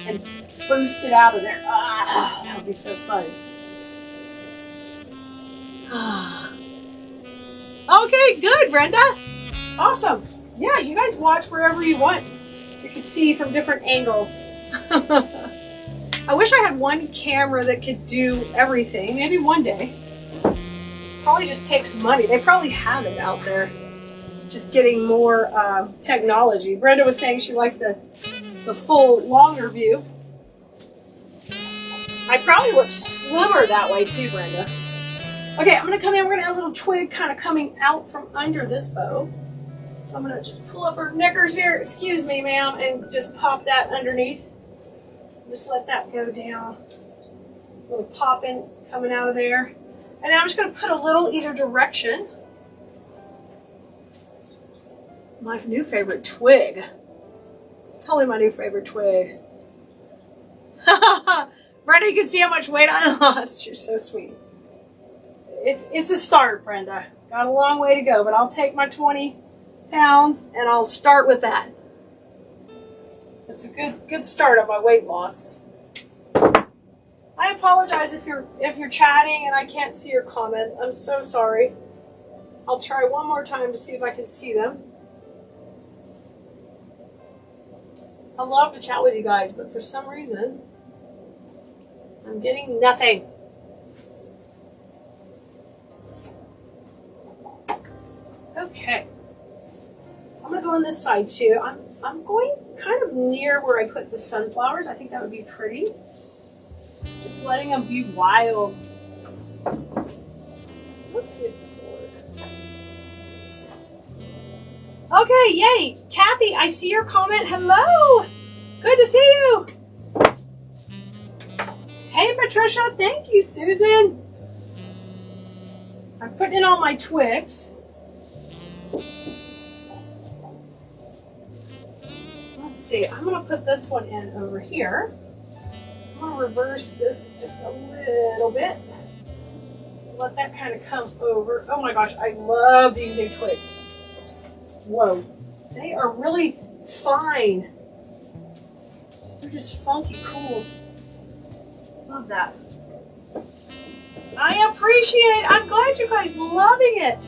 and boost it out of there. Ah, that would be so fun. Ah. Okay, good, Brenda. Awesome. Yeah, you guys watch wherever you want. You can see from different angles. I wish I had one camera that could do everything. Maybe one day. Probably just takes money. They probably have it out there. Just getting more technology. Brenda was saying she liked the full longer view. I probably look slimmer that way too, Brenda. Okay, I'm gonna come in. We're gonna have a little twig kind of coming out from under this bow. So I'm gonna just pull up her knickers here. Excuse me, ma'am, and just pop that underneath. Just let that go down. A little popping coming out of there. And then I'm just gonna put a little either direction. My new favorite twig. Totally my new favorite twig. Brenda, you can see how much weight I lost. You're so sweet. It's a start, Brenda. Got a long way to go, but I'll take my 20 pounds and I'll start with that. It's a good start on my weight loss. I apologize if you're chatting and I can't see your comments. I'm so sorry. I'll try one more time to see if I can see them. I love to chat with you guys, but for some reason, I'm getting nothing. Okay. I'm gonna go on this side too. I'm going kind of near where I put the sunflowers. I think that would be pretty. Just letting them be wild. Let's see if this will work. Okay, yay! Kathy, I see your comment. Hello! Good to see you! Hey, Patricia. Thank you, Susan. I'm putting in all my twigs. Let's see. I'm going to put this one in over here. I'm going to reverse this just a little bit. Let that kind of come over. Oh my gosh, I love these new twigs. Whoa, they are really fine. They're just funky cool. Love that. I appreciate it. I'm glad you guys loving it.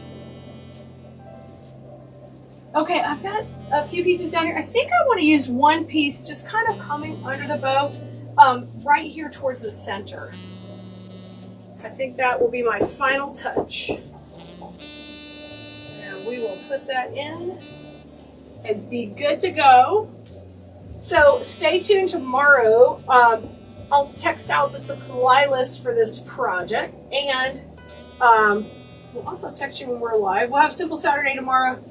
Okay, I've got a few pieces down here. I think I want to use one piece just kind of coming under the bow right here towards the center. I think that will be my final touch. And we will put that in and be good to go. So stay tuned tomorrow. I'll text out the supply list for this project, and we'll also text you when we're live. We'll have Simple Saturday tomorrow,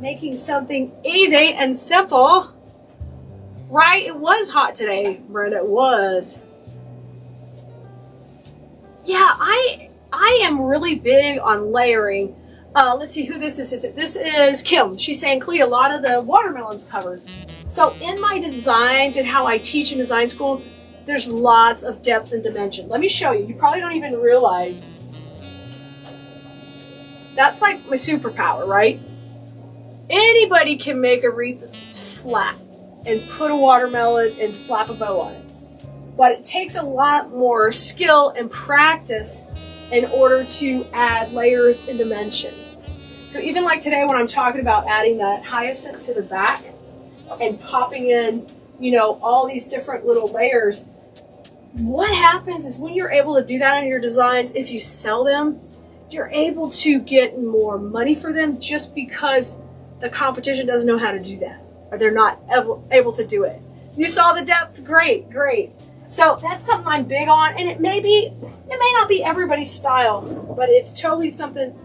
making something easy and simple. Right? It was hot today, Brenda. It was. Yeah, I am really big on layering. Let's see who this is. This is Kim. She's saying, Clea, a lot of the watermelon's covered. So in my designs and how I teach in design school, there's lots of depth and dimension. Let me show you. You probably don't even realize. That's like my superpower, right? Anybody can make a wreath that's flat and put a watermelon and slap a bow on it. But it takes a lot more skill and practice in order to add layers and dimensions. So even like today when I'm talking about adding that hyacinth to the back and popping in, you know, all these different little layers, what happens is when you're able to do that in your designs, if you sell them, you're able to get more money for them just because the competition doesn't know how to do that, or they're not able to do it. You saw the depth? Great, great. So that's something I'm big on, and it may not be everybody's style, but it's totally something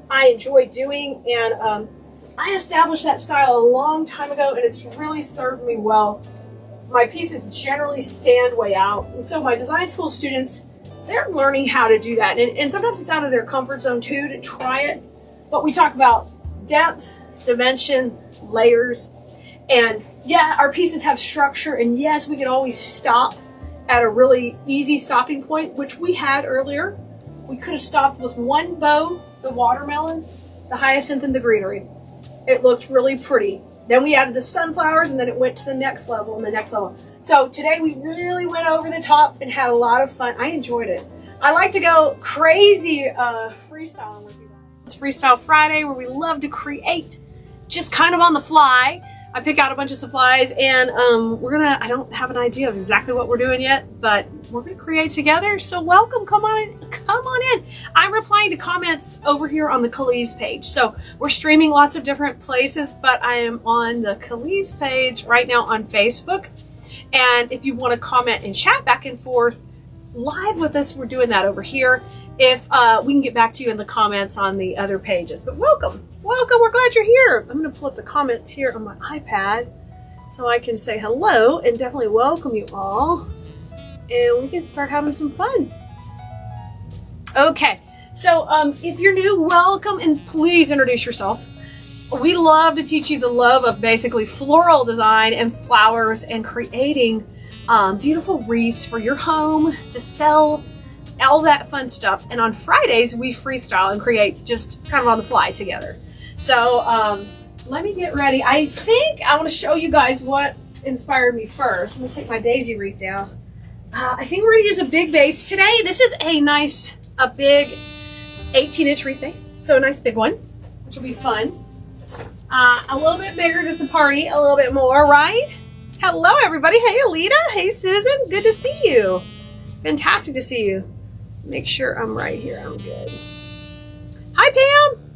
I enjoy doing, and I established that style a long time ago, and it's really served me well. My pieces generally stand way out, and so my design school students, they're learning how to do that, and sometimes it's out of their comfort zone too to try it, but we talk about depth, dimension, layers, and yeah, our pieces have structure, and yes, we can always stop at a really easy stopping point, which we had earlier. We could have stopped with one bow, the watermelon, the hyacinth, and the greenery. It looked really pretty. Then we added the sunflowers, and then it went to the next level and the next level. So today we really went over the top and had a lot of fun. I enjoyed it. I like to go crazy freestyling with you guys. It's Freestyle Friday, where we love to create just kind of on the fly. I pick out a bunch of supplies, and I don't have an idea of exactly what we're doing yet, but we're gonna create together. So welcome, come on in. I'm replying to comments over here on the Khalees page. So we're streaming lots of different places, but I am on the Khalees page right now on Facebook. And if you want to comment and chat back and forth live with us, we're doing that over here. If we can get back to you in the comments on the other pages. But welcome, we're glad you're here. I'm going to pull up the comments here on my iPad so I can say hello and definitely welcome you all, and we can start having some fun. Okay, so if you're new, welcome, and please introduce yourself. We love to teach you the love of basically floral design and flowers and creating beautiful wreaths for your home to sell, all that fun stuff. And on Fridays, we freestyle and create just kind of on the fly together. So let me get ready. I think I want to show you guys what inspired me first. I'm going to take my daisy wreath down. I think we're gonna use a big base today. This is a big 18-inch wreath base. So a nice big one, which will be fun. A little bit bigger just to party a little bit more, right? Hello, everybody. Hey, Alita. Hey, Susan. Good to see you. Fantastic to see you. Make sure I'm right here. I'm good. Hi, Pam.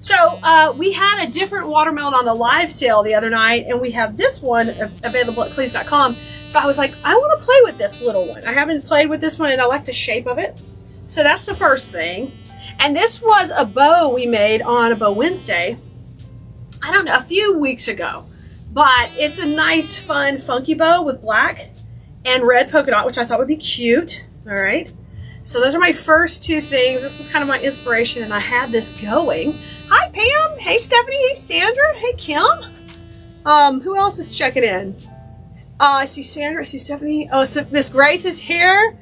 So we had a different watermelon on the live sale the other night, and we have this one available at Cleese.com. So I was like, I want to play with this little one. I haven't played with this one, and I like the shape of it. So that's the first thing. And this was a bow we made on a Bow Wednesday, I don't know, a few weeks ago. But it's a nice, fun, funky bow with black and red polka dot, which I thought would be cute. All right. So those are my first two things. This is kind of my inspiration, and I had this going. Hi, Pam. Hey, Stephanie. Hey, Sandra. Hey, Kim. Who else is checking in? I see Sandra. I see Stephanie. Oh, so Miss Grace is here.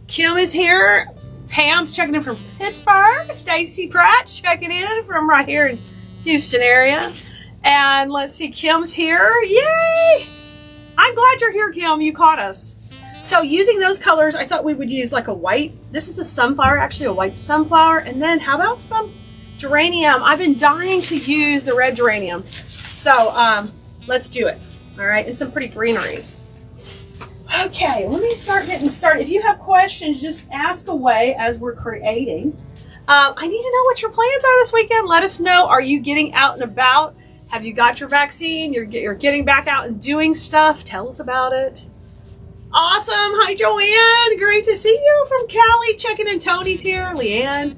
Kim is here. Pam's checking in from Pittsburgh. Stacy Pratt checking in from right here in Houston area. And let's see, Kim's here. Yay! I'm glad you're here, Kim. You caught us. So using those colors, I thought we would use like a white. This is a sunflower, actually a white sunflower. And then how about some geranium? I've been dying to use the red geranium. So let's do it. All right, and some pretty greeneries. Okay, let me start getting started. If you have questions, just ask away as we're creating. I need to know what your plans are this weekend. Let us know. Are you getting out and about? Have you got your vaccine? You're getting back out and doing stuff. Tell us about it. Awesome. Hi, Joanne. Great to see you from Cali. Checking in. Tony's here. Leanne.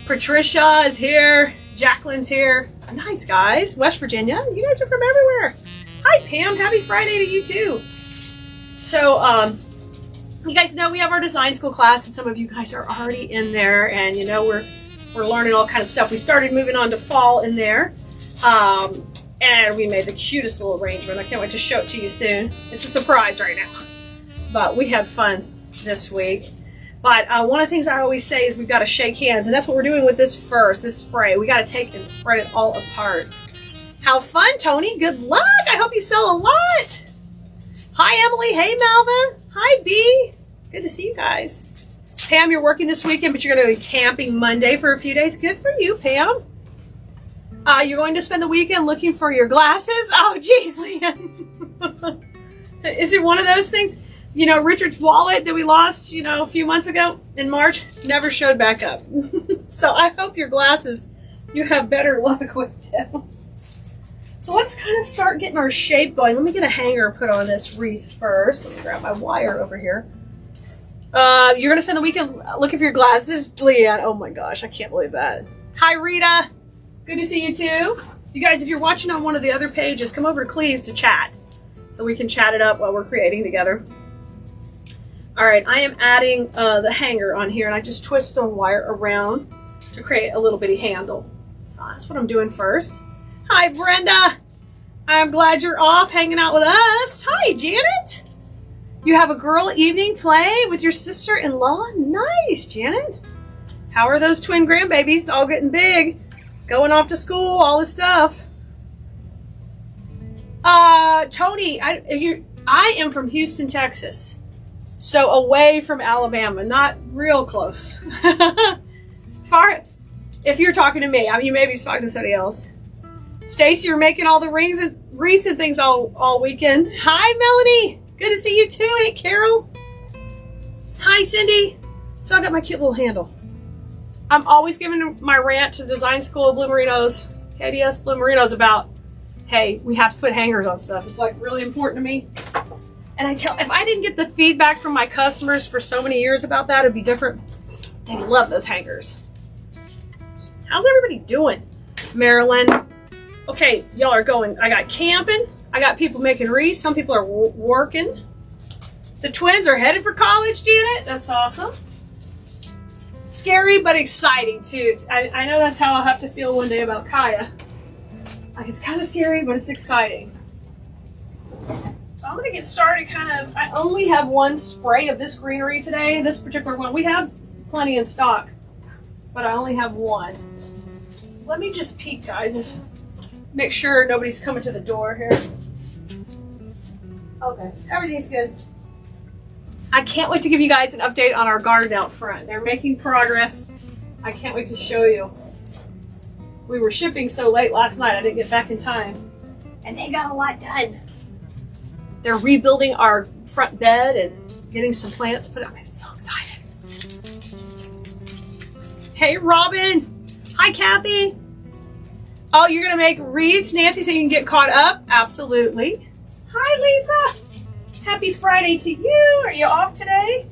Patricia is here. Jacqueline's here. Nice, guys. West Virginia. You guys are from everywhere. Hi, Pam. Happy Friday to you, too. So, you guys know we have our design school class, and some of you guys are already in there, and you know we're learning all kind of stuff. We started moving on to fall in there, and we made the cutest little arrangement. I can't wait to show it to you soon. It's a surprise right now, but we had fun this week. But one of the things I always say is we've got to shake hands, and that's what we're doing with this first, this spray. We got to take and spread it all apart. How fun, Tony. Good luck. I hope you sell a lot. Hi, Emily. Hey, Melvin. Hi, B. Good to see you guys. Pam, you're working this weekend, but you're going to be camping Monday for a few days. Good for you, Pam. You're going to spend the weekend looking for your glasses? Oh, geez, Leanne. Is it one of those things? You know, Richard's wallet that we lost, you know, a few months ago in March never showed back up. So I hope your glasses, you have better luck with them. So let's kind of start getting our shape going. Let me get a hanger put on this wreath first. Let me grab my wire over here. You're going to spend the weekend looking for your glasses, Leanne. Oh my gosh, I can't believe that. Hi, Rita. Good to see you too. You guys, if you're watching on one of the other pages, come over to Cleese to chat so we can chat it up while we're creating together. All right, I am adding the hanger on here, and I just twist the wire around to create a little bitty handle. So that's what I'm doing first. Hi, Brenda. I'm glad you're off hanging out with us. Hi, Janet. You have a girl evening play with your sister-in-law? Nice, Janet. How are those twin grandbabies all getting big? Going off to school, all this stuff. Tony, I am from Houston, Texas. So away from Alabama, not real close. Far, if you're talking to me, I mean, you may be talking to somebody else. Stacy, you're making all the rings and wreaths and things all weekend. Hi, Melanie. Good to see you too. Hey, Carol. Hi, Cindy. So I got my cute little handle. I'm always giving my rant to Design School of Blue Merinos, KDS Blue Merinos, about, hey, we have to put hangers on stuff. It's like really important to me. And if I didn't get the feedback from my customers for so many years about that, it'd be different. They love those hangers. How's everybody doing? Marilyn. Okay, y'all are going. I got camping. I got people making wreaths. Some people are working. The twins are headed for college, Janet. That's awesome. Scary, but exciting, too. I know that's how I'll have to feel one day about Kaya. Like, it's kind of scary, but it's exciting. So I'm going to get started I only have one spray of this greenery today, this particular one. We have plenty in stock, but I only have one. Let me just peek, guys. Make sure nobody's coming to the door here. Okay, everything's good. I can't wait to give you guys an update on our garden out front. They're making progress. I can't wait to show you. We were shipping so late last night, I didn't get back in time. And they got a lot done. They're rebuilding our front bed and getting some plants put up. I'm so excited. Hey, Robin. Hi, Kathy. Oh, you're going to make wreaths, Nancy, so you can get caught up? Absolutely. Hi, Lisa. Happy Friday to you. Are you off today?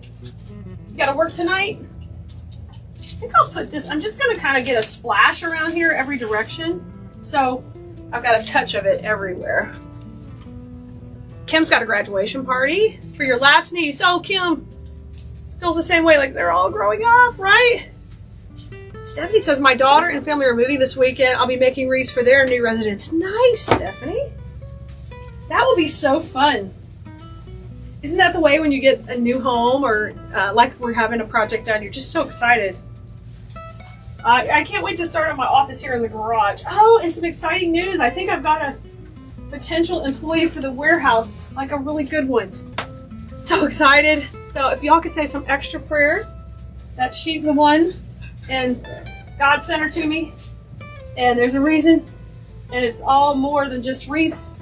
You got to work tonight? I think I'll put this, I'm just going to kind of get a splash around here every direction. So I've got a touch of it everywhere. Kim's got a graduation party for your last niece. Oh, Kim feels the same way, like they're all growing up, right? Stephanie says, my daughter and family are moving this weekend. I'll be making wreaths for their new residence. Nice, Stephanie. That will be so fun. Isn't that the way when you get a new home or like we're having a project done, you're just so excited. I can't wait to start on my office here in the garage. Oh, and some exciting news. I think I've got a potential employee for the warehouse, like a really good one. So excited. So if y'all could say some extra prayers that she's the one and God sent her to me and there's a reason and it's all more than just wreaths,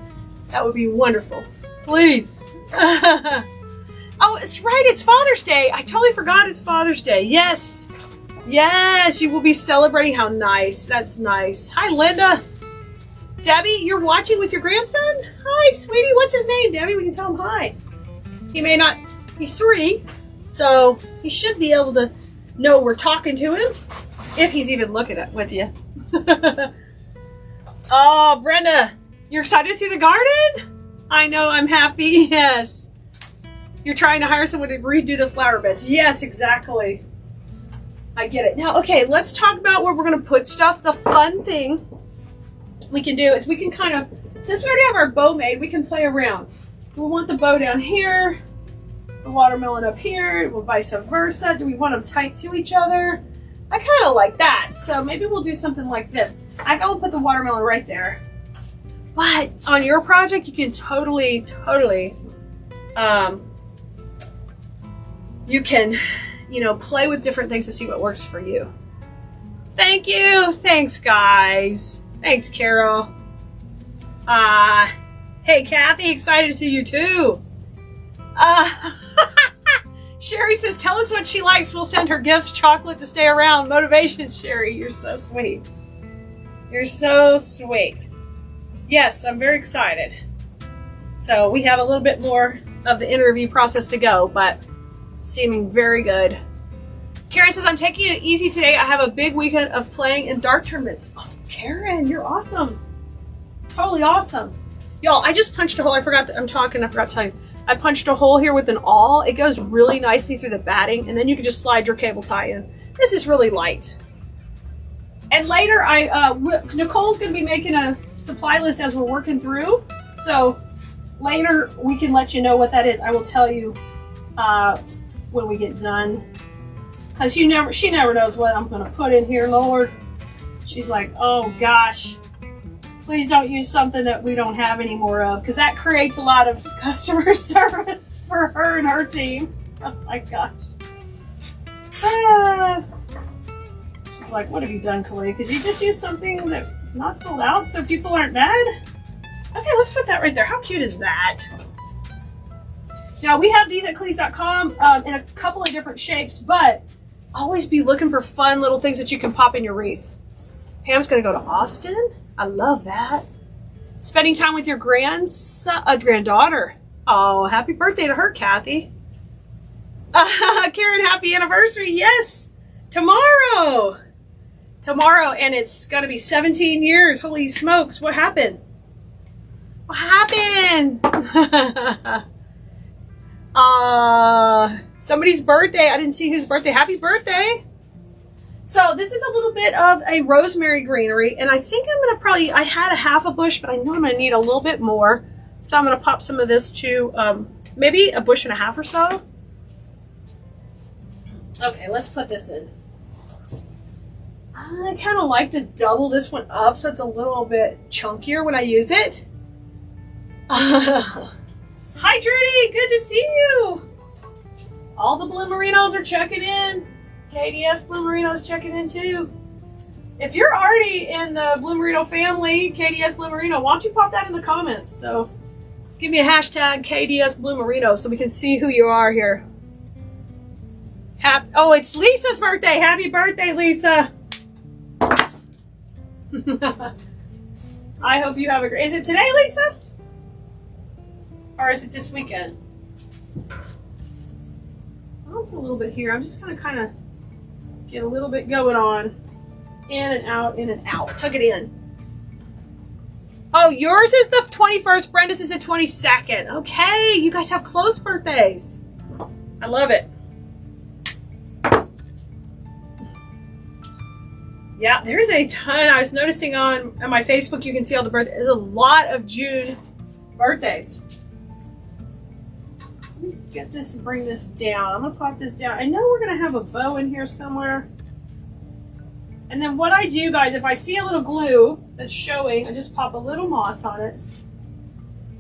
that would be wonderful. Please. Oh, it's right. It's Father's Day. I totally forgot it's Father's Day. Yes. Yes, you will be celebrating. How nice. That's nice. Hi, Linda. Debbie, you're watching with your grandson? Hi, sweetie. What's his name, Debbie? We can tell him hi. He may not. He's 3, so he should be able to know we're talking to him if he's even looking at with you. Oh, Brenda, you're excited to see the garden? I know. I'm happy. Yes. You're trying to hire someone to redo the flower beds. Yes, exactly. I get it. Now, okay, let's talk about where we're going to put stuff. The fun thing we can do is we can kind of, since we already have our bow made, we can play around. We want the bow down here, the watermelon up here, or vice versa. Do we want them tight to each other? I kind of like that. So maybe we'll do something like this. I will put the watermelon right there. But on your project, you can totally, you can, play with different things to see what works for you. Thank you. Thanks, guys. Thanks, Carol. Hey, Kathy, excited to see you too. Sherry says, tell us what she likes. We'll send her gifts, chocolate to stay around. Motivation, Sherry. You're so sweet. You're so sweet. Yes, I'm very excited. So we have a little bit more of the interview process to go, but seeming very good. Karen says, I'm taking it easy today. I have a big weekend of playing in dart tournaments. Oh, Karen, you're awesome. Totally awesome. Y'all, I just punched a hole. I forgot to tell you. I punched a hole here with an awl. It goes really nicely through the batting, and then you can just slide your cable tie in. This is really light. And later, Nicole's going to be making a supply list as we're working through. So later, we can let you know what that is. I will tell you when we get done. Because she never knows what I'm going to put in here, Lord. She's like, oh gosh, please don't use something that we don't have any more of. Because that creates a lot of customer service for her and her team. Oh my gosh. She's like, what have you done, Khalid? Could you just use something that's not sold out so people aren't mad? Okay, let's put that right there. How cute is that? Now, we have these at Cleese.com in a couple of different shapes, but always be looking for fun little things that you can pop in your wreath. Pam's going to go to Austin. I love that. Spending time with your granddaughter. Oh, happy birthday to her, Kathy. Karen, happy anniversary. Yes, tomorrow. And it's going to be 17 years. Holy smokes, what happened? What happened? Somebody's birthday. I didn't see whose birthday. Happy birthday. So this is a little bit of a rosemary greenery, and I think I'm going to I had a half a bush, but I know I'm going to need a little bit more. So I'm going to pop some of this to maybe a bush and a half or so. Okay, let's put this in. I kind of like to double this one up so it's a little bit chunkier when I use it. Hi, Trudy. Good to see you. All the Bloomerinos are checking in. KDS Bloomerino's checking in too. If you're already in the Bloomerino family, KDS Bloomerino, why don't you pop that in the comments? So give me a hashtag KDS Bloomerino so we can see who you are here. Oh, it's Lisa's birthday. Happy birthday, Lisa. I hope you have a great... Is it today, Lisa? Or is it this weekend? I'll put a little bit here. I'm just going to kind of get a little bit going on. In and out, in and out. Tuck it in. Oh, yours is the 21st. Brenda's is the 22nd. Okay, you guys have close birthdays. I love it. Yeah, there's a ton. I was noticing on my Facebook, you can see all the birthdays. There's a lot of June birthdays. Let me get this and bring this down. I'm going to pop this down. I know we're going to have a bow in here somewhere. And then what I do, guys, if I see a little glue that's showing, I just pop a little moss on it.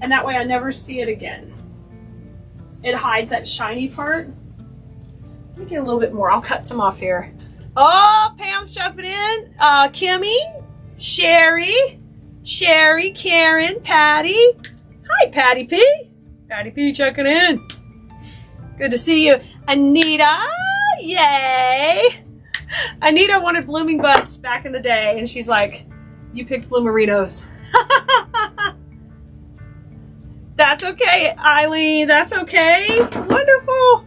And that way I never see it again. It hides that shiny part. Let me get a little bit more. I'll cut some off here. Oh, Pam's jumping in. Kimmy, Sherry, Karen, Patty. Hi, Patty P. Patty P checking in. Good to see you. Anita, yay. Anita wanted blooming butts back in the day, and she's like, you picked Bloomerinos. That's okay, Eileen. That's okay. Wonderful.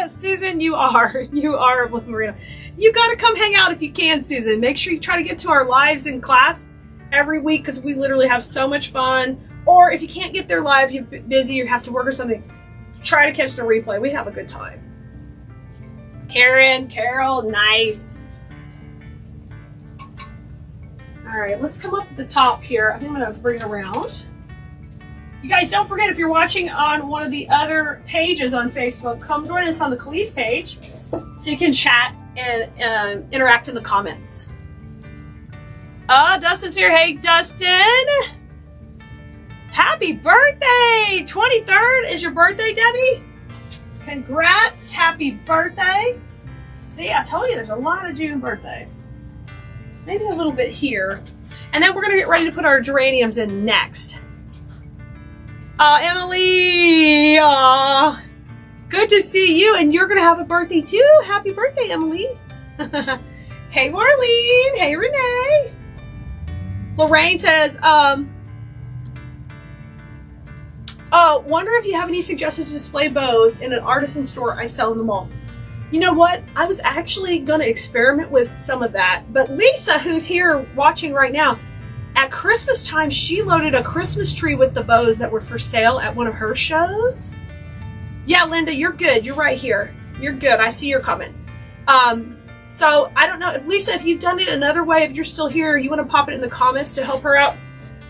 Susan, you are a Bloomerino. You got to come hang out if you can, Susan. Make sure you try to get to our lives in class every week because we literally have so much fun. Or if you can't get there live, you're busy, you have to work or something, try to catch the replay. We have a good time. Carol, nice. All right, let's come up at the top here. I think I'm going to bring it around. You guys, don't forget, if you're watching on one of the other pages on Facebook, come join us on the Khalees page so you can chat and interact in the comments. Dustin's here. Hey, Dustin. Happy birthday. 23rd is your birthday, Debbie. Congrats. Happy birthday. See, I told you there's a lot of June birthdays. Maybe a little bit here. And then we're going to get ready to put our geraniums in next. Emily. Good to see you. And you're going to have a birthday too. Happy birthday, Emily. Hey, Marlene. Hey, Renee. Lorraine says, wonder if you have any suggestions to display bows in an artisan store I sell in the mall. You know what? I was actually going to experiment with some of that. But Lisa, who's here watching right now, at Christmas time, she loaded a Christmas tree with the bows that were for sale at one of her shows. Yeah, Linda, you're good. You're right here. You're good. I see your comment. So I don't know if Lisa, if you've done it another way, if you're still here, you want to pop it in the comments to help her out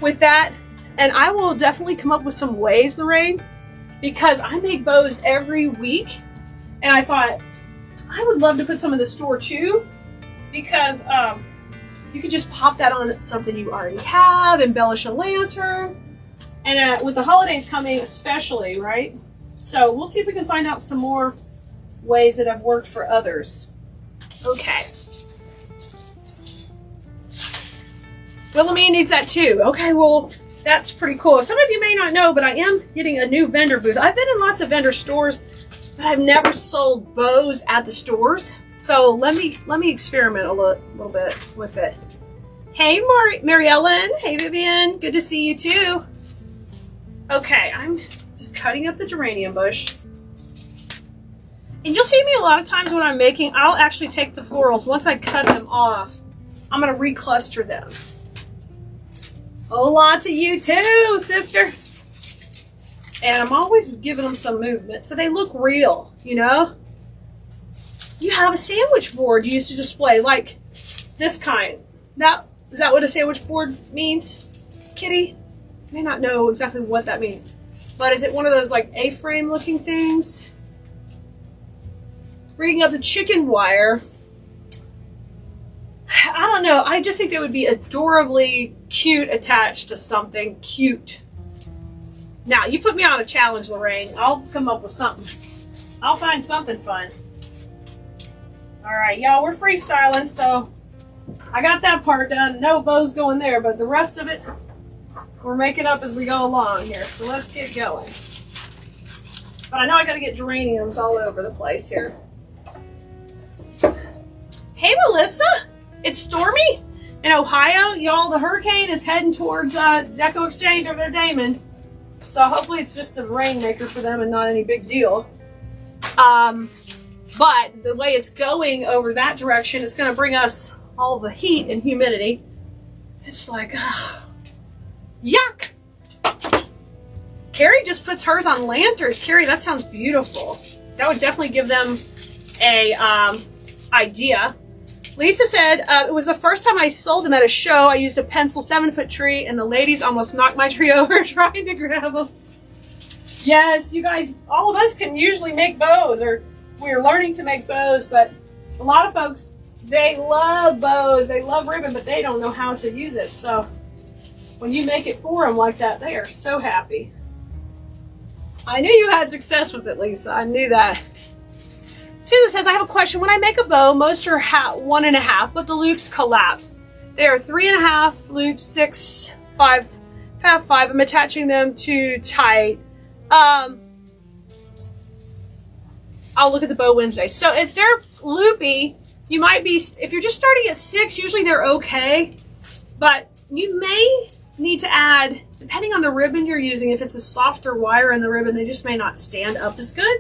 with that. And I will definitely come up with some ways, Lorraine, because I make bows every week. And I thought I would love to put some in the store too, because you could just pop that on something you already have, embellish a lantern. And with the holidays coming especially, right? So we'll see if we can find out some more ways that have worked for others. Okay. Wilhelmine needs that too. Okay, well, that's pretty cool. Some of you may not know, but I am getting a new vendor booth. I've been in lots of vendor stores, but I've never sold bows at the stores. So let me experiment a little bit with it. Hey, Mary Ellen. Hey, Vivian. Good to see you too. Okay, I'm just cutting up the geranium bush. And you'll see me a lot of times when I'm making, I'll actually take the florals. Once I cut them off, I'm going to recluster them. A lot to you too, sister. And I'm always giving them some movement so they look real, you know? You have a sandwich board you used to display, like this kind. Is that what a sandwich board means, Kitty? I may not know exactly what that means. But is it one of those like A-frame looking things? Rigging up the chicken wire. I don't know. I just think they would be adorably cute attached to something cute. Now, you put me on a challenge, Lorraine. I'll come up with something. I'll find something fun. All right, y'all, we're freestyling, so I got that part done. No bows going there, but the rest of it, we're making up as we go along here. So let's get going. But I know I got to get geraniums all over the place here. Hey, Melissa. It's stormy in Ohio. Y'all, the hurricane is heading towards Deco Exchange over there, Damon. So hopefully it's just a rainmaker for them and not any big deal. But the way it's going over that direction, it's going to bring us all the heat and humidity. It's like, ugh, yuck. Carrie just puts hers on lanterns. Carrie, that sounds beautiful. That would definitely give them a idea. Lisa said, it was the first time I sold them at a show. I used a pencil 7-foot tree and the ladies almost knocked my tree over trying to grab them. Yes, you guys, all of us can usually make bows, or we're learning to make bows, but a lot of folks, they love bows, they love ribbon, but they don't know how to use it. So when you make it for them like that, they are so happy. I knew you had success with it, Lisa. I knew that. Susan says, I have a question. When I make a bow, most are 1.5, but the loops collapse. They are 3.5 loops, 6, 5, half 5. I'm attaching them too tight. I'll look at the bow Wednesday. So if they're loopy, you might be, if you're just starting at 6, usually they're okay. But you may need to add, depending on the ribbon you're using, if it's a softer wire in the ribbon, they just may not stand up as good.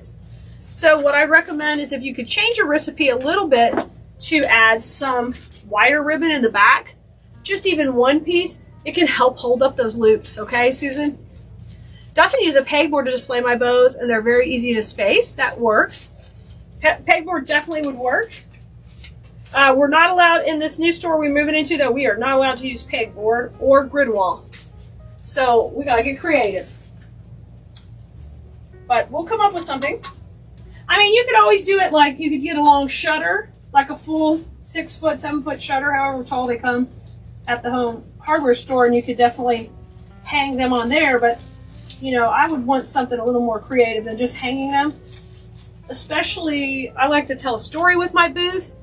So what I recommend is if you could change your recipe a little bit to add some wire ribbon in the back, just even one piece, it can help hold up those loops. Okay, Susan? Dustin used a pegboard to display my bows, and they're very easy to space. That works. Pegboard definitely would work. We're not allowed, in this new store we're moving into, though, we are not allowed to use pegboard or grid wall. So we gotta get creative. But we'll come up with something. I mean, you could always do it like, you could get a long shutter, like a full 6-foot, 7-foot shutter, however tall they come at the home hardware store, and you could definitely hang them on there. But, you know, I would want something a little more creative than just hanging them. Especially, I like to tell a story with my booth,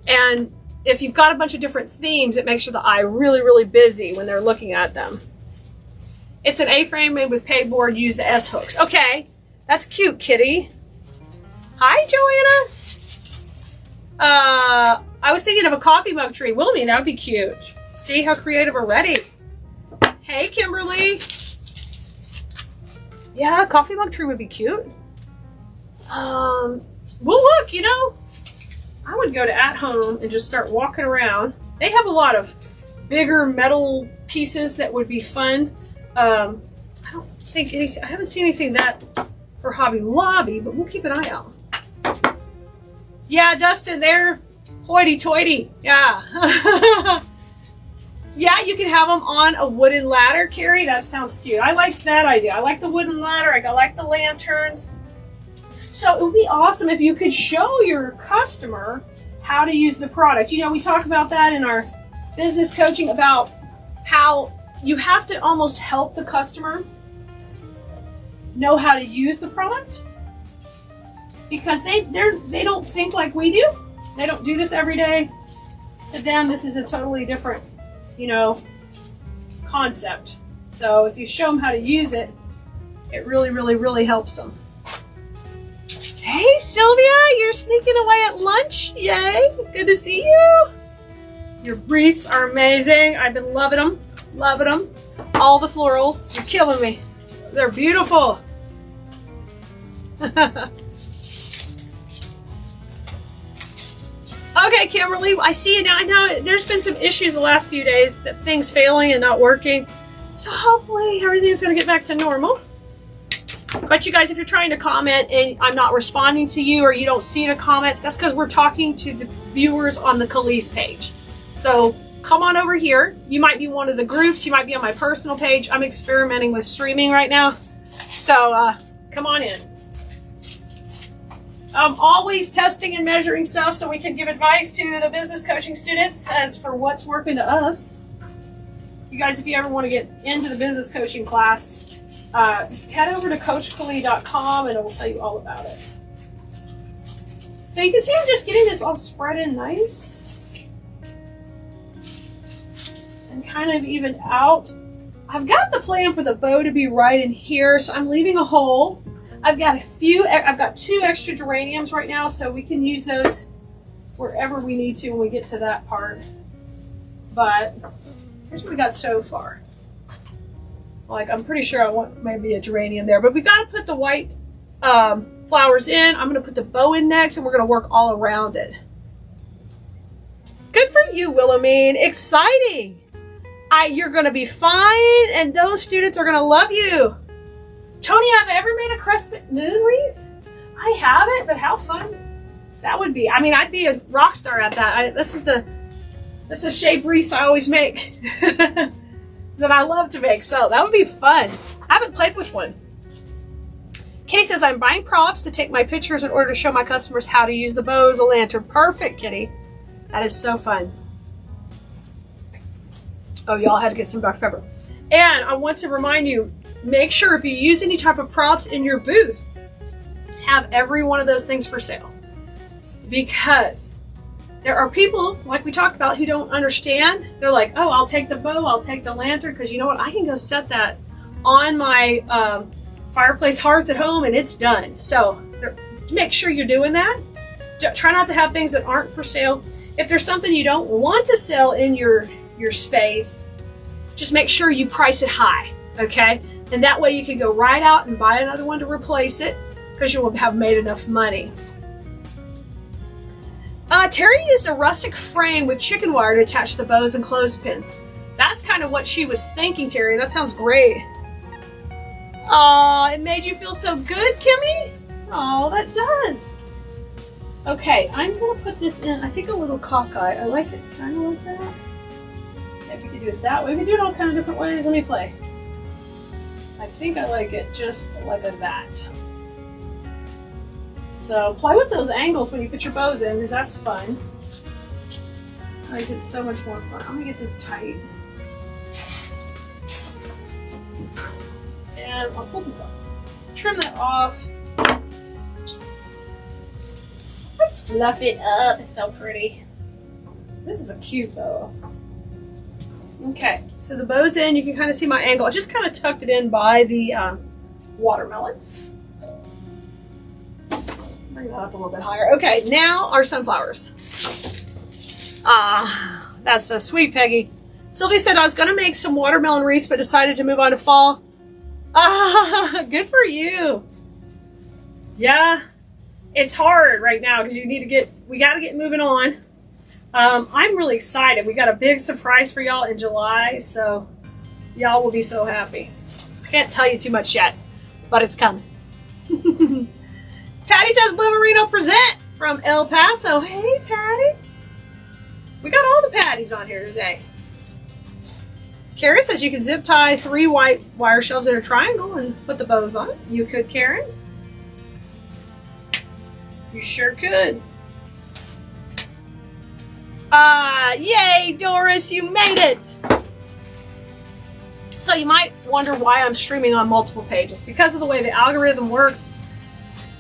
and if you've got a bunch of different themes, it makes the eye really, really busy when they're looking at them. It's an A-frame made with pegboard, use the S-hooks. Okay, that's cute, Kitty. Hi, Joanna. I was thinking of a coffee mug tree. Wilmy, that would be cute. See how creative already. Hey, Kimberly. Yeah, coffee mug tree would be cute. Well, look, you know, I would go to At Home and just start walking around. They have a lot of bigger metal pieces that would be fun. I don't think I haven't seen anything that for Hobby Lobby, but we'll keep an eye out. Yeah, Dustin, they're hoity-toity. Yeah. Yeah, you can have them on a wooden ladder, Carrie. That sounds cute. I like that idea. I like the wooden ladder. I like the lanterns. So it would be awesome if you could show your customer how to use the product. You know, we talk about that in our business coaching about how you have to almost help the customer know how to use the product, because they don't think like we do. They don't do this every day. To them, this is a totally different, you know, concept. So if you show them how to use it, it really, really, really helps them. Hey, Sylvia, you're sneaking away at lunch. Yay, good to see you. Your wreaths are amazing. I've been loving them, loving them. All the florals, you're killing me. They're beautiful. Okay, Kimberly, I see you now. I know there's been some issues the last few days, that things failing and not working. So hopefully everything's going to get back to normal. But you guys, if you're trying to comment and I'm not responding to you, or you don't see the comments, that's because we're talking to the viewers on the Khalees page. So come on over here. You might be one of the groups. You might be on my personal page. I'm experimenting with streaming right now. So come on in. I'm always testing and measuring stuff so we can give advice to the business coaching students as for what's working to us. You guys, if you ever want to get into the business coaching class, head over to CoachKali.com and it will tell you all about it. So you can see I'm just getting this all spread in nice and kind of even out. I've got the plan for the bow to be right in here, so I'm leaving a hole. I've got 2 extra geraniums right now, so we can use those wherever we need to when we get to that part. But here's what we got so far. Like, I'm pretty sure I want maybe a geranium there, but we got to put the white flowers in. I'm going to put the bow in next, and we're going to work all around it. Good for you, Wilhelmine. Exciting. You're going to be fine, and those students are going to love you. Tony, have I ever made a crescent moon wreath? I haven't, but how fun that would be. I mean, I'd be a rock star at that. This is a shape wreath I always make that I love to make, so that would be fun. I haven't played with one. Kitty says, I'm buying props to take my pictures in order to show my customers how to use the bow as a lantern. Perfect, Kitty. That is so fun. Oh, y'all had to get some Dr. Pepper. And I want to remind you, make sure if you use any type of props in your booth, have every one of those things for sale. Because there are people, like we talked about, who don't understand. They're like, oh, I'll take the bow, I'll take the lantern, because you know what? I can go set that on my fireplace hearth at home and it's done. So make sure you're doing that. Try not to have things that aren't for sale. If there's something you don't want to sell in your space, just make sure you price it high, okay? And that way you can go right out and buy another one to replace it because you will have made enough money. Terry used a rustic frame with chicken wire to attach the bows and clothespins. That's kind of what she was thinking, Terry. That sounds great. Aw, it made you feel so good, Kimmy? Oh, that does. Okay, I'm going to put this in, I think a little cockeye. I like it kind of like that. Maybe we could do it that way. We can do it all kind of different ways. Let me play. I think I like it just like that. So play with those angles when you put your bows in, because that's fun. I think it's so much more fun. I'm gonna get this tight. And I'll pull this up. Trim that off. Let's fluff it up. It's so pretty. This is a cute bow. Okay, so the bow's in. You can kind of see my angle. I just kind of tucked it in by the watermelon. Bring that up a little bit higher. Okay, now our sunflowers. That's so sweet, Peggy. Sylvia said I was going to make some watermelon wreaths, but decided to move on to fall. Good for you. Yeah, it's hard right now because we got to get moving on. I'm really excited. We got a big surprise for y'all in July, so y'all will be so happy. I can't tell you too much yet, but it's coming. Patty says Blue Merino present from El Paso. Hey, Patty. We got all the Patties on here today. Karen says you can zip tie 3 white wire shelves in a triangle and put the bows on it. You could, Karen. You sure could. Yay, Doris, you made it. So you might wonder why I'm streaming on multiple pages. Because of the way the algorithm works,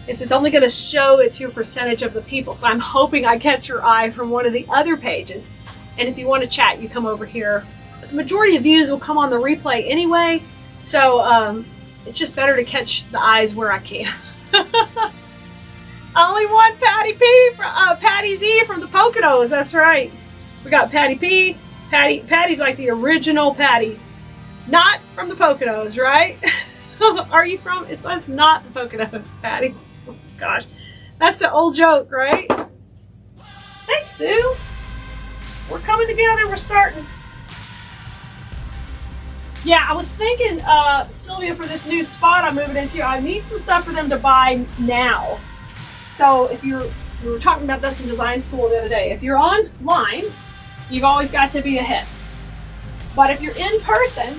it's only going to show it to a percentage of the people. So I'm hoping I catch your eye from one of the other pages. And if you want to chat, you come over here. But the majority of views will come on the replay anyway. So it's just better to catch the eyes where I can. Only one Patty P, Patty Z from the Poconos. That's right. We got Patty P. Patty's like the original Patty. Not from the Poconos, right? Are you from? That's not the Poconos, Patty. Oh, gosh. That's the old joke, right? Thanks, Sue. We're coming together. We're starting. Yeah, I was thinking, Sylvia, for this new spot I'm moving into, I need some stuff for them to buy now. So if we were talking about this in design school the other day, if you're online, you've always got to be ahead. But if you're in person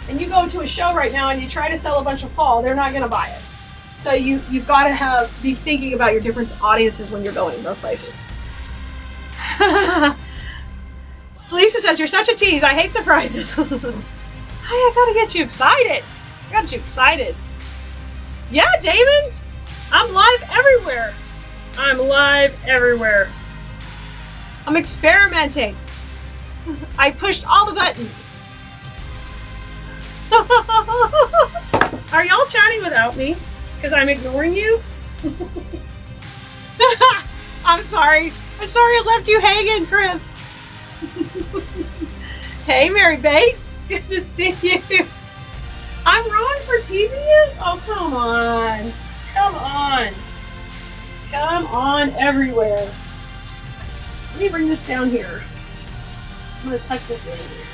and you go to a show right now and you try to sell a bunch of fall, they're not going to buy it. So you've got to be thinking about your different audiences when you're going to those places. So Lisa says, you're such a tease. I hate surprises. I gotta get you excited. I got you excited. Yeah, David, I'm live everywhere. I'm live everywhere. I'm experimenting. I pushed all the buttons. Are y'all chatting without me? Because I'm ignoring you? I'm sorry. I'm sorry I left you hanging, Chris. Hey, Mary Bates. Good to see you. I'm wrong for teasing you? Oh, come on. Come on. Come on everywhere. Let me bring this down here. I'm going to tuck this in here.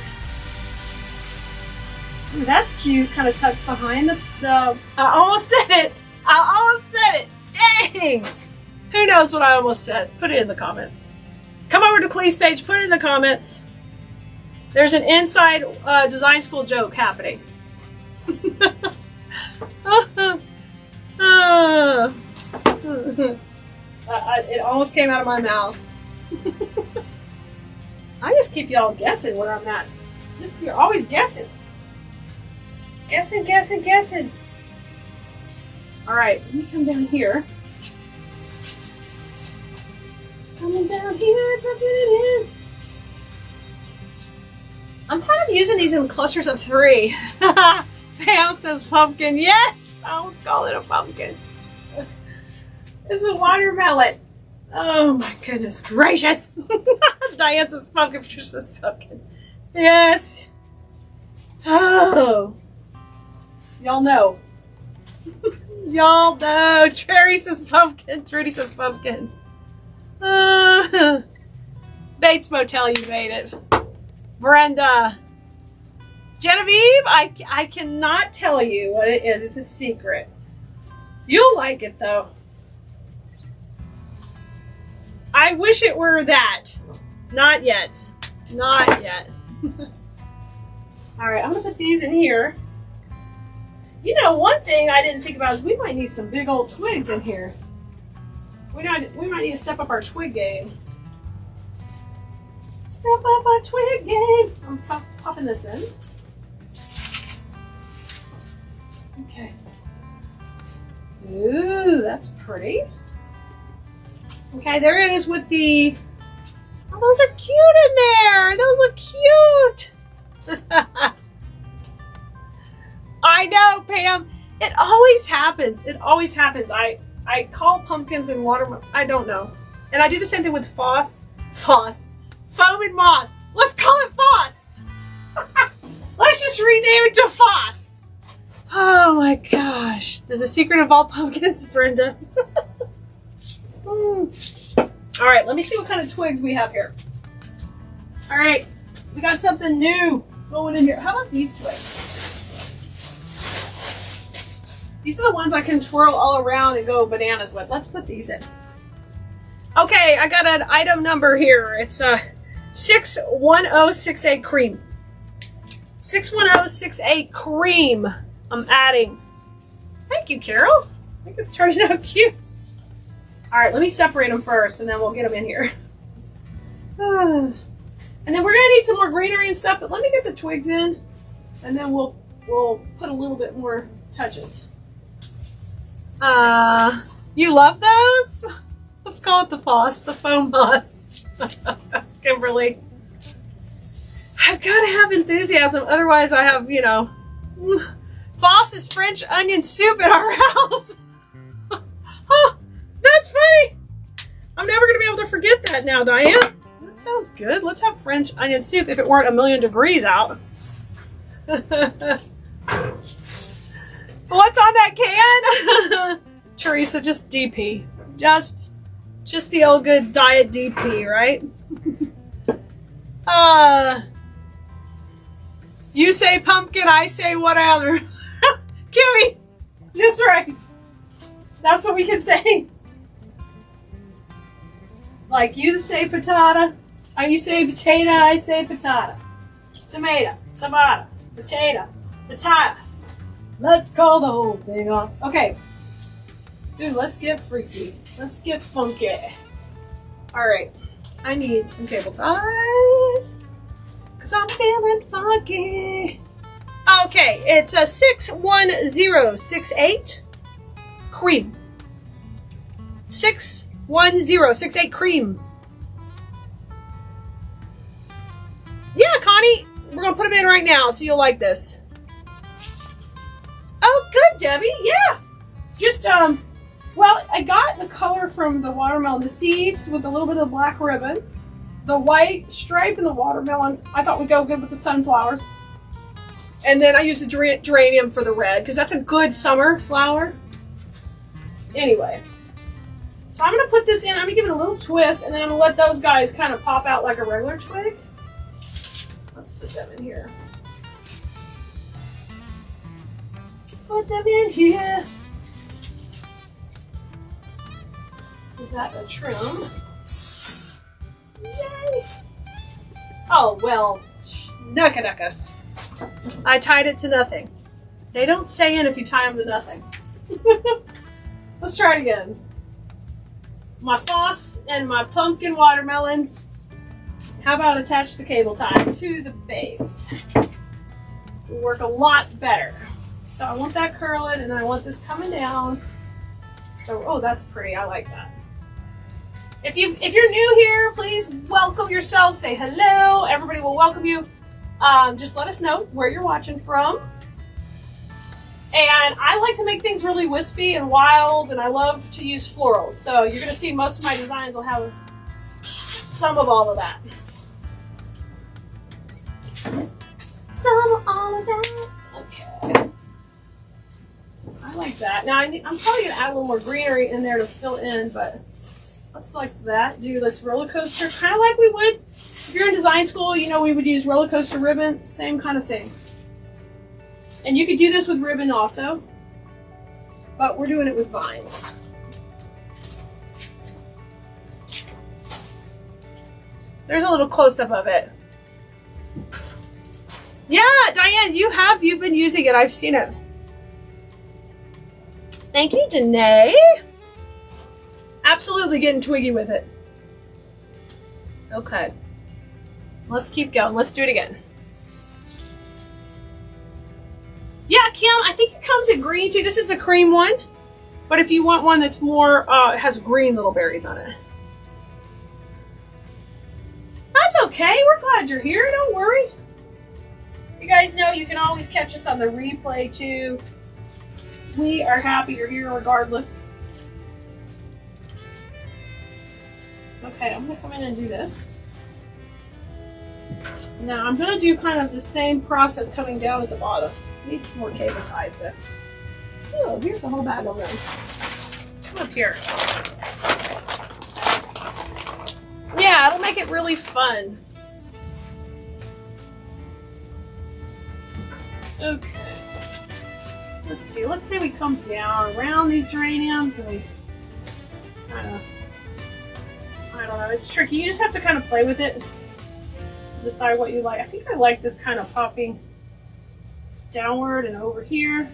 Ooh, that's cute. Kind of tucked behind the... I almost said it. I almost said it. Dang. Who knows what I almost said? Put it in the comments. Come over to Clee's page. Put it in the comments. There's an inside design school joke happening. It almost came out of my mouth. I just keep y'all guessing where I'm at. You're always guessing. Guessing. All right, let me come down here. Coming down here, tucking it in. I'm kind of using these in clusters of 3. Pam says pumpkin. Yes, I almost called it a pumpkin. It's a watermelon. Oh my goodness gracious. Diane says pumpkin. Patricia says pumpkin. Yes. Oh. Y'all know. Y'all know. Cherry says pumpkin. Trudy says pumpkin. Bates Motel, you made it. Brenda. Genevieve, I cannot tell you what it is. It's a secret. You'll like it though. I wish it were that. Not yet. Not yet. Alright, I'm going to put these in here. You know, one thing I didn't think about is we might need some big old twigs in here. We might need to step up our twig game. Step up our twig game. I'm popping this in. Okay. Ooh, that's pretty. Okay, there it is with the... Oh, those are cute in there. Those look cute. I know, Pam. It always happens. It always happens. I call pumpkins and watermelon. I don't know. And I do the same thing with foam and moss. Let's call it Foss. Let's just rename it to Foss. Oh my gosh. Does the secret involve pumpkins, Brenda? All right, let me see what kind of twigs we have here. All right, we got something new going in here. How about these twigs? These are the ones I can twirl all around and go bananas with. Let's put these in. Okay, I got an item number here. It's 61068 cream. 61068 cream. I'm adding. Thank you, Carol. I think it's turning out cute. All right, let me separate them first, and then we'll get them in here. And then we're gonna need some more greenery and stuff, but let me get the twigs in, and then we'll put a little bit more touches. You love those? Let's call it the Foss, the foam boss. Kimberly. I've got to have enthusiasm, otherwise I have, you know, Foss is French onion soup at our house. Oh, that's funny. I'm never going to be able to forget that now, Diane. That sounds good. Let's have French onion soup if it weren't 1,000,000 degrees out. What's on that can? Teresa, just DP. Just the old good diet DP, right? You say pumpkin, I say whatever. Kimmy, that's right. That's what we can say. Like you say patata, you say potato, I say patata. Tomato, tomato, potato, patata. Let's call the whole thing off. Okay. Dude, let's get freaky. Let's get funky. Alright. I need some cable ties. Cause I'm feeling funky. Okay, it's a 61068 cream. 61068 cream. Yeah, Connie, we're gonna put them in right now, so you'll like this. Oh, good, Debbie. Yeah, just well, I got the color from the watermelon, the seeds with a little bit of the black ribbon, the white stripe, and the watermelon. I thought would go good with the sunflowers. And then I used the geranium for the red because that's a good summer flower. Anyway, so I'm gonna put this in. I'm gonna give it a little twist, and then I'm gonna let those guys kind of pop out like a regular twig. Let's put them in here. Put them in here. Is that a trim? Yay! Oh well, nuckaduckus. I tied it to nothing. They don't stay in if you tie them to nothing. Let's try it again. My floss and my pumpkin watermelon. How about attach the cable tie to the base? It'll work a lot better. So I want that curling and I want this coming down. So, oh, that's pretty. I like that. If you're new here, please welcome yourself. Say hello. Everybody will welcome you. Just let us know where you're watching from. And I like to make things really wispy and wild, and I love to use florals. So you're going to see most of my designs will have some of all of that. Some of all of that. Okay. I like that. Now I'm probably going to add a little more greenery in there to fill in, but let's like that. Do this roller coaster, kind of like we would. If you're in design school, you know we would use roller coaster ribbon, same kind of thing. And you could do this with ribbon also, but we're doing it with vines. There's a little close-up of it. Yeah, Diane, you've been using it. I've seen it. Thank you, Danae. Absolutely getting twiggy with it. Okay. Let's keep going. Let's do it again. Yeah, Kim, I think it comes in green too. This is the cream one. But if you want one that's more, has green little berries on it. That's okay. We're glad you're here. Don't worry. You guys know you can always catch us on the replay too. We are happy you're here regardless. Okay, I'm going to come in and do this. Now I'm going to do kind of the same process coming down at the bottom. Need some more cable ties there. Oh, here's the whole bag of them. Come up here. Yeah, it'll make it really fun. Okay. Let's see. Let's say we come down around these geraniums and we kind of, I don't know, it's tricky. You just have to kind of play with it. Decide what you like. I think I like this kind of popping downward and over here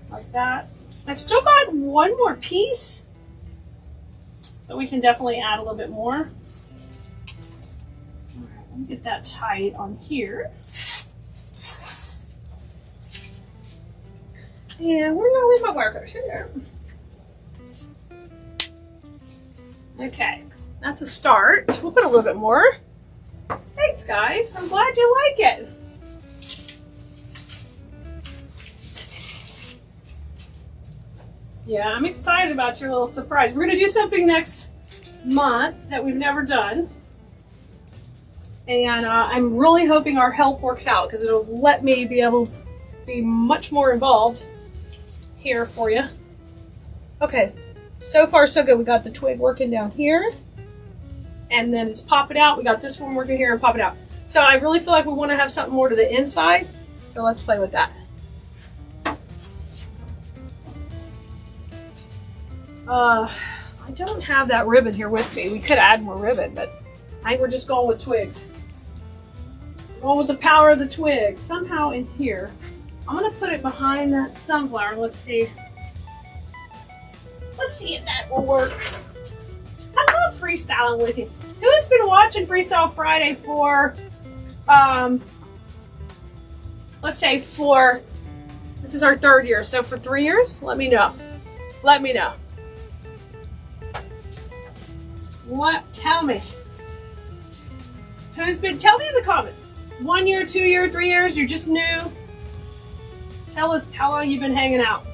like that. I've still got one more piece, so we can definitely add a little bit more. All right, let me get that tight on here. And where did I leave my wire cutters? Here they are. Okay, that's a start. We'll put a little bit more. Thanks, guys. I'm glad you like it. Yeah, I'm excited about your little surprise. We're going to do something next month that we've never done. And I'm really hoping our help works out because it'll let me be able to be much more involved here for you. Okay, so far so good. We got the twig working down here. And then it's popping out. We got this one working here and popping out. So I really feel like we want to have something more to the inside. So let's play with that. I don't have that ribbon here with me. We could add more ribbon, but I think we're just going with twigs. Going with the power of the twigs. Somehow in here. I'm going to put it behind that sunflower. Let's see. Let's see if that will work. I love freestyling with you. Who has been watching Freestyle Friday for, let's say for, this is our 3rd year, so for 3 years, let me know. Let me know. What? Tell me. Tell me in the comments. 1 year, 2 year, 3 years, you're just new. Tell us how long you've been hanging out.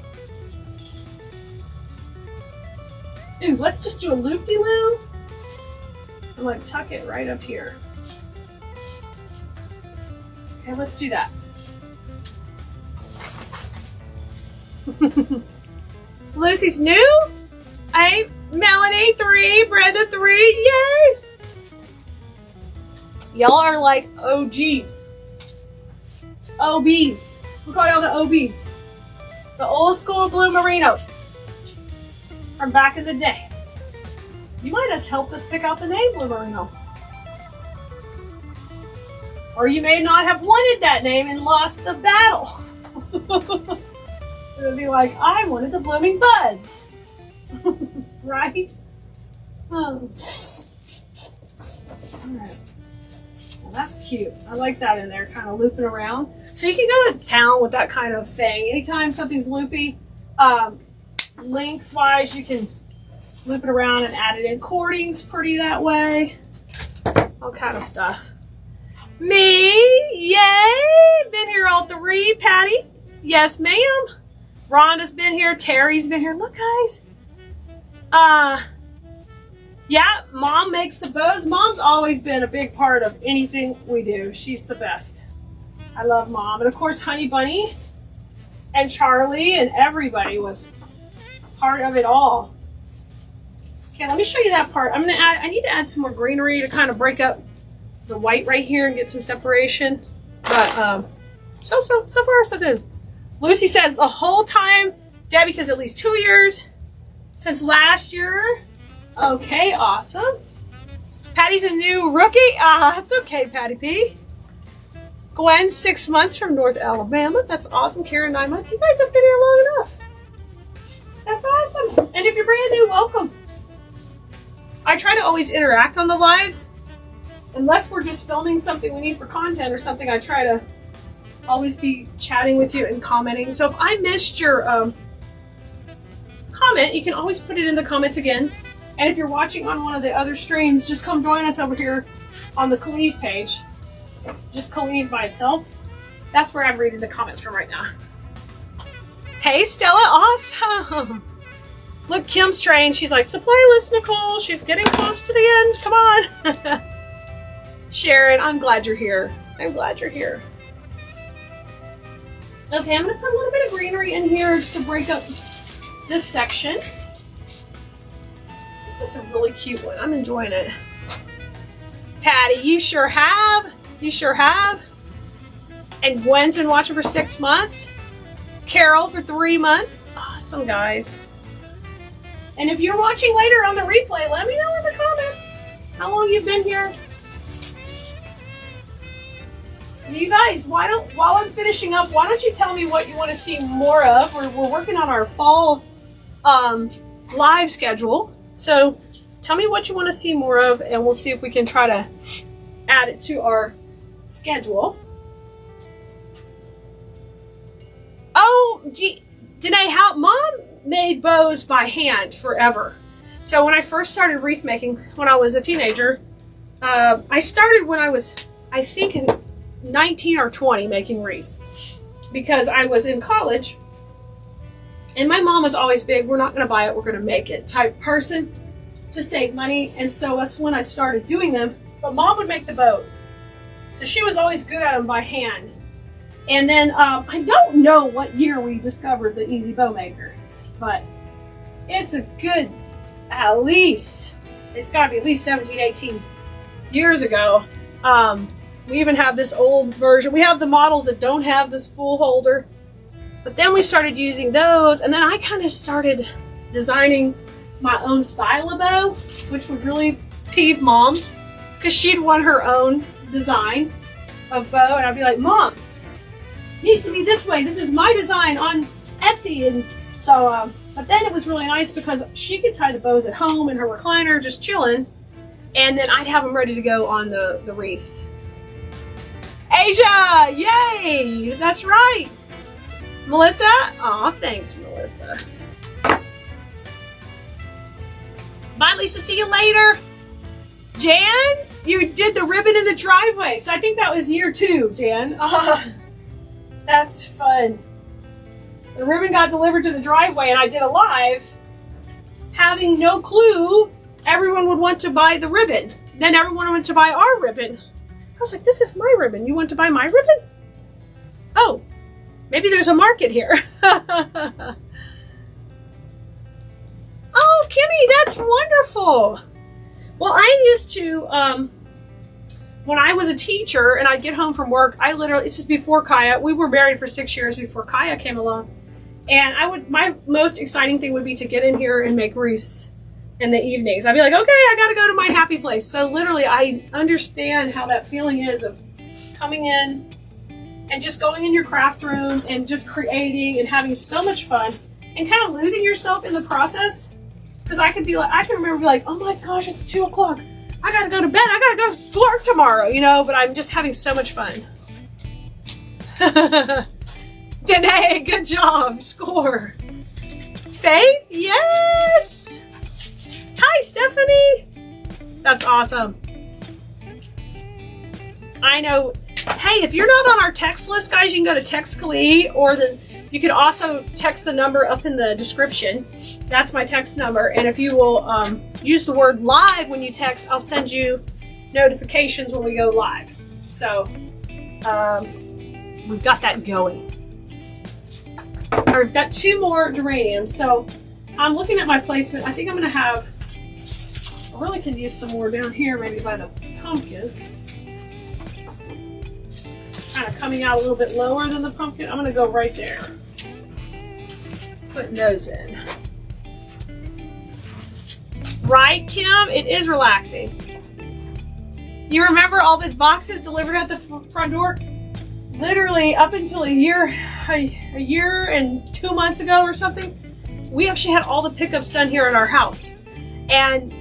Ooh, let's just do a loop-de-loo and like tuck it right up here. Okay, let's do that. Lucy's new. 8, Melanie 3, Brenda 3, yay! Y'all are like OGs. OBs. We call y'all the OBs. The old school blue merinos from back in the day. You might have helped us pick out the name Blue Merino. Or you may not have wanted that name and lost the battle. It would be like, I wanted the blooming buds. Right? Oh. Alright. Well, that's cute. I like that in there, kind of looping around. So you can go to town with that kind of thing. Anytime something's loopy, lengthwise, you can loop it around and add it in. Cording's pretty that way. All kind of stuff. Me, yay! Been here all 3. Patty, yes ma'am. Rhonda's been here. Terry's been here. Look, guys. Yeah, Mom makes the bows. Mom's always been a big part of anything we do. She's the best. I love Mom. And of course, Honey Bunny and Charlie and everybody was part of it all. Okay, let me show you that part. I need to add some more greenery to kind of break up the white right here and get some separation. But so far so good. Lucy says the whole time. Debbie says at least 2 years since last year. Okay, awesome. Patty's a new rookie. That's okay, Patty P. Gwen, 6 months from North Alabama. That's awesome. Karen, 9 months. You guys have been here long enough. That's awesome. And if you're brand new, welcome. I try to always interact on the lives. Unless we're just filming something we need for content or something, I try to always be chatting with you and commenting. So if I missed your comment, you can always put it in the comments again. And if you're watching on one of the other streams, just come join us over here on the Khalees page. Just Khalees by itself. That's where I'm reading the comments from right now. Hey, Stella, awesome. Look, Kim's trained. She's like, supply list, Nicole. She's getting close to the end. Come on. Sharon, I'm glad you're here. I'm glad you're here. Okay, I'm going to put a little bit of greenery in here just to break up this section. This is a really cute one. I'm enjoying it. Patty, you sure have. You sure have. And Gwen's been watching for 6 months. Carol for 3 months. Awesome, guys. And if you're watching later on the replay, let me know in the comments how long you've been here. You guys, while I'm finishing up, why don't you tell me what you want to see more of? We're working on our fall live schedule. So tell me what you want to see more of, and we'll see if we can try to add it to our schedule. Oh, Danae, how Mom made bows by hand forever. So when I first started wreath making, when I was a teenager, I started when I was, I think, in 19 or 20 making wreaths, because I was in college and my mom was always big, we're not going to buy it, we're going to make it type person to save money. And so that's when I started doing them. But Mom would make the bows, so she was always good at them by hand. And then I don't know what year we discovered the Easy Bow Maker, but it's a good, at least, it's got to be at least 17, 18 years ago. We even have this old version. We have the models that don't have the spool holder. But then we started using those, and then I kind of started designing my own style of bow, which would really peeve Mom, because she'd want her own design of bow, and I'd be like, Mom, it needs to be this way. This is my design on Etsy. And so, but then it was really nice because she could tie the bows at home in her recliner, just chilling, and then I'd have them ready to go on the wreaths. Asia, yay, that's right. Melissa, aw, thanks, Melissa. Bye, Lisa, see you later. Jan, you did the ribbon in the driveway, so I think that was year 2, Jan. That's fun. The ribbon got delivered to the driveway and I did a live, having no clue everyone would want to buy the ribbon. Then everyone wanted to buy our ribbon. I was like, this is my ribbon. You want to buy my ribbon? Oh, maybe there's a market here. Oh, Kimmy, that's wonderful. Well, I used to, when I was a teacher and I'd get home from work, it's just before Kaya, we were married for 6 years before Kaya came along. And my most exciting thing would be to get in here and make wreaths in the evenings. I'd be like, okay, I gotta go to my happy place. So literally, I understand how that feeling is of coming in and just going in your craft room and just creating and having so much fun and kind of losing yourself in the process. Because I can remember being like, oh my gosh, it's 2 o'clock. I gotta go to bed. I gotta go to work tomorrow, you know, but I'm just having so much fun. Danae, good job. Score. Faith, yes. Hi, Stephanie. That's awesome. I know. Hey, if you're not on our text list, guys, you can go to Text Kali, or you can also text the number up in the description. That's my text number. And if you will use the word live when you text, I'll send you notifications when we go live. So we've got that going. I've got 2 more geraniums. So I'm looking at my placement. I think I'm going to have, I really can use some more down here, maybe by the pumpkin. Kind of coming out a little bit lower than the pumpkin. I'm going to go right there. Putting those in. Right, Kim? It is relaxing. You remember all the boxes delivered at the front door? Literally up until a year and 2 months ago or something, we actually had all the pickups done here at our house. And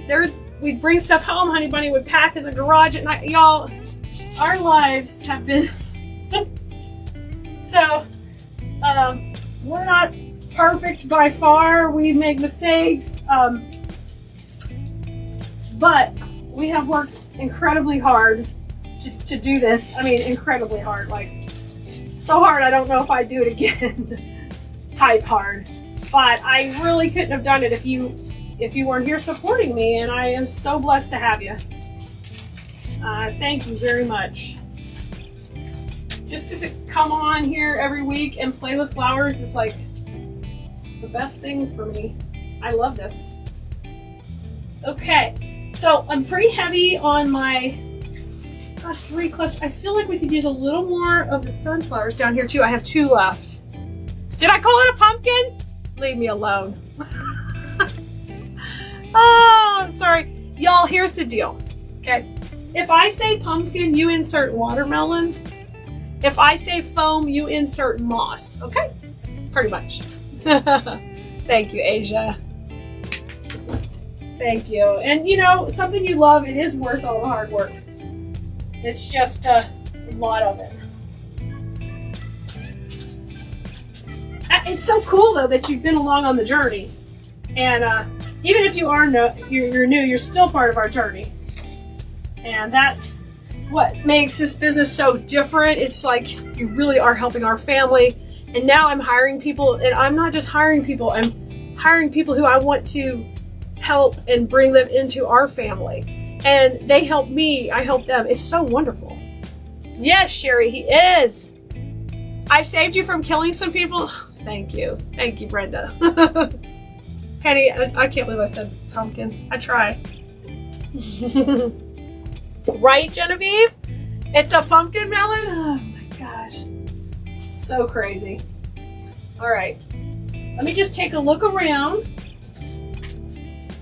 we'd bring stuff home, Honey Bunny would pack in the garage at night. Y'all, our lives have been... So, we're not perfect by far. We make mistakes. But we have worked incredibly hard to do this. I mean, incredibly hard. Like, so hard I don't know if I'd do it again. Type hard. But I really couldn't have done it if you weren't here supporting me, and I am so blessed to have you. Thank you very much. Just to come on here every week and play with flowers is like the best thing for me. I love this. Okay, so I'm pretty heavy on my 3 clusters. I feel like we could use a little more of the sunflowers down here too. I have 2 left. Did I call it a pumpkin? Leave me alone. Oh, sorry. Y'all, here's the deal, okay? If I say pumpkin, you insert watermelon. If I say foam, you insert moss, okay? Pretty much. Thank you, Asia. Thank you. And you know, something you love, it is worth all the hard work. It's just a lot of it. It's so cool though that you've been along on the journey. And even if you are you're new, you're still part of our journey. And that's what makes this business so different. It's like you really are helping our family. And now I'm hiring people, and I'm not just hiring people, I'm hiring people who I want to help and bring them into our family. And they help me, I help them. It's so wonderful. Yes, Sherry, he is. I've saved you from killing some people. Thank you. Thank you, Brenda. Penny, I can't believe I said pumpkin. I try. Right, Genevieve? It's a pumpkin melon? Oh my gosh. So crazy. All right. Let me just take a look around.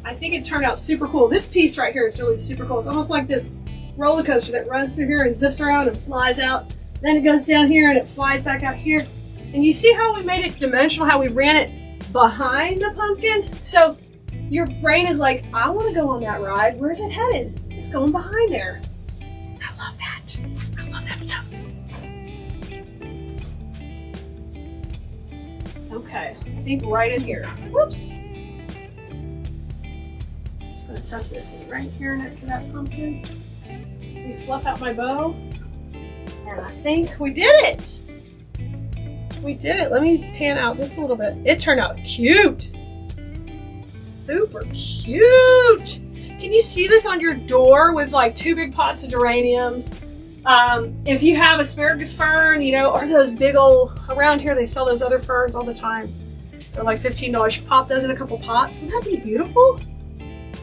I think it turned out super cool. This piece right here is really super cool. It's almost like this roller coaster that runs through here and zips around and flies out. Then it goes down here and it flies back out here. And you see how we made it dimensional, how we ran it behind the pumpkin? So your brain is like, I want to go on that ride. Where's it headed? It's going behind there. I love that. I love that stuff. Okay, I think right in here. Whoops. Just gonna tuck this in right here next to that pumpkin. Let me fluff out my bow. And I think we did it. We did it. Let me pan out just a little bit. It turned out cute. Super cute. Can you see this on your door with like 2 big pots of geraniums? If you have asparagus fern, you know, or those big old, around here they sell those other ferns all the time. They're like $15. You pop those in a couple pots. Wouldn't that be beautiful?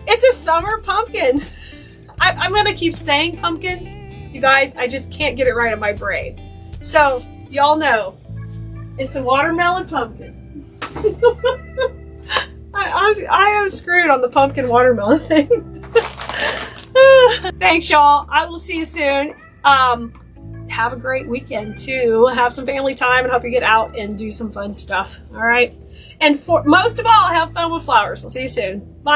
It's a summer pumpkin. I'm gonna keep saying pumpkin. You guys, I just can't get it right in my brain. So, y'all know, it's a watermelon pumpkin. I am screwed on the pumpkin watermelon thing. Thanks, y'all. I will see you soon. Have a great weekend too. Have some family time and hope you get out and do some fun stuff. All right. And for most of all, have fun with flowers. I'll see you soon. Bye.